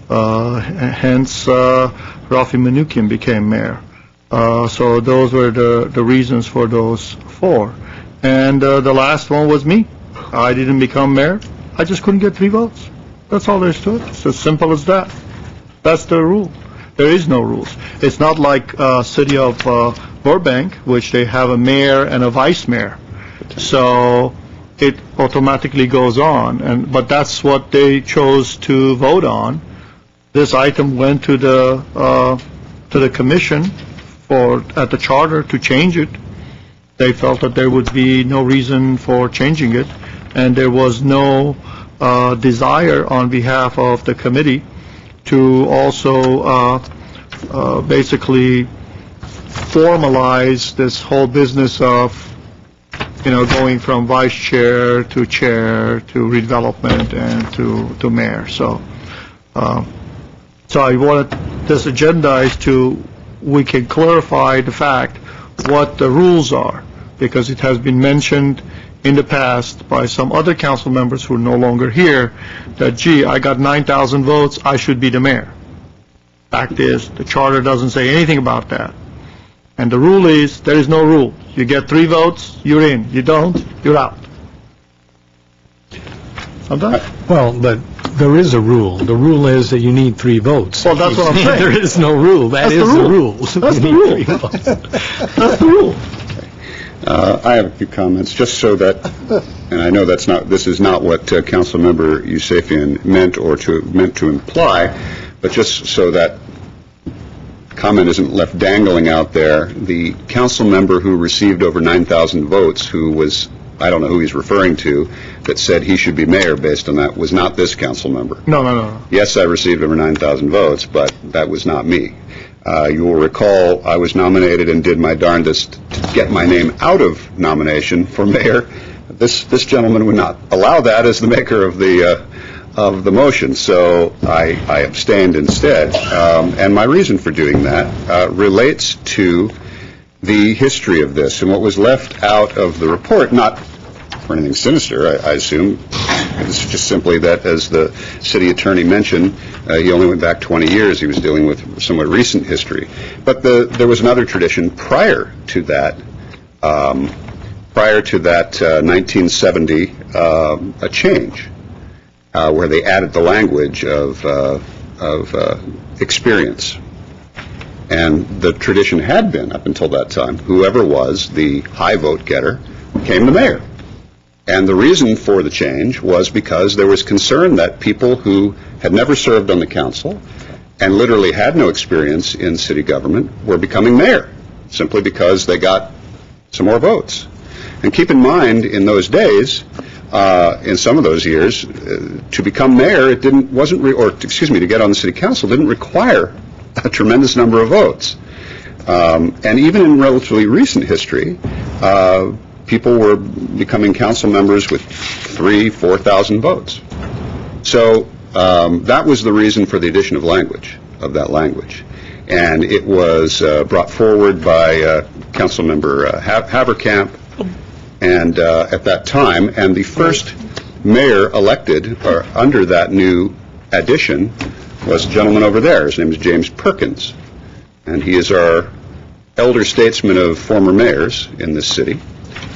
Hence, Rafi Manukian became mayor. So those were the reasons for those 4. And the last one was me. I didn't become mayor. I just couldn't get 3 votes. That's all there is to it. It's as simple as that. That's the rule. There is no rules. It's not like city of Burbank, which they have a mayor and a vice mayor. So it automatically goes on, but that's what they chose to vote on. This item went to the commission at the charter to change it. They felt that there would be no reason for changing it, and there was no desire on behalf of the committee to also basically formalize this whole business of, going from vice chair to redevelopment and to mayor. So I wanted this agenda we can clarify the fact what the rules are, because it has been mentioned in the past by some other council members who are no longer here that, gee, I got 9,000 votes, I should be the mayor. Fact is, the charter doesn't say anything about that. And the rule is, there is no rule. You get 3 votes, you're in. You don't, you're out. I'm done. Well, but there is a rule. The rule is that you need 3 votes. Well, that's what I'm saying. There is no rule. That's the rule. That's the rule. That's the rule. I have a few comments, just so that, and I know this is not what Councilmember Yusefian meant to imply, but just so that comment isn't left dangling out there, the council member who received over 9,000 votes, who was, I don't know who he's referring to, that said he should be mayor based on that, was not this council member. No. Yes, I received over 9,000 votes, but that was not me. You will recall I was nominated and did my darndest to get my name out of nomination for mayor. This gentleman would not allow that as the maker of the motion, so I abstained instead. And my reason for doing that relates to the history of this and what was left out of the report, not for anything sinister, I assume. It's just simply that, as the city attorney mentioned, he only went back 20 years. He was dealing with somewhat recent history. But there was another tradition prior to that 1970, a change where they added the language of experience. And the tradition had been, up until that time, whoever was the high vote getter became the mayor. And the reason for the change was because there was concern that people who had never served on the council and literally had no experience in city government were becoming mayor, simply because they got some more votes. And keep in mind, in those days, in some of those years, to become mayor, to get on the city council didn't require a tremendous number of votes. And even in relatively recent history, people were becoming council members with 3,000, 4,000 votes. So that was the reason for the addition of that language. And it was brought forward by Councilmember Haverkamp, and at that time, and the first mayor elected under that new addition was a gentleman over there. His name is James Perkins, and he is our elder statesman of former mayors in this city.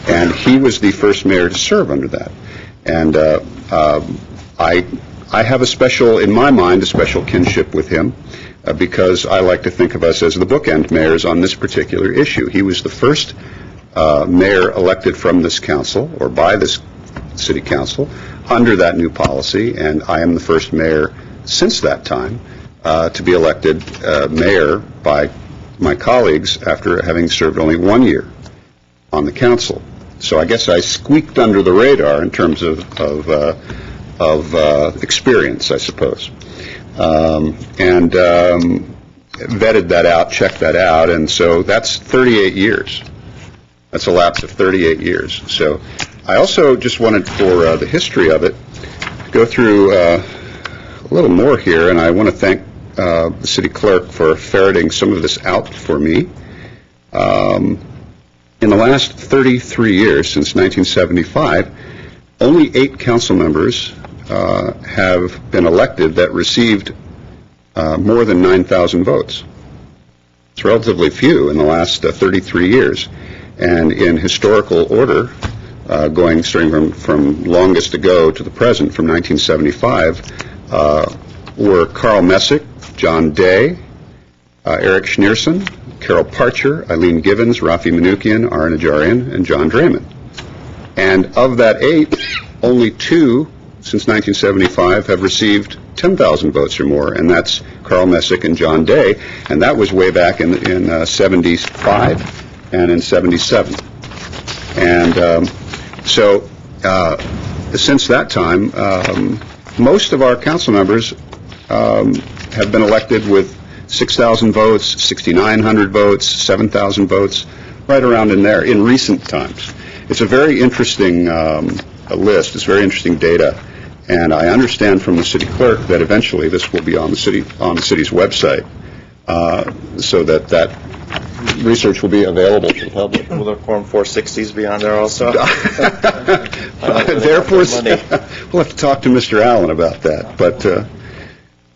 And he was the first mayor to serve under that. And I have in my mind, a special kinship with him because I like to think of us as the bookend mayors on this particular issue. He was the first mayor elected from this council, or by this city council, under that new policy, and I am the first mayor since that time to be elected mayor by my colleagues after having served only 1 year on the council. So I guess I squeaked under the radar in terms of experience, I suppose, and vetted that out, checked that out, and so that's 38 years. That's a lapse of 38 years. So I also just wanted, for the history of it, to go through a little more here, and I want to thank the city clerk for ferreting some of this out for me. In the last 33 years, since 1975, only 8 council members have been elected that received more than 9,000 votes. It's relatively few in the last 33 years. And in historical order, starting from longest ago to the present, from 1975, were Carl Messick, John Day, Eric Schneerson, Carol Parcher, Eileen Givens, Rafi Manukian, Aaron Ajarian, and John Draymond. And of that 8, only 2 since 1975 have received 10,000 votes or more, and that's Carl Messick and John Day, and that was way back in 75 and in 77. And so since that time, most of our council members have been elected with 6,000 votes, 6,900 votes, 7,000 votes, right around in there in recent times. It's a very interesting list. It's very interesting data, and I understand from the city clerk that eventually this will be on the city's website, so that research will be available to the public. Will the Form 460s be on there also? Therefore, we'll have to talk to Mr. Allen about that.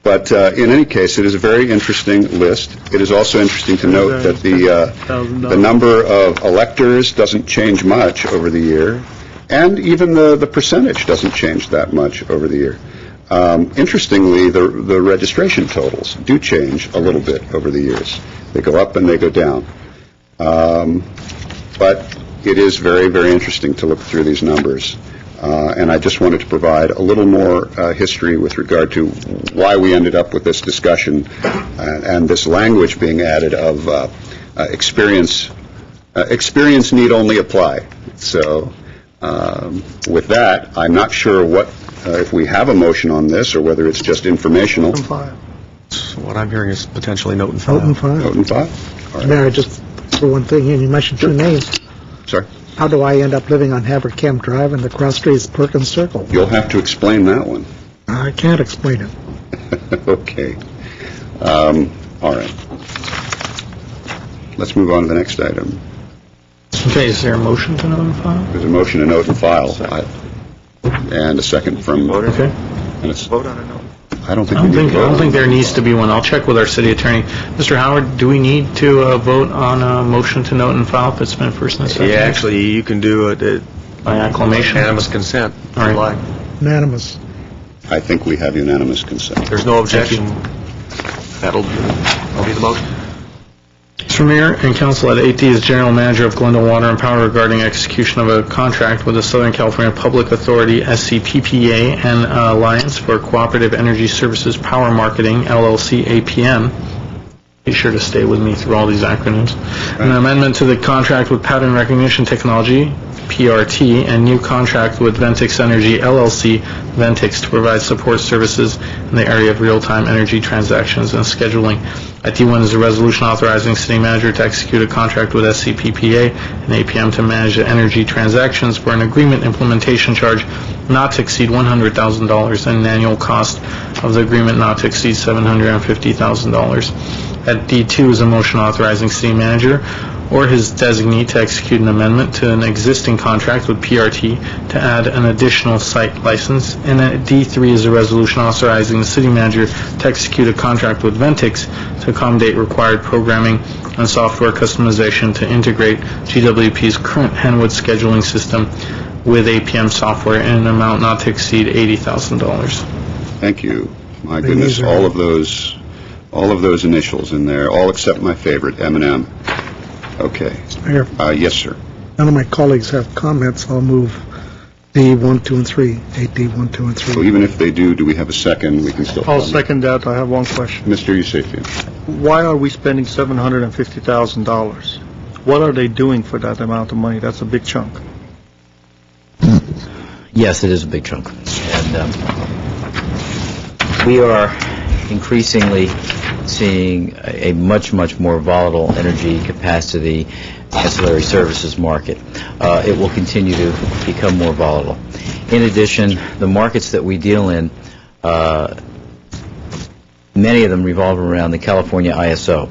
But in any case, it is a very interesting list. It is also interesting to note that the number of electors doesn't change much over the year, and even the percentage doesn't change that much over the year. Interestingly, the registration totals do change a little bit over the years. They go up and they go down. But it is very, very interesting to look through these numbers. And I just wanted to provide a little more history with regard to why we ended up with this discussion and this language being added of experience need only apply. So with that, I'm not sure if we have a motion on this or whether it's just informational. What I'm hearing is potentially note and file. Note and file. Note and file? All right. Mayor, just for one thing, you mentioned 2 names. Sorry? How do I end up living on Havercamp Drive and the cross street is Perkins Circle? You'll have to explain that one. I can't explain it. Okay. All right. Let's move on to the next item. Okay, is there a motion to note and file? There's a motion to note and file. And a second from... Okay. And it's, Vote on a note. I don't think there needs to be one. I'll check with our city attorney. Mr. Howard, do we need to vote on a motion to note and file if it's been first and second? Yeah, actually, you can do it by acclamation. Unanimous consent. All right. Unanimous. I think we have unanimous consent. There's no objection. That'll be the motion. Mr. Mayor and Council, at 8D is General Manager of Glendale Water and Power regarding execution of a contract with the Southern California Public Authority, SCPPA, and Alliance for Cooperative Energy Services Power Marketing, LLC, APM. Be sure to stay with me through all these acronyms. An amendment to the contract with Pattern Recognition Technology, PRT, and new contract with Ventix Energy, LLC, Ventix, to provide support services in the area of real-time energy transactions and scheduling. At D1 is a resolution authorizing city manager to execute a contract with SCPPA and APM to manage the energy transactions for an agreement implementation charge not to exceed $100,000 and an annual cost of the agreement not to exceed $750,000. At D2 is a motion authorizing city manager or his designee to execute an amendment to an existing contract with PRT to add an additional site license. And at D3 is a resolution authorizing the city manager to execute a contract with Ventix to accommodate required programming and software customization to integrate GWP's current Henwood scheduling system with APM software in an amount not to exceed $80,000. Thank you. My goodness, all of those initials in there, all except my favorite, M&M. Okay. Mayor, yes, sir. none of my colleagues have comments. I'll move D 1, 2, and 3. 8D 1, 2, and 3. So even if they do we have a second? We can still... I'll second that. I have one question. Mr. Yusefian. Why are we spending $750,000? What are they doing for that amount of money? That's a big chunk. Yes, it is a big chunk. And we are increasingly seeing a much, much more volatile energy capacity ancillary services market. It will continue to become more volatile. In addition, the markets that we deal in, many of them revolve around the California ISO.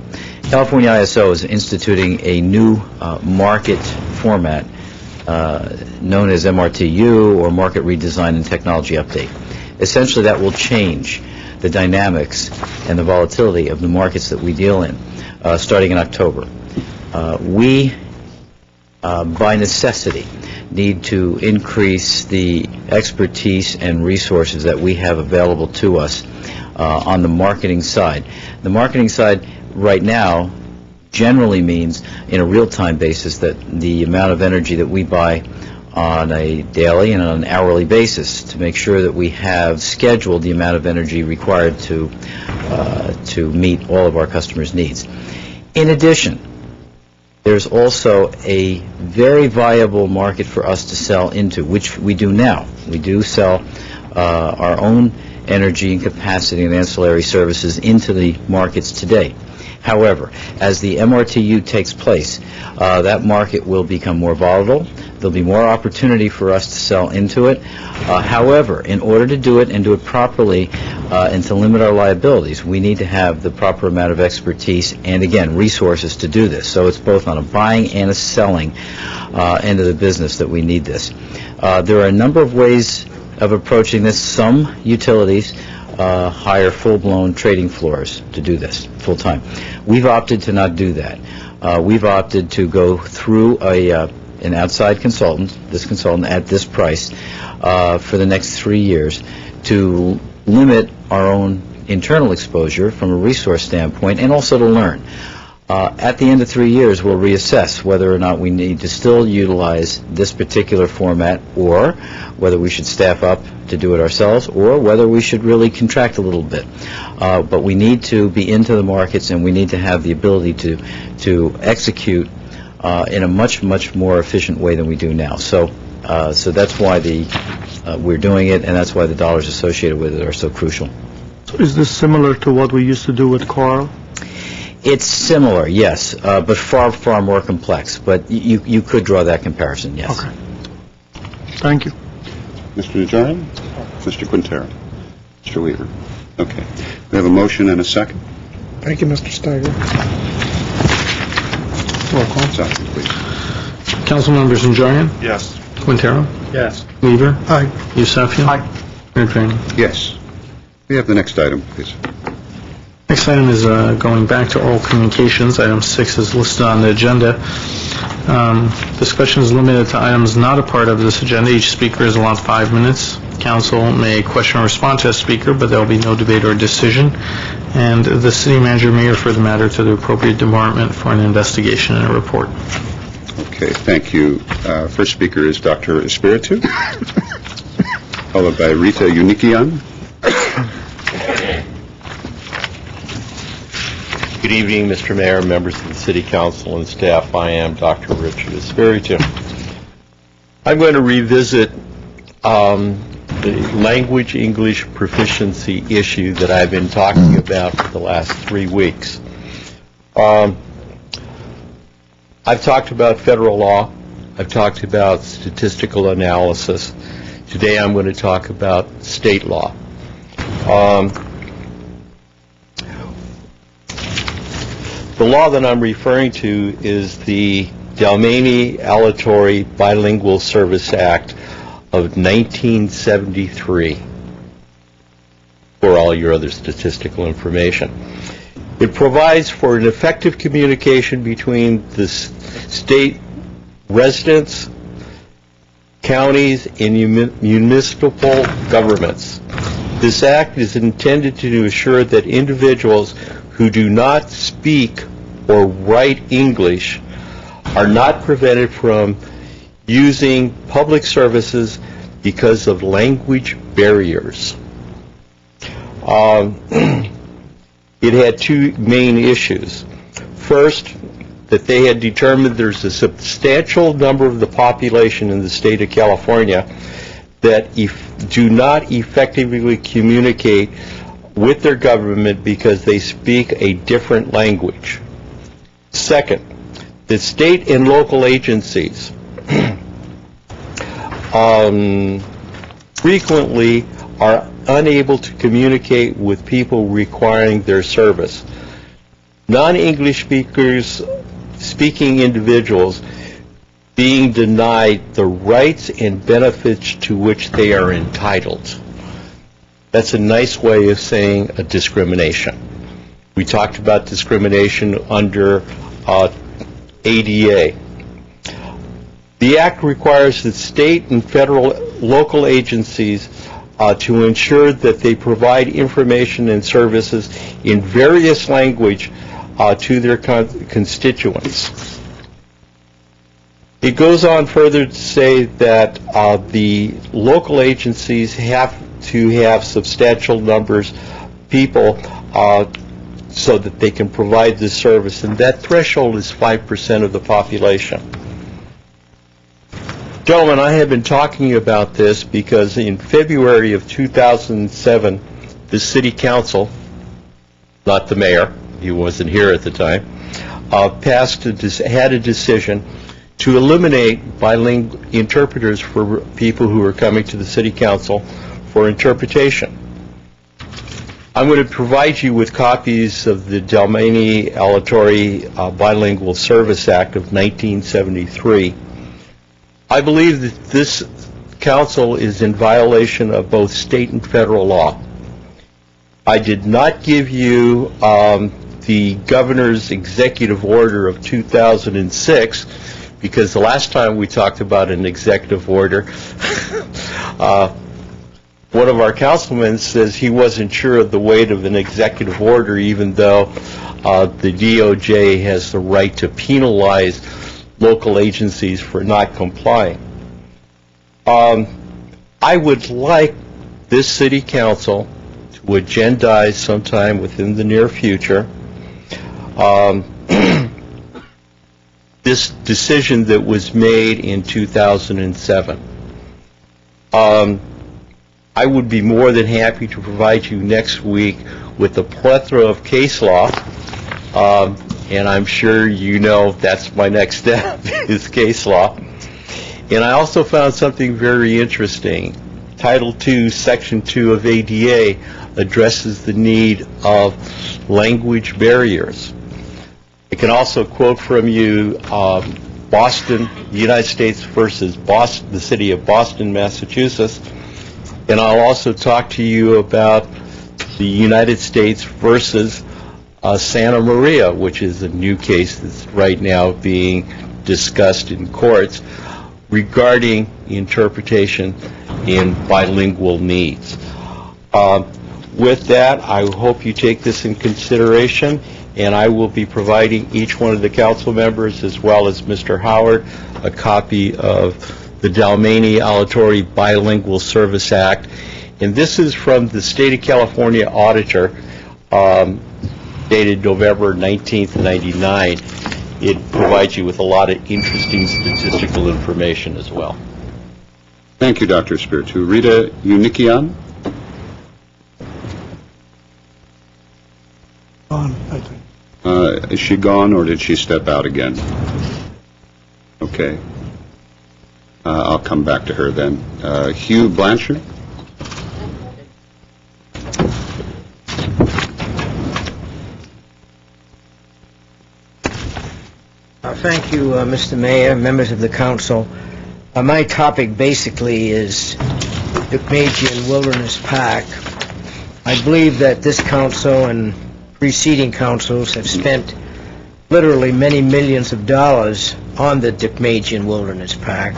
California ISO is instituting a new market format known as MRTU, or Market Redesign and Technology Update. Essentially, that will change the dynamics and the volatility of the markets that we deal in, starting in October. We, by necessity, need to increase the expertise and resources that we have available to us on the marketing side. The marketing side right now generally means, in a real-time basis, that the amount of energy that we buy on a daily and on an hourly basis to make sure that we have scheduled the amount of energy required to meet all of our customers' needs. In addition, there's also a very viable market for us to sell into, which we do now. We do sell our own energy and capacity and ancillary services into the markets today. However, as the MRTU takes place, that market will become more volatile. There'll be more opportunity for us to sell into it. However, in order to do it and do it properly and to limit our liabilities, we need to have the proper amount of expertise and, again, resources to do this. So it's both on a buying and a selling end of the business that we need this. There are a number of ways of approaching this. Some utilities hire full-blown trading floors to do this full-time. We've opted to not do that. We've opted to go through an outside consultant, this consultant at this price, for the next 3 years to limit our own internal exposure from a resource standpoint and also to learn. At the end of 3 years, we'll reassess whether or not we need to still utilize this particular format or whether we should staff up to do it ourselves or whether we should really contract a little bit. But we need to be into the markets and we need to have the ability to execute in a much, much more efficient way than we do now. So that's why we're doing it, and that's why the dollars associated with it are so crucial. So is this similar to what we used to do with Carl? It's similar, yes, but far, far more complex. But you could draw that comparison, yes. Okay. Thank you. Mr. Najarian? Mr. Quintero? Mr. Weaver? Okay. We have a motion and a second. Thank you, Mr. Steiger. Roll call. Second, please. Council members Najarian? Yes. Quintero? Yes. Weaver? Aye. Yusefian? Aye. Mayor Drainer? Yes. We have the next item, please. Next item is going back to oral communications. Item 6 is listed on the agenda. Discussion is limited to items not a part of this agenda. Each speaker is allowed 5 minutes. Council may question or respond to a speaker, but there will be no debate or decision. And the city manager may refer the matter to the appropriate department for an investigation and a report. Okay, thank you. First speaker is Dr. Espiritu, followed by Rita Unikian. Good evening, Mr. Mayor, members of the City Council and staff. I am Dr. Richard Espiritu. I'm going to revisit the language English proficiency issue that I've been talking about for the last 3 weeks. I've talked about federal law. I've talked about statistical analysis. Today I'm going to talk about state law. The law that I'm referring to is the Dalmany-Aleatory Bilingual Service Act of 1973, for all your other statistical information. It provides for an effective communication between the state residents, counties, and municipal governments. This act is intended to ensure that individuals who do not speak or write English are not prevented from using public services because of language barriers. It had two main issues. First, that they had determined there's a substantial number of the population in the state of California that do not effectively communicate with their government because they speak a different language. Second, the state and local agencies frequently are unable to communicate with people requiring their service. Non-English speaking individuals being denied the rights and benefits to which they are entitled. That's a nice way of saying a discrimination. We talked about discrimination under ADA. The Act requires that state and federal local agencies to ensure that they provide information and services in various language to their constituents. It goes on further to say that the local agencies have to have substantial numbers of people so that they can provide this service, and that threshold is 5% of the population. Gentlemen, I have been talking about this because in February of 2007, the city council, not the mayor, he wasn't here at the time, had a decision to eliminate bilingual interpreters for people who are coming to the city council for interpretation. I'm going to provide you with copies of the Dalmany Aleatory Bilingual Service Act of 1973. I believe that this council is in violation of both state and federal law. I did not give you the governor's executive order of 2006 because the last time we talked about an executive order, one of our councilmen says he wasn't sure of the weight of an executive order, even though the DOJ has the right to penalize local agencies for not complying. I would like this city council to agendize sometime within the near future this decision that was made in 2007. I would be more than happy to provide you next week with a plethora of case law, and I'm sure you know that's my next step is case law. And I also found something very interesting. Title II, Section 2 of ADA addresses the need of language barriers. I can also quote from you Boston, the United States versus Boston, the city of Boston, Massachusetts. And I'll also talk to you about the United States versus Santa Maria, which is a new case that's right now being discussed in courts regarding interpretation in bilingual needs. With that, I hope you take this in consideration, and I will be providing each one of the council members, as well as Mr. Howard, a copy of the Dalmany Aleatory Bilingual Service Act. And this is from the State of California Auditor, dated November 19th, 99. It provides you with a lot of interesting statistical information as well. Thank you, Dr. Spiritu. Rita Unikian? On, I think. Is she gone, or did she step out again? Okay. I'll come back to her then. Hugh Blanchard? Thank you, Mr. Mayor, members of the council. My topic basically is Dukmagian Wilderness Park. I believe that this council and preceding councils have spent literally many millions of dollars on the Dukmagian Wilderness Park.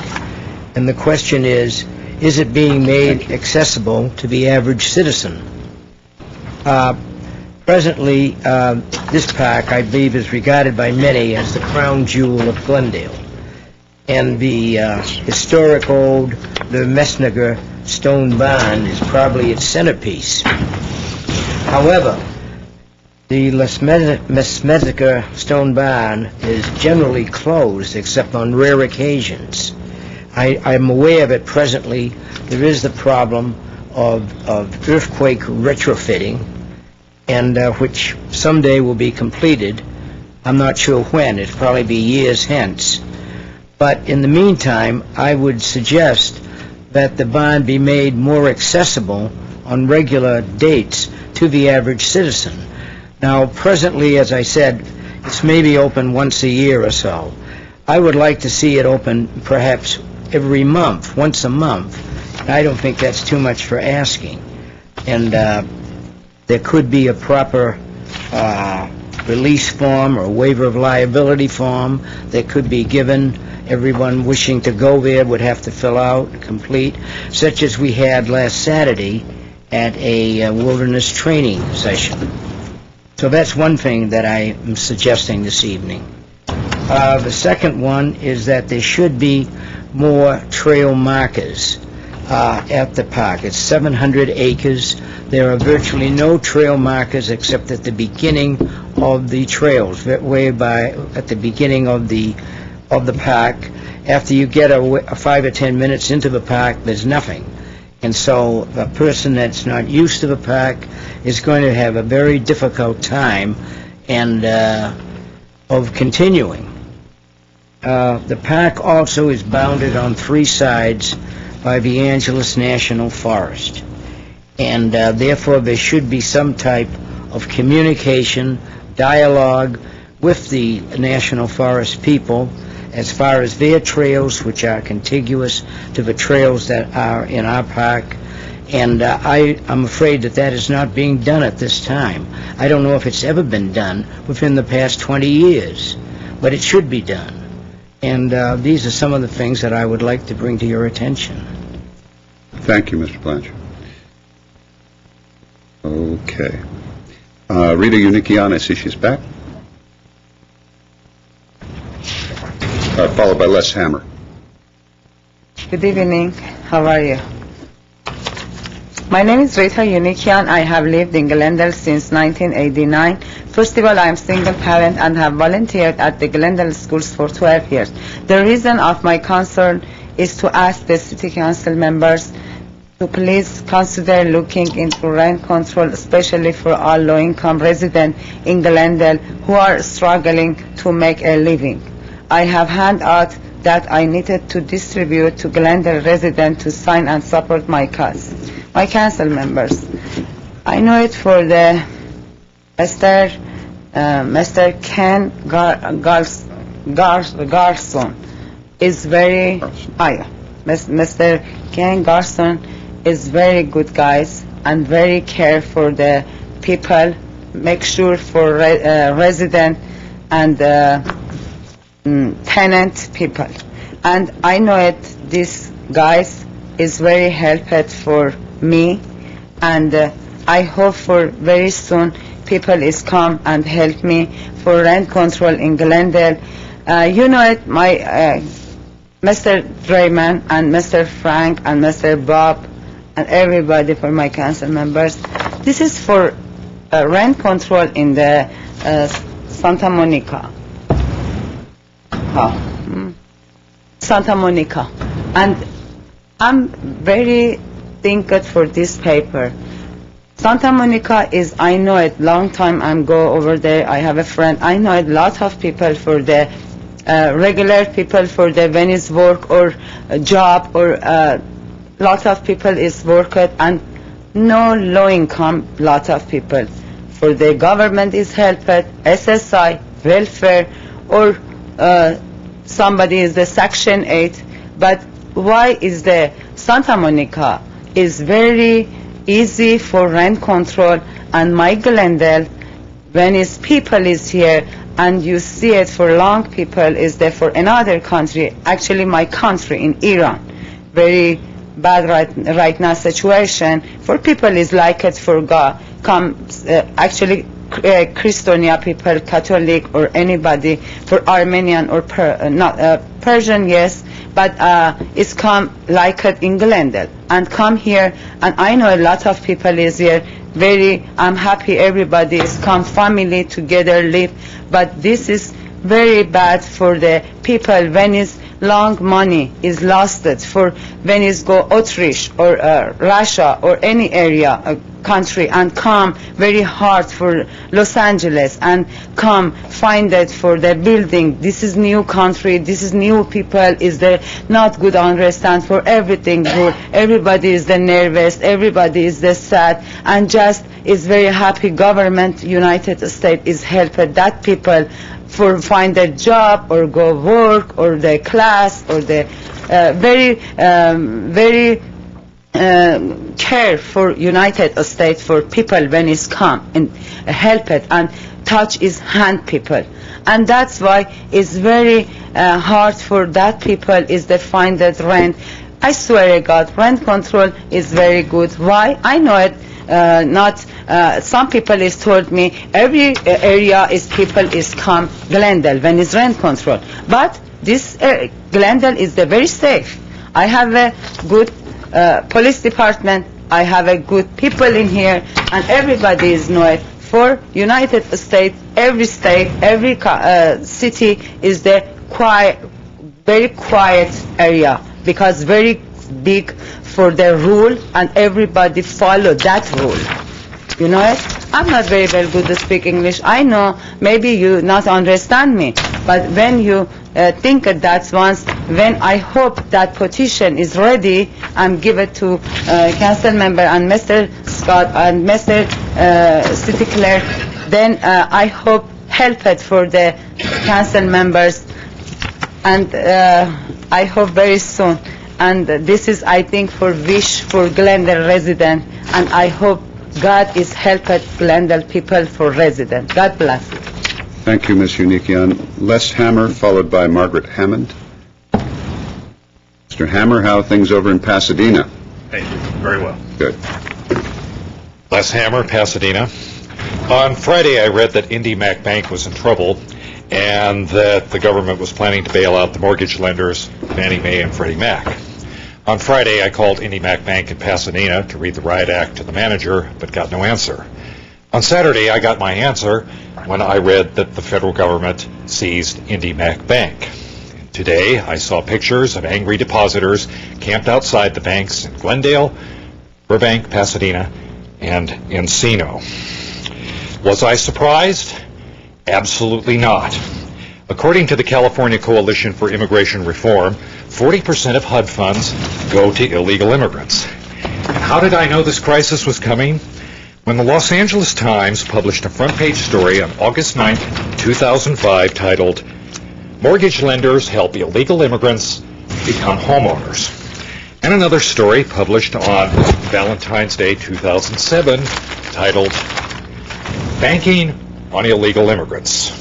And the question is it being made accessible to the average citizen? Presently, this park, I believe, is regarded by many as the crown jewel of Glendale. And the historic old, the Messniger stone barn is probably its centerpiece. However, the Messniger stone barn is generally closed except on rare occasions. I'm aware that presently there is the problem of earthquake retrofitting, and which someday will be completed. I'm not sure when. It'll probably be years hence. But in the meantime, I would suggest that the barn be made more accessible on regular dates to the average citizen. Now, presently, as I said, it's maybe open once a year or so. I would like to see it open perhaps every month, once a month. I don't think that's too much for asking. And there could be a proper release form or waiver of liability form that could be given. Everyone wishing to go there would have to fill out, complete, such as we had last Saturday at a wilderness training session. So that's one thing that I am suggesting this evening. The second one is that there should be more trail markers at the park. It's 700 acres. There are virtually no trail markers except at the beginning of the trails, at the beginning of the park. After you get a 5 or 10 minutes into the park, there's nothing. And so the person that's not used to the park is going to have a very difficult time of continuing. The park also is bounded on 3 sides by the Angeles National Forest. And therefore, there should be some type of communication, dialogue with the National Forest people as far as their trails, which are contiguous to the trails that are in our park. And I'm afraid that is not being done at this time. I don't know if it's ever been done within the past 20 years, but it should be done. And these are some of the things that I would like to bring to your attention. Thank you, Mr. Blanchard. Okay. Rita Unikian, I see she's back. Followed by Les Hammer. Good evening. How are you? My name is Rita Unikian. I have lived in Glendale since 1989. First of all, I am single parent and have volunteered at the Glendale schools for 12 years. The reason of my concern is to ask the city council members to please consider looking into rent control, especially for all low-income residents in Glendale who are struggling to make a living. I have handouts that I needed to distribute to Glendale residents to sign and support my cause. My council members, I know it for the Mr. Ken Garson is very, Mr. Ken Garson is very good guys and very care for the people, make sure for resident and tenant people. And I know it, this guys is very helpful for me, and I hope for very soon people is come and help me for rent control in Glendale. You know it, my Mr. Drayman and Mr. Frank and Mr. Bob and everybody, for my council members. This is for rent control in the Santa Monica. Santa Monica. And I'm very thankful for this paper. Santa Monica is, I know it, long time I'm go over there. I have a friend. I know it, lot of people for the regular people for the Venice work or job, or lot of people is worked, and no low income, lot of people. For the government is helped, SSI, welfare, or somebody is the Section 8. But why is the Santa Monica is very easy for rent control, and my Glendale, when is people is here, and you see it for long people is there for another country, actually my country in Iran, very bad right now situation for people is like it for God, actually Christiania people, Catholic or anybody, for Armenian or Persian, yes, but it's come like it in Glendale and come here, and I know a lot of people is here. I'm happy everybody is come, family together live, but this is very bad for the people when is long money is lost for when is go Autriche or Russia or any area country and come very hard for Los Angeles and come find it for the building. This is new country, this is new people, is there not good understand for everything good. Everybody is the nervous, everybody is the sad, and just is very happy government United States is helping that people for find a job or go work or the class or the very care for United States for people when it's come and help it and touch his hand people, and that's why it's very hard for that people is they find that rent. I swear to God, rent control is very good. Why? I know it. Some people is told me every area is people is come Glendale when it's rent control. But this Glendale is very safe. I have a good police department. I have a good people in here, and everybody is know it. For United States, every state, every city is the quiet, very quiet area because very big for the rule, and everybody follow that rule. You know it? I'm not very well good to speak English. I know maybe you not understand me, but when you think that once, when I hope that petition is ready and give it to council member and Mr. Scott and Mr. City Clerk, then I hope help it for the council members, and I hope very soon. And this is, I think, for wish for Glendale resident, and I hope God is helping Glendale people for resident. God bless. Thank you, Ms. Unikian. Les Hammer, followed by Margaret Hammond. Mr. Hammer, how are things over in Pasadena? Thank you. Very well. Good. Les Hammer, Pasadena. On Friday, I read that IndyMac Bank was in trouble and that the government was planning to bail out the mortgage lenders, Fannie Mae and Freddie Mac. On Friday, I called IndyMac Bank in Pasadena to read the riot act to the manager, but got no answer. On Saturday, I got my answer when I read that the federal government seized IndyMac Bank. Today, I saw pictures of angry depositors camped outside the banks in Glendale, Burbank, Pasadena, and Encino. Was I surprised? Absolutely not. According to the California Coalition for Immigration Reform, 40% of HUD funds go to illegal immigrants. And how did I know this crisis was coming? When the Los Angeles Times published a front-page story on August 9, 2005, titled, "Mortgage Lenders Help Illegal Immigrants Become Homeowners," and another story published on Valentine's Day 2007, titled, "Banking on Illegal Immigrants."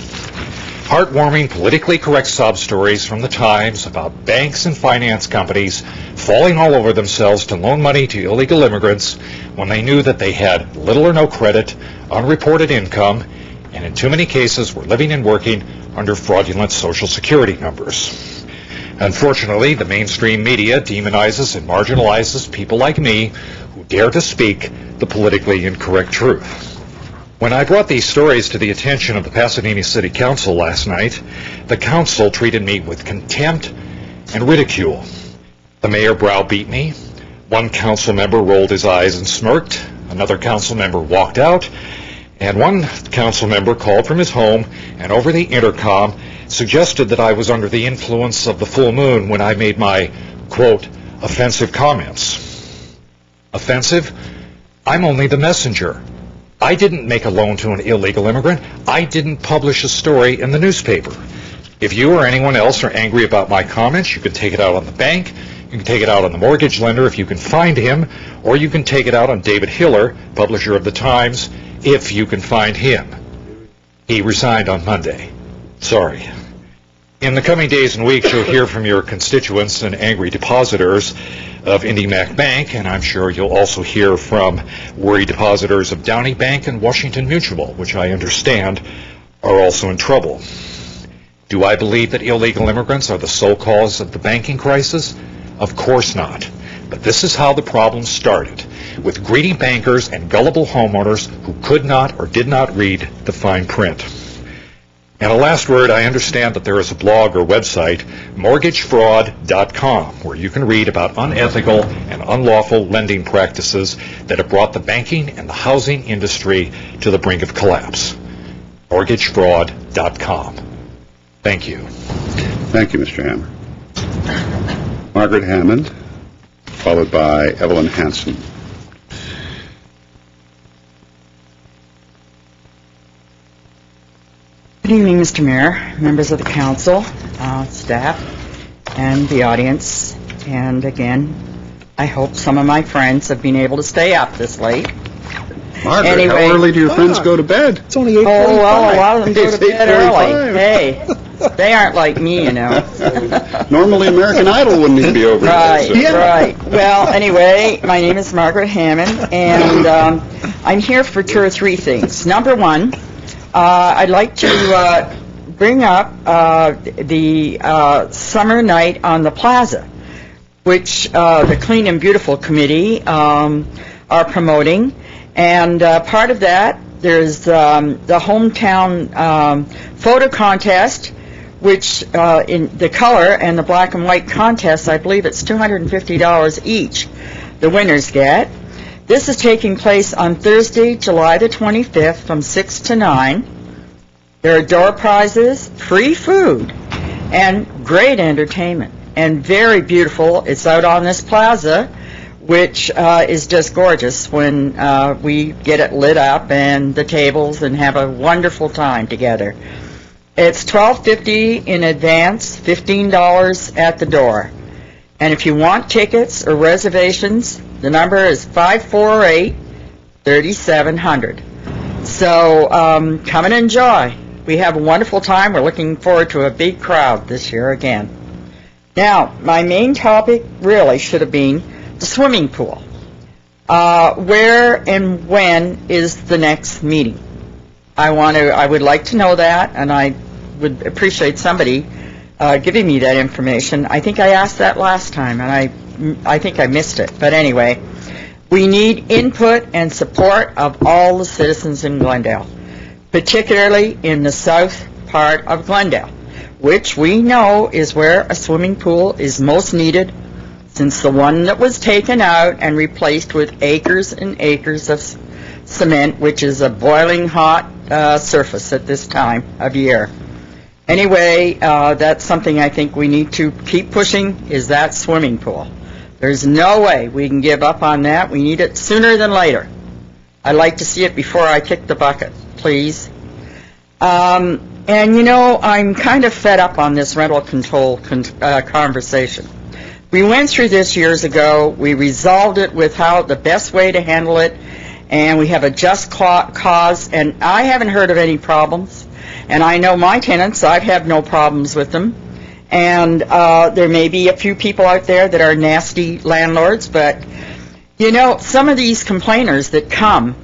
Heartwarming, politically correct sob stories from the Times about banks and finance companies falling all over themselves to loan money to illegal immigrants when they knew that they had little or no credit, unreported income, and in too many cases were living and working under fraudulent Social Security numbers. Unfortunately, the mainstream media demonizes and marginalizes people like me who dare to speak the politically incorrect truth. When I brought these stories to the attention of the Pasadena City Council last night, the council treated me with contempt and ridicule. The mayor browbeat me. One council member rolled his eyes and smirked. Another council member walked out. And one council member called from his home and over the intercom suggested that I was under the influence of the full moon when I made my, quote, offensive comments. Offensive? I'm only the messenger. I didn't make a loan to an illegal immigrant. I didn't publish a story in the newspaper. If you or anyone else are angry about my comments, you can take it out on the bank, you can take it out on the mortgage lender if you can find him, or you can take it out on David Hiller, publisher of the Times, if you can find him. He resigned on Monday. Sorry. In the coming days and weeks, you'll hear from your constituents and angry depositors of IndyMac Bank, and I'm sure you'll also hear from worried depositors of Downey Bank and Washington Mutual, which I understand are also in trouble. Do I believe that illegal immigrants are the sole cause of the banking crisis? Of course not. But this is how the problem started, with greedy bankers and gullible homeowners who could not or did not read the fine print. And a last word, I understand that there is a blog or website, mortgagefraud.com, where you can read about unethical and unlawful lending practices that have brought the banking and the housing industry to the brink of collapse. Mortgagefraud.com. Thank you. Thank you, Mr. Hammer. Margaret Hammond, followed by Evelyn Hanson. Good evening, Mr. Mayor, members of the council, staff, and the audience. And again, I hope some of my friends have been able to stay up this late. Margaret, anyway, how early do your friends go to bed? It's only 8:45. Oh, well, a lot of them go to It's bed 8:45. early. Hey, They aren't like me, you know. Normally, American Idol wouldn't even be over Right, here. so- right. Well, anyway, my name is Margaret Hammond, and I'm here for 2 or 3 things. Number one, I'd like to bring up the summer night on the plaza, which the Clean and Beautiful Committee are promoting. And part of that, there's the hometown photo contest, which in the color and the black and white contest, I believe it's $250 each the winners get. This is taking place on Thursday, July the 25th from 6 to 9. There are door prizes, free food, and great entertainment, and very beautiful. It's out on this plaza, which is just gorgeous when we get it lit up and the tables and have a wonderful time together. It's $12.50 in advance, $15 at the door. And if you want tickets or reservations, the number is 548-3700. So come and enjoy. We have a wonderful time. We're looking forward to a big crowd this year again. Now, my main topic really should have been the swimming pool. Where and when is the next meeting? I would like to know that, and I would appreciate somebody giving me that information. I think I asked that last time, and I think I missed it. But anyway, we need input and support of all the citizens in Glendale, particularly in the south part of Glendale, which we know is where a swimming pool is most needed, since the one that was taken out and replaced with acres and acres of cement, which is a boiling hot surface at this time of year. Anyway, that's something I think we need to keep pushing, is that swimming pool. There's no way we can give up on that. We need it sooner than later. I'd like to see it before I kick the bucket, please. And you know, I'm kind of fed up on this rental control conversation. We went through this years ago. We resolved it with how the best way to handle it, and we have a just cause, and I haven't heard of any problems. And I know my tenants, I've had no problems with them. And there may be a few people out there that are nasty landlords, but, you know, some of these complainers that come,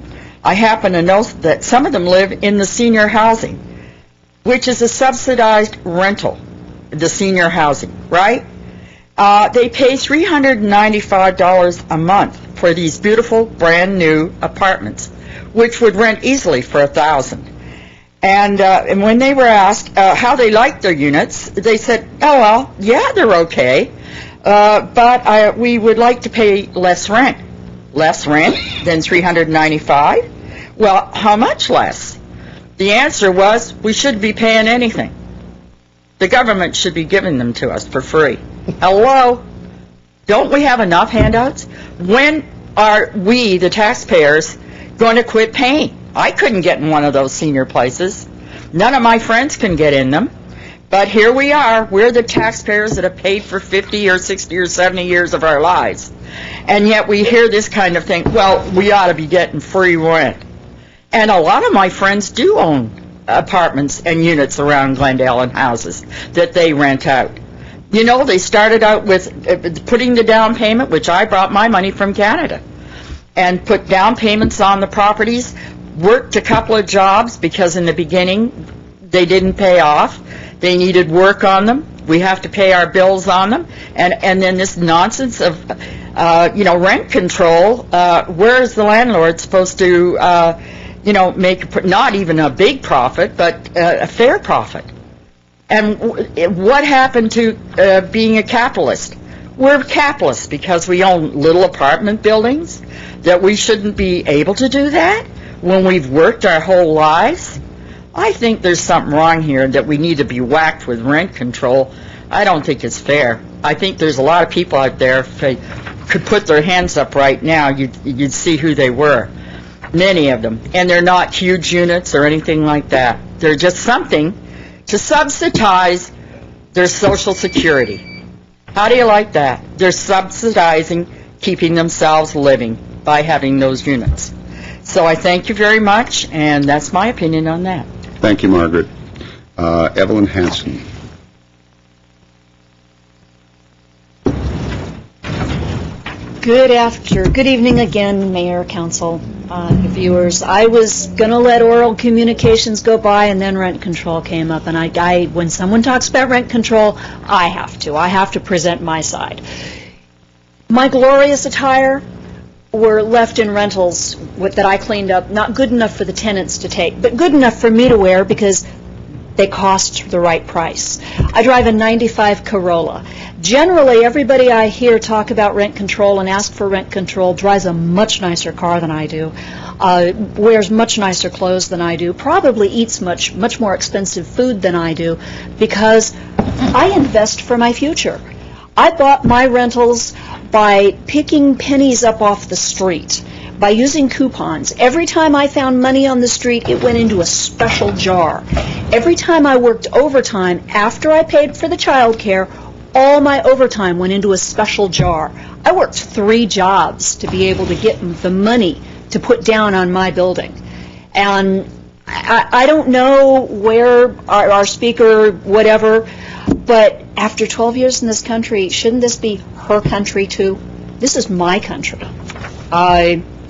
I happen to know that some of them live in the senior housing, which is a subsidized rental, the senior housing, right? They pay $395 a month for these beautiful, brand-new apartments, which would rent easily for $1,000. And when they were asked how they liked their units, they said, oh, well, yeah, they're okay, but we would like to pay less rent. Less rent than $395? Well, how much less? The answer was, we shouldn't be paying anything. The government should be giving them to us for free. Hello? Don't we have enough handouts? When are we, the taxpayers, going to quit paying? I couldn't get in one of those senior places. None of my friends can get in them. But here we are. We're the taxpayers that have paid for 50 or 60 or 70 years of our lives. And yet we hear this kind of thing, well, we ought to be getting free rent. And a lot of my friends do own apartments and units around Glendale and houses that they rent out. You know, they started out with putting the down payment, which I brought my money from Canada, and put down payments on the properties, worked a couple of jobs because in the beginning they didn't pay off. They needed work on them. We have to pay our bills on them. And then this nonsense of, rent control, where is the landlord supposed to, make not even a big profit, but a fair profit? And what happened to being a capitalist? We're capitalists because we own little apartment buildings, that we shouldn't be able to do that when we've worked our whole lives? I think there's something wrong here, that we need to be whacked with rent control. I don't think it's fair. I think there's a lot of people out there, if they could put their hands up right now, you'd see who they were. Many of them. And they're not huge units or anything like that. They're just something to subsidize their Social Security. How do you like that? They're subsidizing keeping themselves living by having those units. So I thank you very much, and that's my opinion on that. Thank you, Margaret. Evelyn Hanson. Good evening again, Mayor, Council, viewers. I was going to let oral communications go by, and then rent control came up, and when someone talks about rent control, I have to present my side. My glorious attire were left in rentals that I cleaned up, not good enough for the tenants to take, but good enough for me to wear because they cost the right price. I drive a 95 Corolla. Generally, everybody I hear talk about rent control and ask for rent control drives a much nicer car than I do, wears much nicer clothes than I do, probably eats much more expensive food than I do, because I invest for my future. I bought my rentals by picking pennies up off the street, by using coupons. Every time I found money on the street, it went into a special jar. Every time I worked overtime after I paid for the child care, all my overtime went into a special jar. I worked 3 jobs to be able to get the money to put down on my building. And I don't know where our speaker, whatever, but after 12 years in this country, shouldn't this be her country too? This is my country.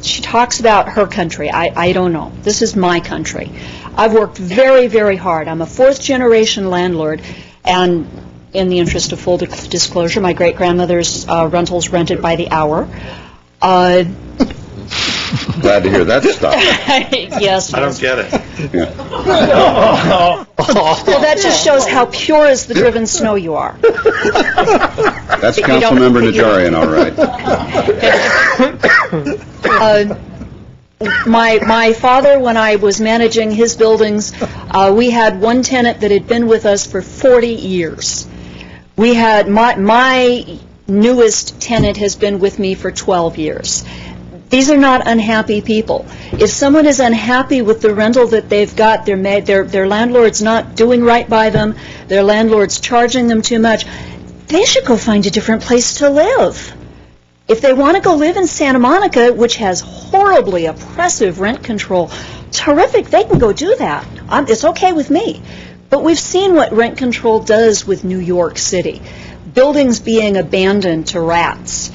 She talks about her country. I don't know. This is my country. I've worked very, very hard. I'm a 4th-generation landlord, and in the interest of full disclosure, my great-grandmother's rentals rented by the hour. Glad to hear that stuff. Yes. I don't get it. Yeah. Well, that just shows how pure as the driven snow you are. That's Councilmember Najarian, all right. My father, when I was managing his buildings, we had one tenant that had been with us for 40 years. We had my newest tenant has been with me for 12 years. These are not unhappy people. If someone is unhappy with the rental that they've got, their landlord's not doing right by them, their landlord's charging them too much, they should go find a different place to live. If they want to go live in Santa Monica, which has horribly oppressive rent control, terrific, they can go do that. It's okay with me. But we've seen what rent control does with New York City. Buildings being abandoned to rats,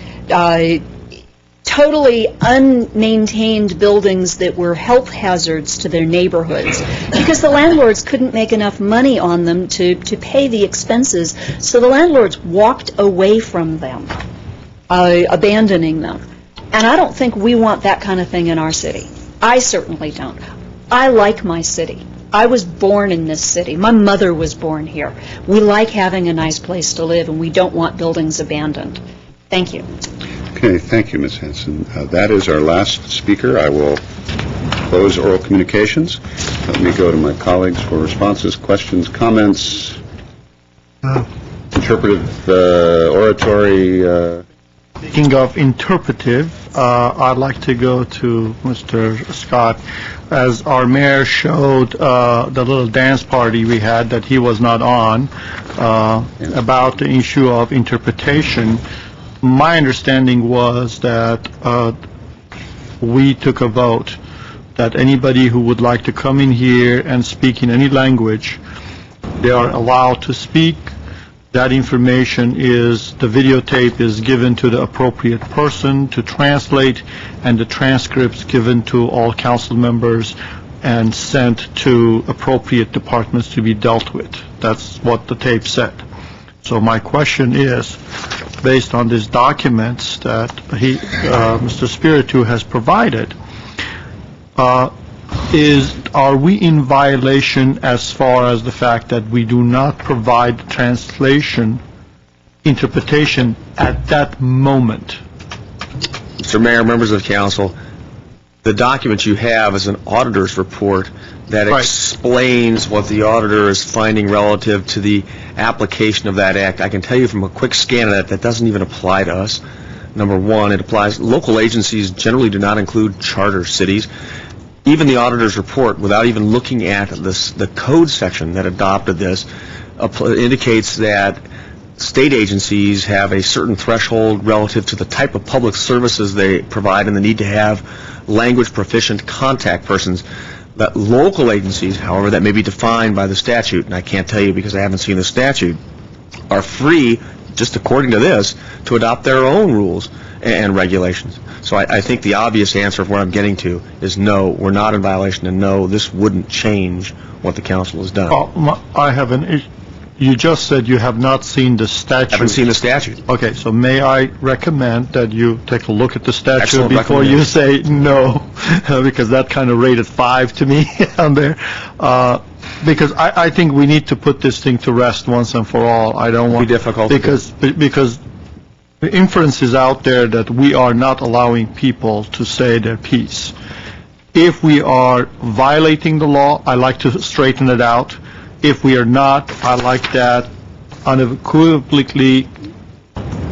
totally unmaintained buildings that were health hazards to their neighborhoods because the landlords couldn't make enough money on them to pay the expenses, so the landlords walked away from them, abandoning them. And I don't think we want that kind of thing in our city. I certainly don't. I like my city. I was born in this city. My mother was born here. We like having a nice place to live, and we don't want buildings abandoned. Thank you. Okay, thank you, Ms. Hanson. That is our last speaker. I will close oral communications. Let me go to my colleagues for responses, questions, comments, interpretive oratory. Speaking of interpretive, I'd like to go to Mr. Scott. As our mayor showed the little dance party we had that he was not on about the issue of interpretation, my understanding was that we took a vote that anybody who would like to come in here and speak in any language, they are allowed to speak. That information the videotape is given to the appropriate person to translate, and the transcripts given to all council members and sent to appropriate departments to be dealt with. That's what the tape said. So my question is, based on these documents that Mr. Spiritu has provided, are we in violation as far as the fact that we do not provide translation, interpretation at that moment? Mr. Mayor, members of the council, the document you have is an auditor's report that explains what the auditor is finding relative to the application of that act. I can tell you from a quick scan of that doesn't even apply to us. Number one, it applies. Local agencies generally do not include charter cities. Even the auditor's report, without even looking at the code section that adopted this, indicates that state agencies have a certain threshold relative to the type of public services they provide and the need to have language proficient contact persons. That local agencies, however, that may be defined by the statute, and I can't tell you because I haven't seen the statute, are free, just according to this, to adopt their own rules and regulations. So I think the obvious answer of where I'm getting to is no, we're not in violation, and no, this wouldn't change what the council has done. I have an issue. You just said you have not seen the statute. Haven't seen the statute. Okay, so may I recommend that you take a look at the statute Excellent before you say no, because that kind of rated 5 to me on there. Because I think we need to put this thing to rest once and for all. I don't want... Be difficult. Because the inference is out there that we are not allowing people to say their piece. If we are violating the law, I like to straighten it out. If we are not, I like that unequivocally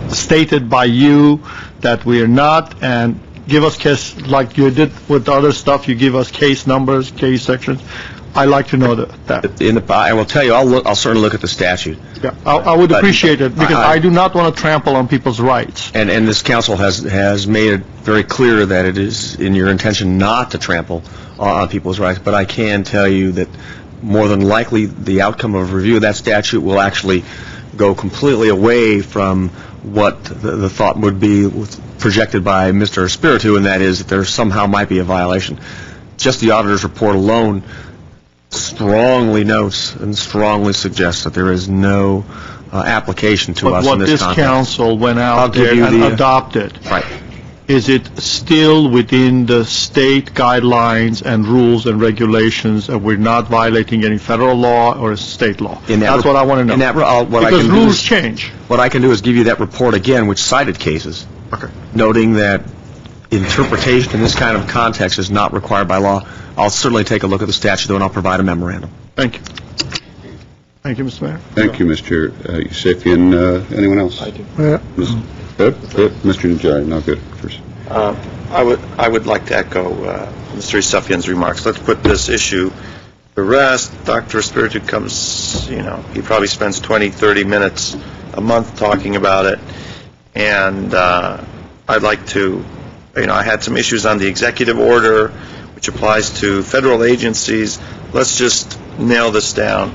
stated by you that we are not, and give us case, like you did with the other stuff, you give us case numbers, case sections. I like to know that. I will tell you, I'll certainly look at the statute. Yeah, I would appreciate it, because I do not want to trample on people's rights. And this council has made it very clear that it is in your intention not to trample on people's rights, but I can tell you that more than likely the outcome of review of that statute will actually go completely away from what the thought would be projected by Mr. Espiritu, and that is that there somehow might be a violation. Just the auditor's report alone strongly notes and strongly suggests that there is no application to us in this context. But what this council went out there and adopted, right, is it still within the state guidelines and rules and regulations, and we're not violating any federal law or state law? That's what I want to know. Because rules change. What I can do is give you that report again, which cited cases, noting that interpretation in this kind of context is not required by law. I'll certainly take a look at the statute, though, and I'll provide a memorandum. Thank you. Thank you, Mr. Mayor. Thank you, Mr. Yusefian. Anyone else? I do. Good. Mr. Najari, no good. First. I would like to echo Mr. Yusefian's remarks. Let's put this issue to rest. Dr. Espiritu comes, he probably spends 20, 30 minutes a month talking about it. And I'd like to, I had some issues on the executive order, which applies to federal agencies. Let's just nail this down.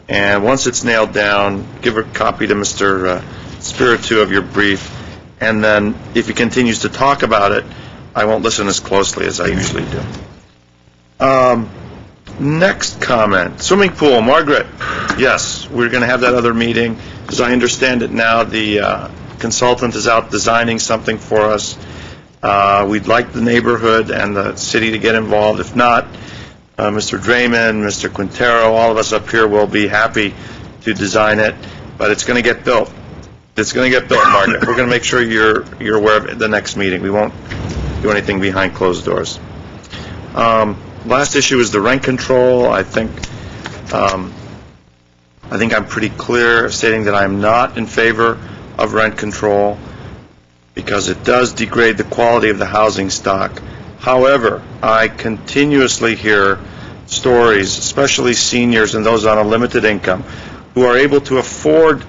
And once it's nailed down, give a copy to Mr. Espiritu of your brief. And then if he continues to talk about it, I won't listen as closely as I usually do. Next comment, swimming pool. Margaret, yes, we're going to have that other meeting. As I understand it now, the consultant is out designing something for us. We'd like the neighborhood and the city to get involved. If not, Mr. Draymond, Mr. Quintero, all of us up here will be happy to design it, but it's going to get built. It's going to get built, Margaret. We're going to make sure you're aware of it at the next meeting. We won't do anything behind closed doors. Last issue is the rent control. I think I'm pretty clear stating that I'm not in favor of rent control because it does degrade the quality of the housing stock. However, I continuously hear stories, especially seniors and those on a limited income, who are able to afford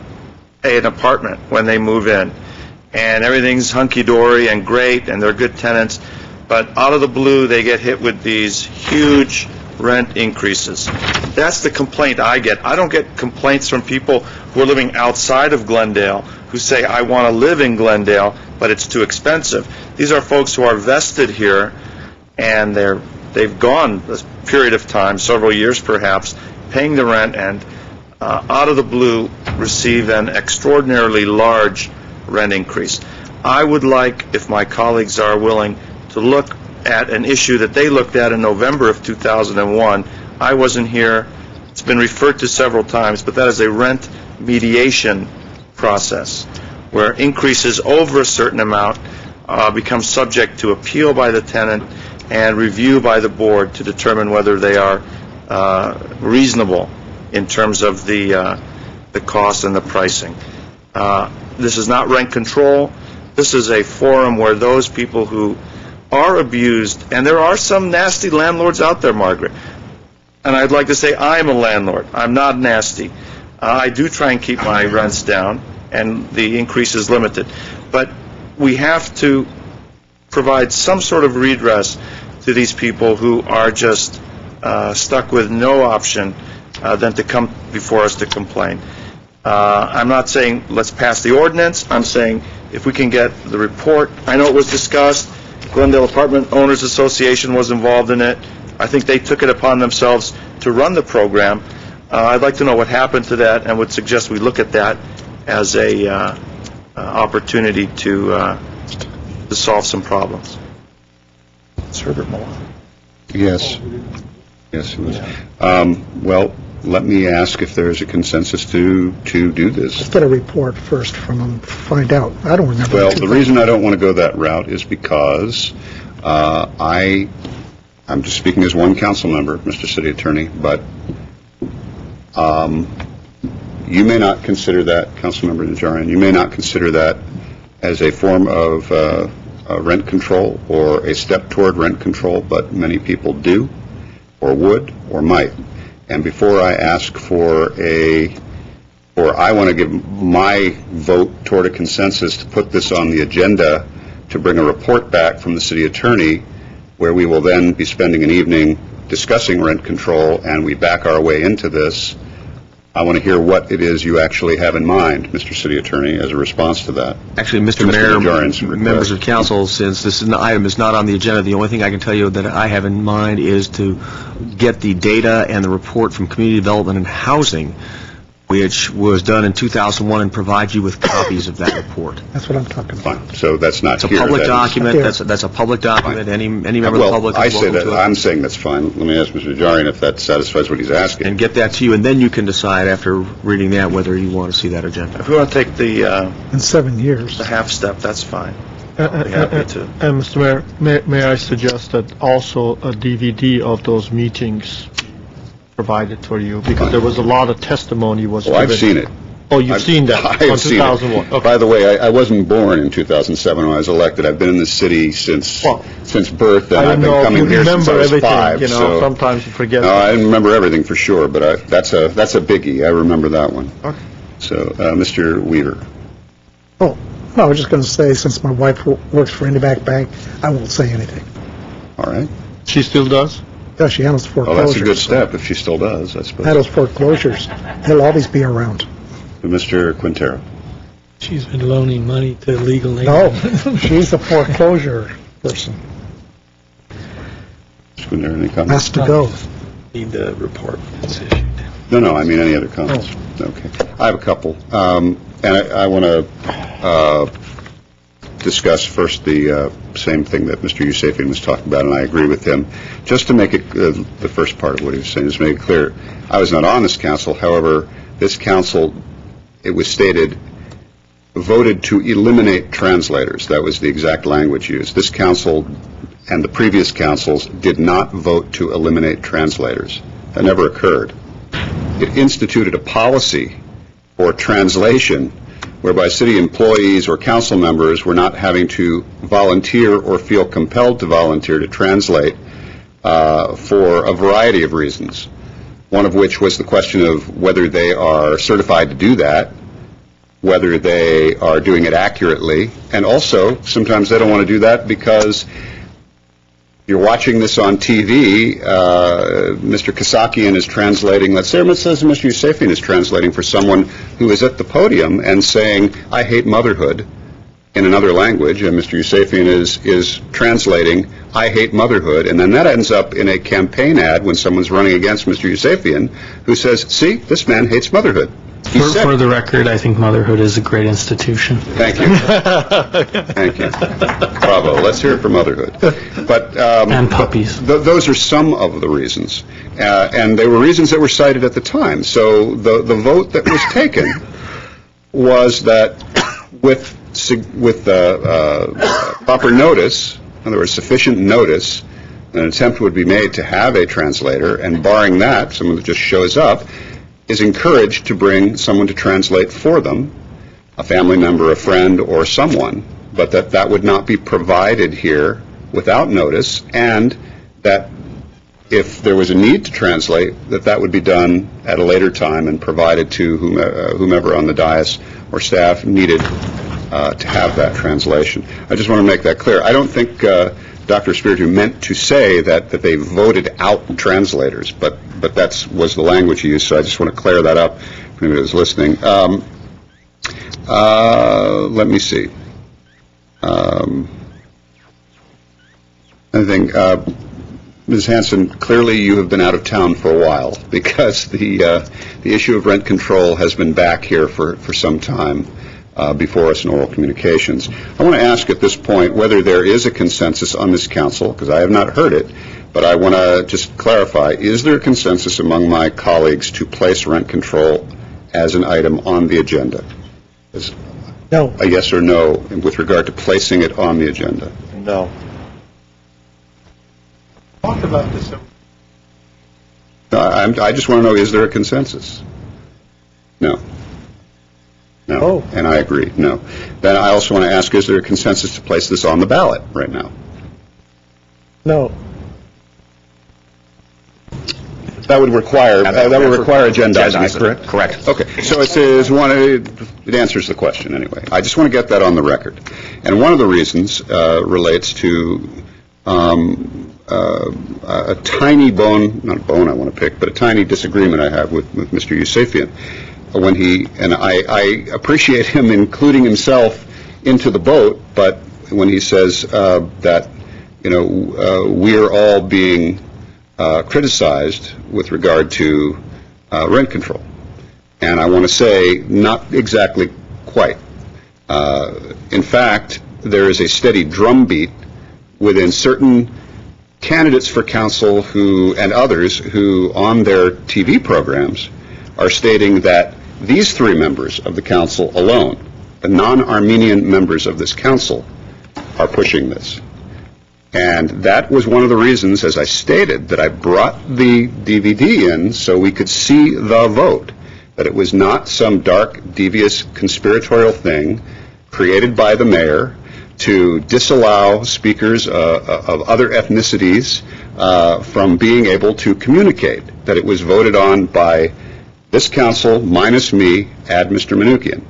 an apartment when they move in, and everything's hunky-dory and great, and they're good tenants, but out of the blue, they get hit with these huge rent increases. That's the complaint I get. I don't get complaints from people who are living outside of Glendale who say, I want to live in Glendale, but it's too expensive. These are folks who are vested here, and they've gone a period of time, several years perhaps, paying the rent, and out of the blue receive an extraordinarily large rent increase. I would like, if my colleagues are willing, to look at an issue that they looked at in November of 2001. I wasn't here. It's been referred to several times, but that is a rent mediation process where increases over a certain amount become subject to appeal by the tenant and review by the board to determine whether they are reasonable in terms of the cost and the pricing. This is not rent control. This is a forum where those people who are abused, and there are some nasty landlords out there, Margaret, and I'd like to say I'm a landlord. I'm not nasty. I do try and keep my rents down, and the increase is limited. But we have to provide some sort of redress to these people who are just stuck with no option than to come before us to complain. I'm not saying let's pass the ordinance. I'm saying if we can get the report. I know it was discussed. Glendale Apartment Owners Association was involved in it. I think they took it upon themselves to run the program. I'd like to know what happened to that, and would suggest we look at that as a opportunity to solve some problems. It's Herbert Malone. Yes. Yes, it was. Well, let me ask if there is a consensus to do this. Let's get a report first from them, find out. I don't remember. Well, the reason I don't want to go that route is because I'm just speaking as one council member, Mr. City Attorney, but you may not consider that, Councilmember Najarian, you may not consider that as a form of rent control or a step toward rent control, but many people do, or would, or might. And before I ask I want to give my vote toward a consensus to put this on the agenda to bring a report back from the city attorney, where we will then be spending an evening discussing rent control, and we back our way into this. I want to hear what it is you actually have in mind, Mr. City Attorney, as a response to that. Actually, Mr. Mayor, members of council, since this item is not on the agenda, the only thing I can tell you that I have in mind is to get the data and the report from Community Development and Housing, which was done in 2001, and provide you with copies of that report. That's what I'm talking about. Fine. So that's not here. It's a public document. That's a public document. Any member of the public is welcome to it. I'm saying that's fine. Let me ask Mr. Najarian if that satisfies what he's asking. And get that to you, and then you can decide after reading that whether you want to see that agenda. If we want to take the in 7 years, the half step, that's fine. I'd be happy to. And Mr. Mayor, may I suggest that also a DVD of those meetings provided for you, because there was a lot of testimony was given. I've seen it. Oh, you've seen that? I have seen 2001. it. Okay. By the way, I wasn't born in 2007 when I was elected. I've been in the city since birth, and I've been coming here since I was 5. You know, so, sometimes you forget. No, I didn't remember everything for sure, but that's a biggie. I remember that one. Okay. So, Mr. Weaver. Oh, no, I was just going to say, since my wife works for IndyMac Bank, I won't say anything. All right. She still does? Yeah, she handles foreclosures. Well, that's a good step if she still does, I suppose. Handles foreclosures. He'll always be around. Mr. Quintero. She's been loaning money to illegal No, she's a foreclosure person. Mr. Quintero, any comments? Has to go. Need the report. No, I mean any other comments. Okay. I have a couple. And I want to discuss first the same thing that Mr. Yusefian was talking about, and I agree with him. Just to make it, the first part of what he was saying, just to make it clear, I was not on this council. However, this council, it was stated, voted to eliminate translators. That was the exact language used. This council and the previous councils did not vote to eliminate translators. That never occurred. It instituted a policy for translation whereby city employees or council members were not having to volunteer or feel compelled to volunteer to translate for a variety of reasons, one of which was the question of whether they are certified to do that, whether they are doing it accurately, and also sometimes they don't want to do that because you're watching this on TV, Mr. Kasakian is translating, let's say Mr. Yusefian is translating for someone who is at the podium and saying, I hate motherhood, in another language, and Mr. Yusefian is translating, I hate motherhood, and then that ends up in a campaign ad when someone's running against Mr. Yusefian, who says, see, this man hates motherhood. For the record, I think motherhood is a great institution. Thank you. Thank you. Bravo. Let's hear it for motherhood. But and puppies. Those are some of the reasons, and they were reasons that were cited at the time. So the vote that was taken was that with proper notice, in other words, sufficient notice, an attempt would be made to have a translator, and barring that, someone that just shows up is encouraged to bring someone to translate for them, a family member, a friend, or someone, but that would not be provided here without notice, and that if there was a need to translate, that would be done at a later time and provided to whomever on the dais or staff needed to have that translation. I just want to make that clear. I don't think Dr. Spiritu meant to say that they voted out translators, but that was the language he used, so I just want to clear that up for anybody who's listening. Let me see. I think, Ms. Hanson, clearly you have been out of town for a while, because the issue of rent control has been back here for some time before us in oral communications. I want to ask at this point whether there is a consensus on this council, because I have not heard it, but I want to just clarify, is there a consensus among my colleagues to place rent control as an item on the agenda? No. A yes or no with regard to placing it on the agenda? No. Talk about this. I just want to know, is there a consensus? No. No. Oh. And I agree, no. Then I also want to ask, is there a consensus to place this on the ballot right now? No. That would require agendizing, correct? Correct. Okay, so it answers the question anyway. I just want to get that on the record. And one of the reasons relates to a tiny not a bone I want to pick, but a tiny disagreement I have with Mr. Yusefian. I appreciate him including himself into the boat, but when he says that, we're all being criticized with regard to rent control. And I want to say, not exactly quite. In fact, there is a steady drumbeat within certain candidates for council and others who, on their TV programs, are stating that these three members of the council alone, the non-Armenian members of this council, are pushing this. And that was one of the reasons, as I stated, that I brought the DVD in so we could see the vote, that it was not some dark, devious, conspiratorial thing created by the mayor to disallow speakers of other ethnicities from being able to communicate, that it was voted on by this council minus me, add Mr. Manoukian.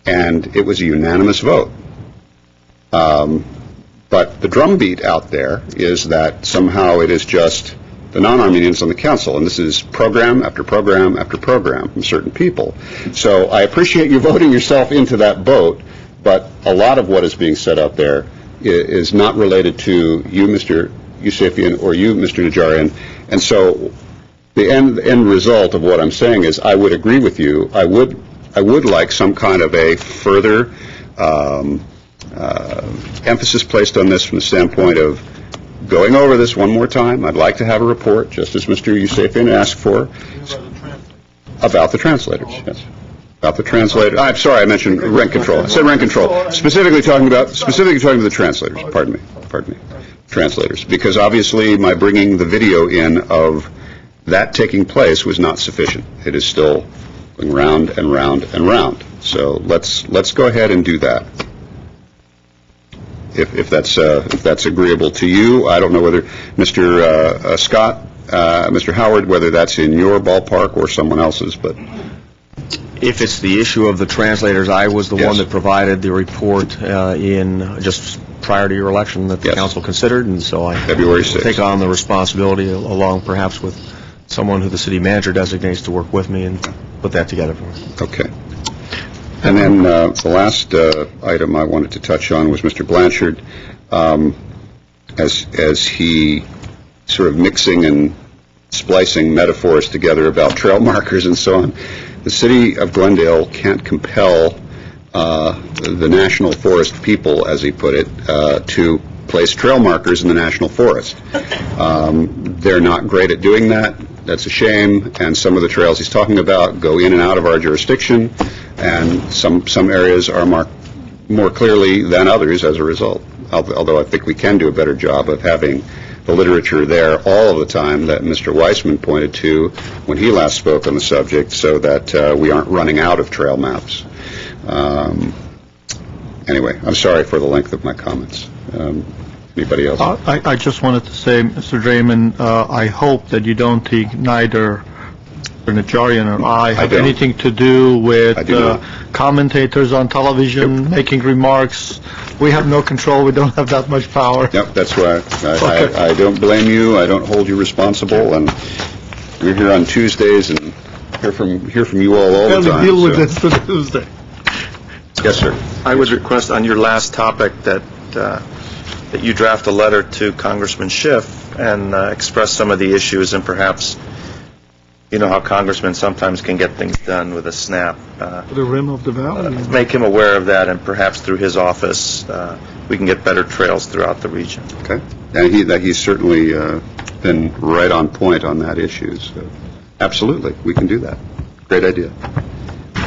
And it was a unanimous vote. But the drumbeat out there is that somehow it is just the non-Armenians on the council, and this is program after program after program from certain people. So I appreciate you voting yourself into that boat, but a lot of what is being said out there is not related to you, Mr. Yusefian, or you, Mr. Najarian. And so the end result of what I'm saying is I would agree with you. I would like some kind of a further emphasis placed on this from the standpoint of going over this one more time. I'd like to have a report, just as Mr. Yusefian asked for, about the translators. Yes, about the translators. I'm sorry, I mentioned rent control. I said rent control. Specifically talking to the translators. Pardon me. Translators, because obviously my bringing the video in of that taking place was not sufficient. It is still going round and round and round. So let's go ahead and do that. If that's agreeable to you. I don't know whether Mr. Scott, Mr. Howard, whether that's in your ballpark or someone else's, but if it's the issue of the translators, I was the one that provided the report in just prior to your election that the council considered, and so I February 6th. Take on the responsibility along perhaps with someone who the city manager designates to work with me and put that together for me. Okay. And then the last item I wanted to touch on was Mr. Blanchard, as he sort of mixing and splicing metaphors together about trail markers and so on. The city of Glendale can't compel the National Forest people, as he put it, to place trail markers in the National Forest. They're not great at doing that. That's a shame, and some of the trails he's talking about go in and out of our jurisdiction, and some areas are marked more clearly than others as a result, although I think we can do a better job of having the literature there all of the time that Mr. Weissman pointed to when he last spoke on the subject, so that we aren't running out of trail maps. Anyway, I'm sorry for the length of my comments. Anybody else? I just wanted to say, Mr. Draymond, I hope that you don't think neither Najarian or I have anything to do with commentators on television making remarks. We have no control. We don't have that much power. Yep, that's right. I don't blame you. I don't hold you responsible. And we're here on Tuesdays and hear from you all the time. Deal with it for Tuesday. Yes, sir. I would request on your last topic that you draft a letter to Congressman Schiff and express some of the issues, and perhaps, you know how congressmen sometimes can get things done with a snap. The rim of the valley. Make him aware of that, and perhaps through his office, we can get better trails throughout the region. Okay. And he's certainly been right on point on that issue. So absolutely, we can do that. Great idea.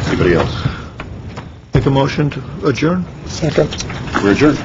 Anybody else? Make a motion to adjourn? Second. We're adjourned.